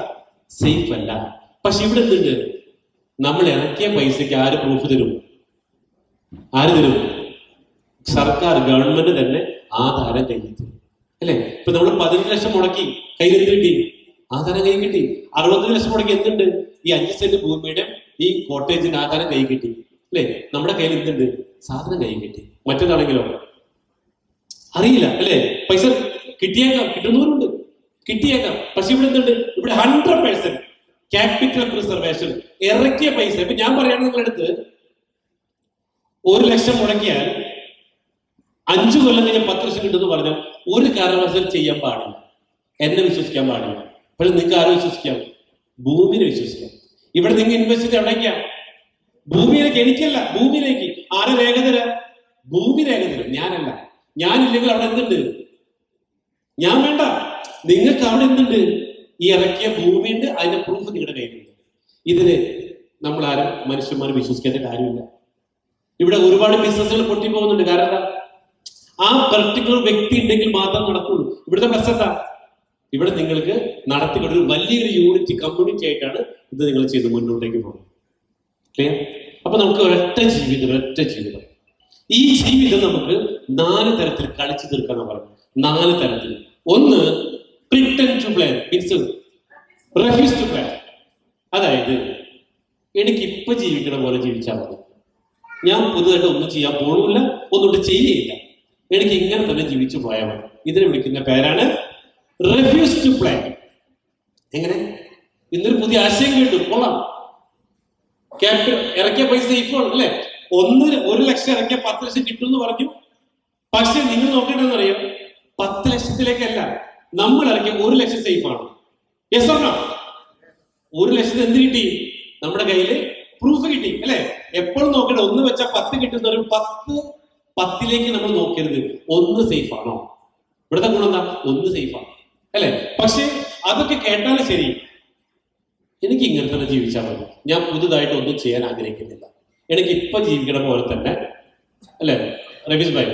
സേഫ് അല്ല. പക്ഷെ ഇവിടെ എന്തുണ്ട്? നമ്മൾ ഇറക്കിയ പൈസക്ക് ആര് പ്രൂഫ് തരും? ആര് തരും? സർക്കാർ, ഗവൺമെന്റ് തന്നെ ആധാരം കയ്യിൽ തരും. അല്ലെ? ഇപ്പൊ നമ്മൾ 15 ലക്ഷം മുടക്കി, കയ്യിൽ എന്ത് കിട്ടി? ആധാരം കൈ കിട്ടി. 60 ലക്ഷം മുടക്കി എന്തുണ്ട്? ഈ 5 സെന്റ് ഭൂമിയുടെ ഈ കോട്ടേജിന് ആധാരം കൈ കിട്ടി. അല്ലെ? നമ്മുടെ കയ്യിൽ എന്തുണ്ട്? സാധനം കൈ കിട്ടി. മറ്റേതാണെങ്കിലോ അറിയില്ല. അല്ലെ? പൈസ കിട്ടിയേക്കാം, കിട്ടുന്നവരുണ്ട്, കിട്ടിയേക്കാം. പക്ഷെ ഇവിടെ എന്തുണ്ട്? ഇവിടെ 100% ക്യാപിറ്റൽ പ്രിസർവേഷൻ. ഇറക്കിയ പൈസ, ഇപ്പൊ ഞാൻ പറയുകയാണ് നിങ്ങളടുത്ത് 1 ലക്ഷം മുടക്കിയാൽ 5 കൊല്ലം കഴിഞ്ഞാൽ 10 ലക്ഷം കിട്ടുമെന്ന് പറഞ്ഞാൽ ഒരു കാരണവശാലും ചെയ്യാൻ പാടില്ല. എന്നെ വിശ്വസിക്കാൻ പാടില്ല. പക്ഷെ നിങ്ങൾക്ക് ആരും വിശ്വസിക്കാം? ഭൂമിനെ വിശ്വസിക്കാം. ഇവിടെ നിങ്ങൾ ഇൻവെസ്റ്റ് ചെയ്ത് എവിടേക്കാ? ഭൂമിയിലേക്ക്. എനിക്കല്ല, ഭൂമിയിലേക്ക്. ആരെ രേഖ തരാം? ഭൂമി രേഖ തരും, ഞാനല്ല. ഞാനില്ലെങ്കിൽ അവിടെ എന്തുണ്ട്? ഞാൻ വേണ്ട. നിങ്ങൾക്ക് അവിടെ എന്തുണ്ട്? ഈ ഇറക്കിയ ഭൂമിയുണ്ട്, അതിന്റെ പ്രൂഫ് നിങ്ങളുടെ കയ്യിലുണ്ട്. ഇതിന് നമ്മൾ ആരും മനുഷ്യന്മാർ വിശ്വസിക്കേണ്ട കാര്യമില്ല. ഇവിടെ ഒരുപാട് ബിസിനസ്സുകൾ പൊട്ടിപ്പോകുന്നുണ്ട്. കാരണം എന്താ? ആ പർട്ടിക്കുലർ വ്യക്തി ഉണ്ടെങ്കിൽ മാത്രം നടക്കുള്ളൂ. ഇവിടുത്തെ പ്രശ്നം എന്താ? ഇവിടെ നിങ്ങൾക്ക് നടത്തിക്കൊണ്ടൊരു വലിയൊരു യൂണിറ്റ്, കമ്മ്യൂണിറ്റി ആയിട്ടാണ് ഇത് നിങ്ങൾ ചെയ്ത് മുന്നോട്ടേക്ക് പോകുന്നത്. ക്ലിയർ? അപ്പൊ നമുക്ക് ഒരൊറ്റ ജീവിതം. ഈ ജീവിതം നമുക്ക് 4 തരത്തിൽ കളിച്ചു തീർക്കാന്ന് പറഞ്ഞു. 4 തരത്തിൽ. ഒന്ന്, pretend to play, means refuse to play. അതായത് എനിക്ക് ഇപ്പൊ ജീവിക്കണ പോലെ ജീവിച്ചാൽ മതി, ഞാൻ പുതുതായിട്ട് ഒന്നും ചെയ്യാൻ പോകില്ല, ഒന്നുകൊണ്ട് ചെയ്യില്ല, എനിക്ക് ഇങ്ങനെ തന്നെ ജീവിച്ചു പോയാൽ മതി. ഇതിനെ വിളിക്കുന്ന പേരാണ് റെഫ്യൂസ് ടു പ്ലേ. എങ്ങനെ? ഇന്നൊരു പുതിയ ആശയം കേട്ടു, കൊള്ളാം. ക്യാപിറ്റൽ ഇറക്കിയ പൈസ ഇപ്പോൾ അല്ലെ 1 ലക്ഷം ഇറക്കിയ 10 ലക്ഷം കിട്ടും എന്ന് പറഞ്ഞു. പക്ഷെ നിങ്ങൾ നോക്കേണ്ടതെന്ന് അറിയാം, 10 ലക്ഷത്തിലേക്കല്ല, നമ്മൾ ഇറക്കിയ 1 ലക്ഷം സേഫ് ആണ്. Yes or no? 1 ലക്ഷത്തിന് എന്ത് കിട്ടി? നമ്മുടെ കയ്യില് പ്രൂഫ് കിട്ടി. അല്ലെ? എപ്പോഴും നോക്കണ്ട, 1 വെച്ചാൽ 10 കിട്ടുന്നവരും 10ലേക്ക് നമ്മൾ നോക്കരുത്. 1 സേഫ് ആണോ? ഇവിടുത്തെ ഗുണം എന്താ? 1 സേഫ് ആണ്. അല്ലെ? പക്ഷെ അതൊക്കെ കേട്ടാലും ശരി, എനിക്ക് ഇങ്ങനെ തന്നെ ജീവിച്ചാൽ മതി, ഞാൻ പുതുതായിട്ട് ഒന്നും ചെയ്യാൻ ആഗ്രഹിക്കുന്നില്ല, എനിക്ക് ഇപ്പൊ ജീവിക്കണ പോലെ തന്നെ, അല്ലെ റബീസ് ഭായി,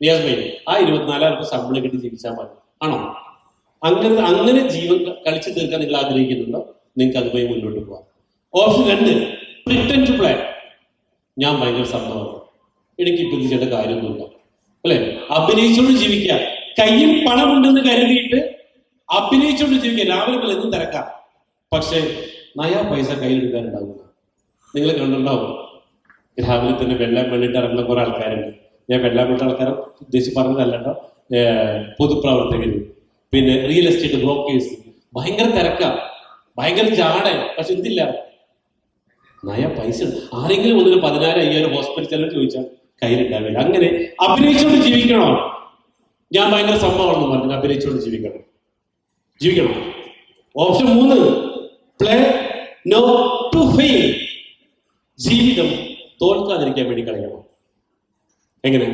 നിയാസ് ഭായി, ആ 24,000 ശമ്പളം കിട്ടി ജീവിച്ചാൽ മതി ആണോ? അങ്ങനെ ജീവൻ കളിച്ചു തീർക്കാൻ നിങ്ങൾ ആഗ്രഹിക്കുന്നുണ്ടോ? നിങ്ങൾക്ക് അതുമായി മുന്നോട്ട് പോവാം. Option 2, pretend to play. ഞാൻ ഭയങ്കര സംഭവമാണ്, എനിക്ക് ഇപ്പൊ ചെയ്യേണ്ട കാര്യമൊന്നുമില്ല, അല്ലെ? അഭിനയിച്ചുകൊണ്ട് ജീവിക്കുക. കയ്യിൽ പണമുണ്ടെന്ന് കരുതിയിട്ട് അഭിനയിച്ചുകൊണ്ട് ജീവിക്കുക. രാവിലെ പോലെ എന്നും തിരക്കാം, പക്ഷെ നയാ പൈസ കയ്യിലെടുക്കാനുണ്ടാവില്ല. നിങ്ങൾ കണ്ടുണ്ടാവും, രാവിലെ തന്നെ വെള്ളം വേണ്ടിയിട്ട് ഇറങ്ങുന്ന കുറെ ആൾക്കാരുണ്ട്. ഞാൻ വെള്ളം വേണ്ട ആൾക്കാരെ ഉദ്ദേശിച്ച് പറഞ്ഞതല്ല കേട്ടോ. പൊതുപ്രവർത്തകര്, പിന്നെ റിയൽ എസ്റ്റേറ്റ് ബ്രോക്കേഴ്സ്, ഭയങ്കര തിരക്ക, ഭയങ്കര ചാട. പക്ഷെ എന്തില്ല, നയ പൈസ. ആരെങ്കിലും ഒന്നിന് 14,000-5,000 ഹോസ്പിറ്റൽ ചെലവ് ചോദിച്ചാൽ കയ്യിലുണ്ടാവില്ല. അങ്ങനെ അഭിനയിച്ചുകൊണ്ട് ജീവിക്കണോ? ഞാൻ ഭയങ്കര സംഭവമാണെന്ന് പറഞ്ഞു അഭിനയിച്ചുകൊണ്ട് ജീവിക്കണം. Option 3, play not to fail. ജീവിതം തോൽക്കാതിരിക്കാൻ വേണ്ടി കളിക്കണം. എങ്ങനെ?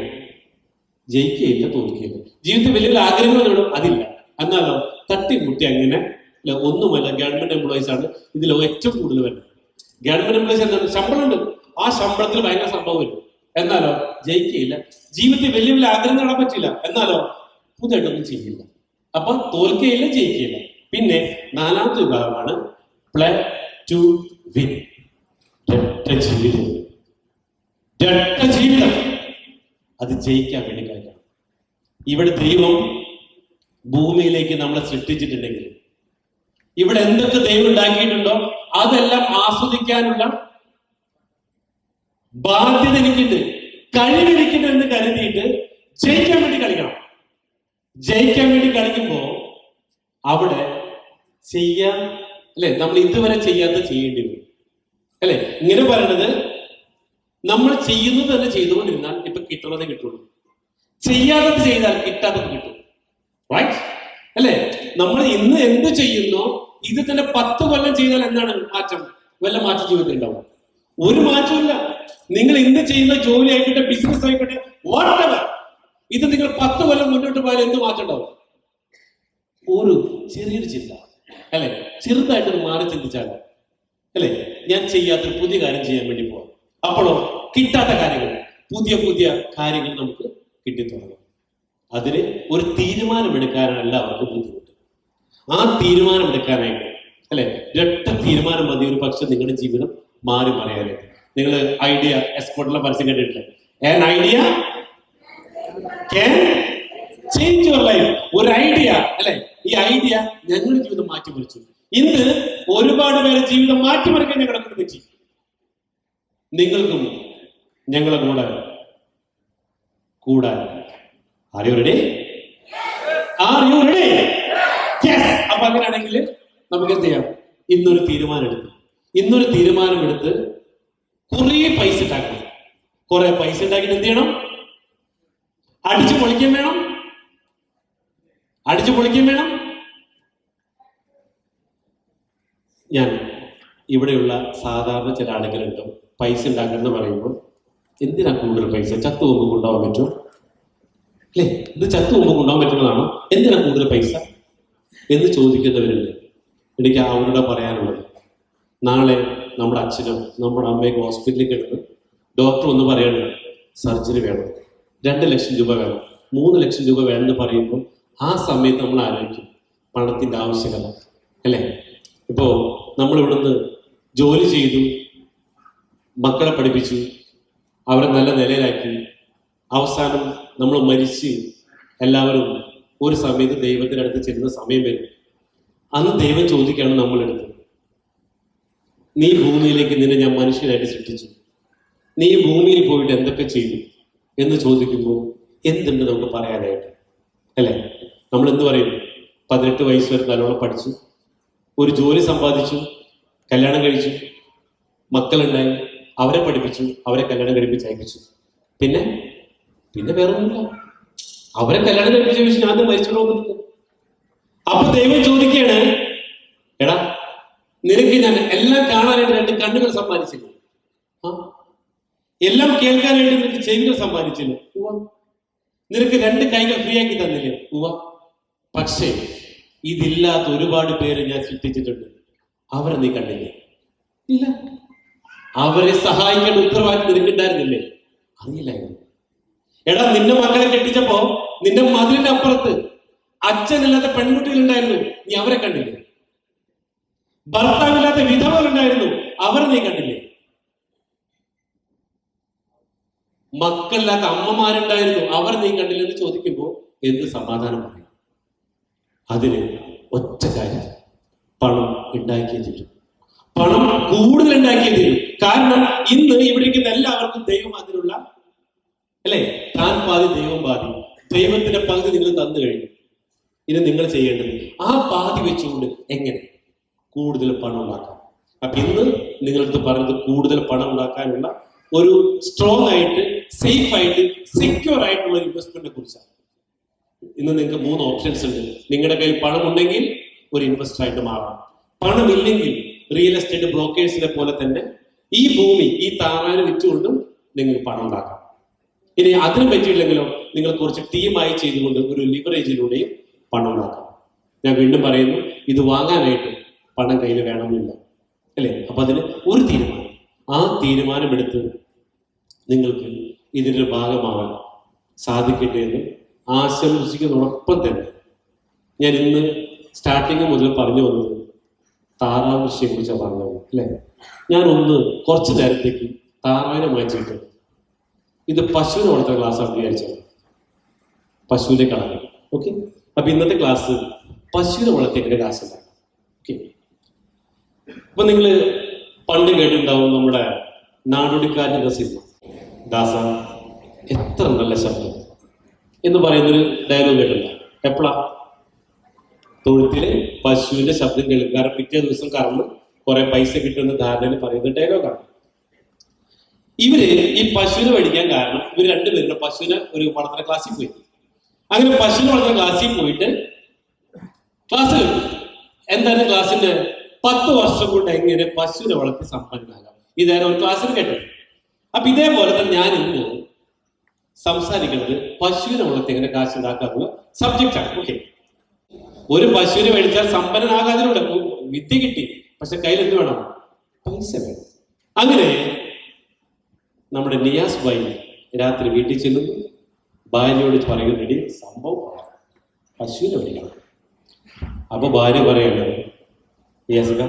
ജയിക്കുകയില്ല, തോൽക്കുകയില്ല. ജീവിതത്തിൽ വലിയ ആഗ്രഹങ്ങളുണ്ട്, അതില്ല. എന്നാലോ തട്ടിമുട്ടി അങ്ങനെ ഒന്നുമല്ല. ഗവൺമെന്റ് എംപ്ലോയീസ് ആണ് ഇതിൽ ഏറ്റവും കൂടുതൽ വരുന്നത്. ഗവൺമെന്റ് എംപ്ലോയീസ് എന്താണ്? ശമ്പളമുണ്ട്, ആ ശമ്പളത്തിൽ ഭയങ്കര സംഭവം വരും. എന്നാലോ ജയിക്കുകയില്ല. ജീവിതത്തിൽ വലിയ വലിയ ആഗ്രഹം നേടാൻ പറ്റില്ല, എന്നാലോ പുതുതായിട്ടൊന്നും ചെയ്യില്ല. അപ്പൊ തോൽക്കുകയില്ല, ജയിക്കുകയില്ല. പിന്നെ 4ാമത്തെ വിഭാഗമാണ് പ്ലേ ടു വിൻ. ജീവിതം അത് ജയിക്കാൻ വേണ്ടി കളിക്കണം. ഇവിടെ ദൈവം ഭൂമിയിലേക്ക് നമ്മളെ സൃഷ്ടിച്ചിട്ടുണ്ടെങ്കിൽ, ഇവിടെ എന്തൊക്കെ ദൈവം ഉണ്ടാക്കിയിട്ടുണ്ടോ അതെല്ലാം ആസ്വദിക്കാനുള്ള ബാധ്യത എനിക്കുണ്ട്, കഴിവെനിക്കുണ്ട് എന്ന് കരുതിയിട്ട് ജയിക്കാൻ വേണ്ടി കളിക്കണം. ജയിക്കാൻ വേണ്ടി കളിക്കുമ്പോ അവിടെ ചെയ്യാൻ, അല്ലെ, നമ്മൾ ഇതുവരെ ചെയ്യാത്ത ചെയ്യേണ്ടി വരും. അല്ലെ? ഇങ്ങനെ പറയണത് നമ്മൾ ചെയ്യുന്നത് തന്നെ ചെയ്തുകൊണ്ടിരുന്നാൽ ഇപ്പൊ കിട്ടുന്നതേ കിട്ടുള്ളൂ. ചെയ്യാത്തത് ചെയ്താൽ കിട്ടാത്തത് കിട്ടും. റൈറ്റ് അല്ലെ? നമ്മൾ ഇന്ന് എന്ത് ചെയ്യുന്നോ ഇത് തന്നെ 10 കൊല്ലം ചെയ്താൽ എന്താണ് മാറ്റം? വല്ല മാറ്റം ജീവിതത്തിൽ ഉണ്ടാവും? ഒരു മാറ്റമില്ല. നിങ്ങൾ ഇന്ന് ചെയ്യുന്ന ജോലി ആയിക്കോട്ടെ, ബിസിനസ് ആയിക്കോട്ടെ, വാട്ടെവർ, ഇത് നിങ്ങൾ 10 കൊല്ലം മുന്നോട്ട് പോയാൽ എന്ത് മാറ്റം ഉണ്ടാവും? ഒരു ചെറിയൊരു ചിന്ത അല്ലെ, ചെറുതായിട്ടൊന്ന് മാറി ചിന്തിച്ചാൽ അല്ലെ, ഞാൻ ചെയ്യാത്തൊരു പുതിയ കാര്യം ചെയ്യാൻ വേണ്ടി പോവാം. അപ്പോഴോ കിട്ടാത്ത കാര്യങ്ങൾ, പുതിയ പുതിയ കാര്യങ്ങൾ നമുക്ക് കിട്ടിത്തുടങ്ങും. അതിന് ഒരു തീരുമാനമെടുക്കാനാണ് എല്ലാവർക്കും ബുദ്ധിമുട്ട്. ആ തീരുമാനമെടുക്കാനായിട്ട് അല്ലെ, ഒരൊറ്റ തീരുമാനം മതി ഒരു പക്ഷെ നിങ്ങളുടെ ജീവിതം മാറി മറിയാനായിട്ട്. നിങ്ങൾ ഐഡിയ എക്സ്പോർട്ടിലെ പരസ്യം കേട്ടിട്ടില്ല? An idea can change your life. ഒരു ഐഡിയ അല്ലെ, ഈ ഐഡിയ ഞങ്ങളുടെ ജീവിതം മാറ്റിമറിച്ചു. ഇന്ന് ഒരുപാട് പേരെ ജീവിതം മാറ്റിമറിക്കാൻ ഞങ്ങളെ കൊണ്ട് പറ്റി. നിങ്ങൾക്കും ഞങ്ങളെ കൂടാൻ ആർ യു റെഡി? അപ്പൊ അങ്ങനെയാണെങ്കിൽ നമുക്ക് എന്ത് ചെയ്യാം? ഇന്നൊരു തീരുമാനം എടുത്ത് കുറെ പൈസ ഉണ്ടാക്കണം. കുറെ പൈസ ഉണ്ടാക്കിയിട്ട് എന്ത് ചെയ്യണം? അടിച്ചു പൊളിക്കാൻ വേണം. ഞാൻ ഇവിടെയുള്ള സാധാരണ ചില ആളുകളുണ്ട്, പൈസ ഉണ്ടാക്കണം പറയുമ്പോൾ എന്തിനാ കൂടുതൽ പൈസ? ചത്തു മുമ്പ് കൊണ്ടുപോകാൻ പറ്റുമോ? അല്ലേ, ഇത് ചത്തു മുമ്പ് കൊണ്ടുപോകാൻ പറ്റുന്നതാണോ? എന്തിനാ കൂടുതൽ പൈസ എന്ന് ചോദിക്കുന്നവരുണ്ട്. എനിക്ക് അവരോട് പറയാനുള്ളത്, നാളെ നമ്മുടെ അച്ഛനും നമ്മുടെ അമ്മയൊക്കെ ഹോസ്പിറ്റലിൽ കിടന്ന് ഡോക്ടർ ഒന്ന് പറയണം സർജറി വേണം, 2 ലക്ഷം രൂപ വേണം, 3 ലക്ഷം രൂപ വേണമെന്ന് പറയുമ്പോൾ ആ സമയത്ത് നമ്മൾ ആലോചിക്കും പണത്തിന്റെ ആവശ്യകത അല്ലേ? ഇപ്പോ നമ്മൾ ഇവിടുന്ന് ജോലി ചെയ്തു, മക്കളെ പഠിപ്പിച്ചു, അവരെ നല്ല നിലയിലാക്കി, അവസാനം നമ്മൾ മരിച്ച് എല്ലാവരും ഒരു സമയത്ത് ദൈവത്തിന്റെ അടുത്ത് ചെല്ലുന്ന സമയം വരും. അന്ന് ദൈവം ചോദിക്കുകയാണ് നമ്മളെടുത്ത്, നീ ഭൂമിയിലേക്ക് നിന്നെ ഞാൻ മനുഷ്യനായിട്ട് സൃഷ്ടിച്ചു, നീ ഭൂമിയിൽ പോയിട്ട് എന്തൊക്കെ ചെയ്തു എന്ന് ചോദിക്കുമ്പോൾ എന്തുണ്ട് നമുക്ക് പറയാനായിട്ട് അല്ലേ? നമ്മൾ എന്ത് പറയും? 18 വയസ്സ് വരെ നല്ലോണം പഠിച്ചു, ഒരു ജോലി സമ്പാദിച്ചു, കല്യാണം കഴിച്ചു, മക്കളുണ്ടായി, അവരെ പഠിപ്പിച്ചു, അവരെ കല്യാണം കഴിപ്പിച്ച് അയപ്പിച്ചു, പിന്നെ വേറെ ഒന്നുമില്ല. അവരെ കല്യാണം കഴിപ്പിച്ച ശേഷം ഞാൻ മരിച്ചു പോകുന്നത്. അപ്പൊ ദൈവം ചോദിക്കുകയാണ്, എടാ നിനക്ക് ഞാൻ എല്ലാം കാണാനായിട്ട് 2 കണ്ണുകൾ സമ്മാനിച്ചില്ല, എല്ലാം കേൾക്കാനായിട്ട് നിനക്ക് ചെവികൾ സമ്മാനിച്ചില്ല, നിനക്ക് 2 കൈകൾ ഫ്രീ ആക്കി തന്നില്ലേ? പക്ഷേ ഇതില്ലാത്ത ഒരുപാട് പേര് ഞാൻ സൃഷ്ടിച്ചിട്ടുണ്ട്, അവരെ നീ കണ്ടില്ലേ? ഇല്ല. അവരെ സഹായിക്കേണ്ട ഉത്തരവാദിത്വം നിനക്കുണ്ടായിരുന്നില്ലേ? അറിയില്ലായിരുന്നു. എടാ, നിന്റെ മക്കളെ കെട്ടിച്ചപ്പോ നിന്റെ മതിലിന്റെ അപ്പുറത്ത് അച്ഛനില്ലാത്ത പെൺകുട്ടികൾ ഉണ്ടായിരുന്നു, നീ അവരെ കണ്ടില്ലേ? ഭർത്താവില്ലാത്ത വിധവകളുണ്ടായിരുന്നു, അവരെ നീ കണ്ടില്ലേ? മക്കളില്ലാത്ത അമ്മമാരുണ്ടായിരുന്നു, അവർ നീ കണ്ടില്ലെന്ന് ചോദിക്കുമ്പോൾ എന്ത് സമാധാനം പറയും? അതിന് ഒറ്റ കാര്യം, പണം ഉണ്ടാക്കിയേ തീരും. പണം കൂടുതൽ ഉണ്ടാക്കിയേ തീരും. കാരണം ഇന്ന് ഇവിടെ ഇരിക്കുന്ന എല്ലാവർക്കും ദൈവം അതിനുള്ള അല്ലെ, താൻ പാതി ദൈവം പാതി, ദൈവത്തിന്റെ പകുതി നിങ്ങൾ തന്നു കഴിഞ്ഞു. ഇനി നിങ്ങൾ ചെയ്യേണ്ടത് ആ പാതി വെച്ചുകൊണ്ട് എങ്ങനെ കൂടുതൽ പണം ഉണ്ടാക്കാം. അപ്പൊ ഇന്ന് നിങ്ങളടുത്ത് പറഞ്ഞത് കൂടുതൽ പണം ഉണ്ടാക്കാനുള്ള ഒരു സ്ട്രോങ് ആയിട്ട്, സേഫ് ആയിട്ട്, സെക്യൂർ ആയിട്ടുള്ള ഇൻവെസ്റ്റ്മെന്റിനെ കുറിച്ചാണ്. ഇന്ന് നിങ്ങൾക്ക് 3 ഓപ്ഷൻസ് ഉണ്ട്. നിങ്ങളുടെ കയ്യിൽ പണം ഉണ്ടെങ്കിൽ ഒരു ഇൻവെസ്റ്റർ ആയിട്ട് മാറാം. പണമില്ലെങ്കിൽ റിയൽ എസ്റ്റേറ്റ് ബ്രോക്കേഴ്സിനെ പോലെ തന്നെ ഈ ഭൂമി, ഈ താറാന് വിറ്റുകൊണ്ടും നിങ്ങൾക്ക് പണം ഉണ്ടാക്കാം. ഇനി അതിന് പറ്റിയില്ലെങ്കിലോ നിങ്ങൾ കുറച്ച് ടീമായി ചെയ്തുകൊണ്ട് ഒരു ലിവറേജിലൂടെയും പണം ഉണ്ടാക്കാം. ഞാൻ വീണ്ടും പറയുന്നു, ഇത് വാങ്ങാനായിട്ട് പണം കയ്യിൽ വേണമെന്നില്ല അല്ലേ? അപ്പൊ അതിന് ഒരു തീരുമാനം, ആ തീരുമാനമെടുത്ത് നിങ്ങൾക്ക് ഇതിൻ്റെ ഭാഗമാവാൻ സാധിക്കട്ടെ എന്ന് ആശംസിക്കുന്നതോടൊപ്പം തന്നെ ഞാൻ ഇന്ന് സ്റ്റാർട്ടിങ് മുതൽ പറഞ്ഞു വന്നത് താറാവ് കൃഷിയെ കുറിച്ചാണ് പറഞ്ഞത് അല്ലേ? ഞാനൊന്ന് കുറച്ച് നേരത്തേക്ക് താറാവിനെ മാറ്റിയിട്ട് ഇത് പശുവിനെ വളർത്തുന്ന ക്ലാസ്സാണ് വിചാരിച്ചത്. പശുവിനെ കളഞ്ഞു. ഓക്കെ, അപ്പൊ ഇന്നത്തെ ക്ലാസ് പശുവിനെ വളർത്തിയതിന്റെ ക്ലാസ് ഉണ്ടാകും. ഓക്കെ, അപ്പൊ നിങ്ങൾ പണ്ട് കേട്ടിട്ടുണ്ടാവും നമ്മുടെ നാടോടിക്കാരൻ്റെ സിനിമ ദാസ എത്ര നല്ല ശബ്ദം എന്ന് പറയുന്നൊരു ഡയലോഗ് കേട്ടില്ല? എപ്പോഴാ? തൊഴുത്തില് പശുവിന്റെ ശബ്ദം കേൾക്കാറ് പിറ്റേ ദിവസം കറന്ന് കുറെ പൈസ കിട്ടുന്ന ധാരണയിൽ പറയുന്ന ഡയലോഗാണ്. ഇവര് ഈ പശുവിനെ മേടിക്കാൻ കാരണം ഇവർ രണ്ടുപേരുടെ പശുവിനെ ഒരു വളർത്തുന്ന ക്ലാസ്സിൽ പോയി. അങ്ങനെ പശുവിനെ വളർത്തുന്ന ക്ലാസ്സിൽ പോയിട്ട് ക്ലാസ് കഴിഞ്ഞു. എന്താണ് ക്ലാസ്സിന്റെ 10 വർഷം കൊണ്ട് എങ്ങനെ പശുവിനെ വളർത്തി സമ്പന്നനാകാം, ഇതായിരുന്നു ഒരു ക്ലാസ്സിൽ കേട്ടത്. അപ്പൊ ഇതേപോലെ തന്നെ ഞാൻ ഇന്ന് സംസാരിക്കുന്നത് പശുവിനെ വളർത്തി എങ്ങനെ കാശ് ഉണ്ടാക്കാനുള്ള സബ്ജക്റ്റ് ആണ്. ഓക്കെ, ഒരു പശുവിനെ മേടിച്ചാൽ സമ്പന്നനാകാതിലൂടെ വിദ്യ കിട്ടി, പക്ഷെ കയ്യിൽ എന്ത് വേണം? പൈസ വേണം. അങ്ങനെ നമ്മുടെ നിയാസ് ഭായി രാത്രി വീട്ടിൽ ചെല്ലുന്നു, ഭാര്യയോട് പറയുന്നതിന് സംഭവം പശുവിനെ മേടിക്കണം. അപ്പൊ ഭാര്യ പറയണത്, നിയാസിക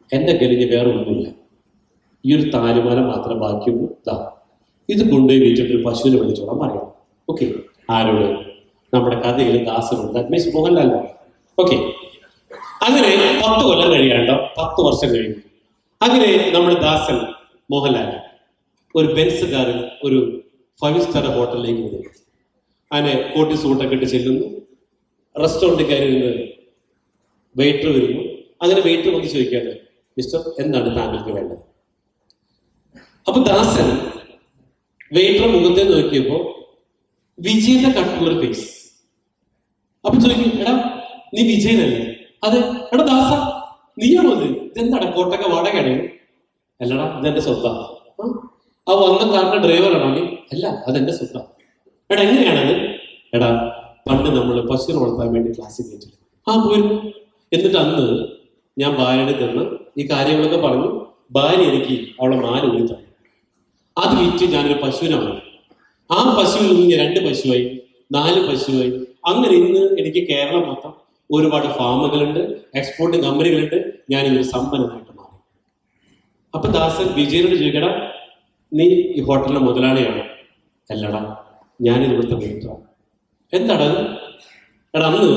എന്റെ കയ്യിൽ വേറെ ഒന്നുമില്ല, ഈ ഒരു താലിമാല മാത്രം ബാക്കിയുള്ളൂ, ഇത് കൊണ്ടുപോയി വീട്ടിൽ ഒരു പശുവിനെ മേടിച്ചോളാം പറയാം. ഓക്കെ, ആരോട്? നമ്മുടെ കഥയിൽ ദാസനുണ്ട്, ദാറ്റ് മീൻസ് മോഹൻലാൽ. ഓക്കെ, അങ്ങനെ 10 കൊല്ലം കഴിയാണ്ടോ 10 വർഷം കഴിഞ്ഞു. അങ്ങനെ നമ്മുടെ ദാസൻ മോഹൻലാൽ ഒരു ബെൻസ് കാറിൽ ഒരു 5 സ്റ്റാർ ഹോട്ടലിലേക്ക് വരും. അങ്ങനെ കോട്ടി സൂട്ടൊക്കെ ഇട്ട് ചെല്ലുന്നു. റെസ്റ്റോറൻറ്റ് കയറി നിന്ന് വെയിറ്റർ വരുന്നു. അങ്ങനെ വെയിറ്റർ വന്ന് ചോദിക്കാണ്, മിസ്റ്റർ എന്താണ് താങ്കൾക്ക് വേണ്ടത്? അപ്പൊ ദാസൻ വെയിറ്റർ മുഖത്തെ നോക്കിയപ്പോ വിജയന്റെ കട്ടുള്ള ഫേസ്. അപ്പൊ ചോദിക്കും, എടാ നീ വിജയനല്ലേ? അതെ. എടാ ദാസ നീയാണോ അത്? ഇതെന്താടാ കോട്ടൊക്കെ വാടകയാണ്? അല്ലടാ ഇതെന്റെ സ്വത്താണ്. ആ വന്ന കാറിന്റെ ഡ്രൈവറാണോ നീ? അല്ല, അതെന്റെ സ്വത്താണ്. എടാ എങ്ങനെയാണത്? എടാ പണ്ട് നമ്മൾ പശുവിനെ വളർത്താൻ വേണ്ടി ക്ലാസ്സിൽ കയറ്റില്ല. പോയിരുന്നു. എന്നിട്ട് അന്ന് ഞാൻ ഭാര്യയുടെ തന്ന് ഈ കാര്യങ്ങളൊക്കെ പറഞ്ഞു. ഭാര്യ എനിക്ക് അവളെ മാല ഊരി തന്നു. അത് വിറ്റ് ഞാനൊരു പശുവിനെ വാങ്ങി. ആ പശുവിൽ നിന്ന് ഞാൻ 2 പശുവായി, 4 പശുവായി. അങ്ങനെ ഇന്ന് എനിക്ക് കേരളം മൊത്തം ഒരുപാട് ഫാമുകളുണ്ട്, എക്സ്പോർട്ടിംഗ് കമ്പനികളുണ്ട്. ഞാൻ ഇതൊരു സമ്പന്നനായിട്ട് മാറി. അപ്പൊ ദാസൻ വിജയനോട് ചോദിക്കടാ, നീ ഈ ഹോട്ടലിലെ മുതലാളിയാണോ? അല്ലടാ, ഞാനിത് ഇവിടുത്തെ വെയിറ്ററാണ്. എന്താടാ? എടാ അന്ന്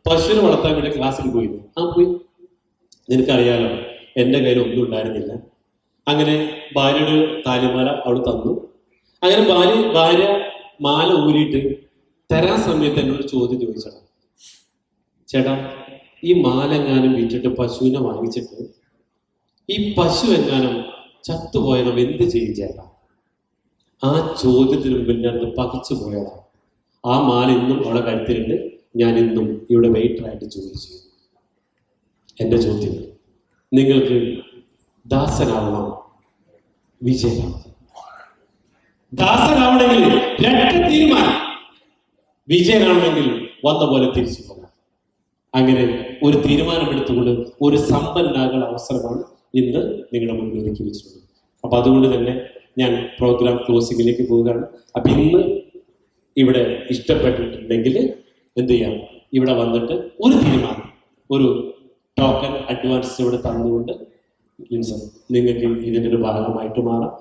പശുവിനെ വളർത്താൻ വേണ്ടി ക്ലാസ്സിൽ പോയിരുന്നു. പോയി. നിനക്കറിയാലോ എൻ്റെ കയ്യിൽ ഒന്നും ഉണ്ടായിരുന്നില്ല. അങ്ങനെ ഭാര്യയുടെ താലിമാല അവൾ തന്നു. അങ്ങനെ ഭാര്യ മാല ഊരിയിട്ട് തരാൻ സമയത്ത് എന്നോട് ചോദ്യം ചോദിച്ചടാ, ചേട്ടാ ഈ മാല എങ്ങാനും വിറ്റിട്ട് പശുവിനെ വാങ്ങിച്ചിട്ട് ഈ പശു എങ്ങാനും ചത്തുപോയ നമ്മൾ എന്ത് ചെയ്യും ചേട്ടാ? ആ ചോദ്യത്തിന് മുമ്പിൽ ഞാനത് പകച്ചു പോയതാ. ആ മാല ഇന്നും അവളെ കഴുത്തിലുണ്ട്. ഞാൻ ഇന്നും ഇവിടെ വെയിറ്ററായിട്ട് ജോലി ചെയ്യുന്നു. എൻ്റെ ചോദ്യം, നിങ്ങൾക്ക് ദാസനാവണം വിജയനാവണം? ദാസനാവണമെങ്കിൽ 2 തീരുമാനം. വിജയനാവണമെങ്കിൽ വന്ന പോലെ തിരിച്ചു പോകാം. അങ്ങനെ ഒരു തീരുമാനമെടുത്തുകൊണ്ട് ഒരു സമ്പന്നനാകുന്ന അവസരമാണ് ഇന്ന് നിങ്ങളുടെ മുന്നിൽ ഒരുക്കി വെച്ചിട്ടുള്ളത്. അപ്പൊ അതുകൊണ്ട് തന്നെ ഞാൻ പ്രോഗ്രാം ക്ലോസിങ്ങിലേക്ക് പോവുകയാണ്. അപ്പൊ ഇന്ന് ഇവിടെ ഇഷ്ടപ്പെട്ടിട്ടുണ്ടെങ്കിൽ എന്ത് ചെയ്യാം? ഇവിടെ വന്നിട്ട് ഒരു തീരുമാനം, ഒരു ടോക്കൺ അഡ്വാൻസ് ഇവിടെ തന്നുകൊണ്ട് നിങ്ങൾക്ക് ഇതിൻ്റെ ഒരു ഭാഗമായിട്ട് മാറാം.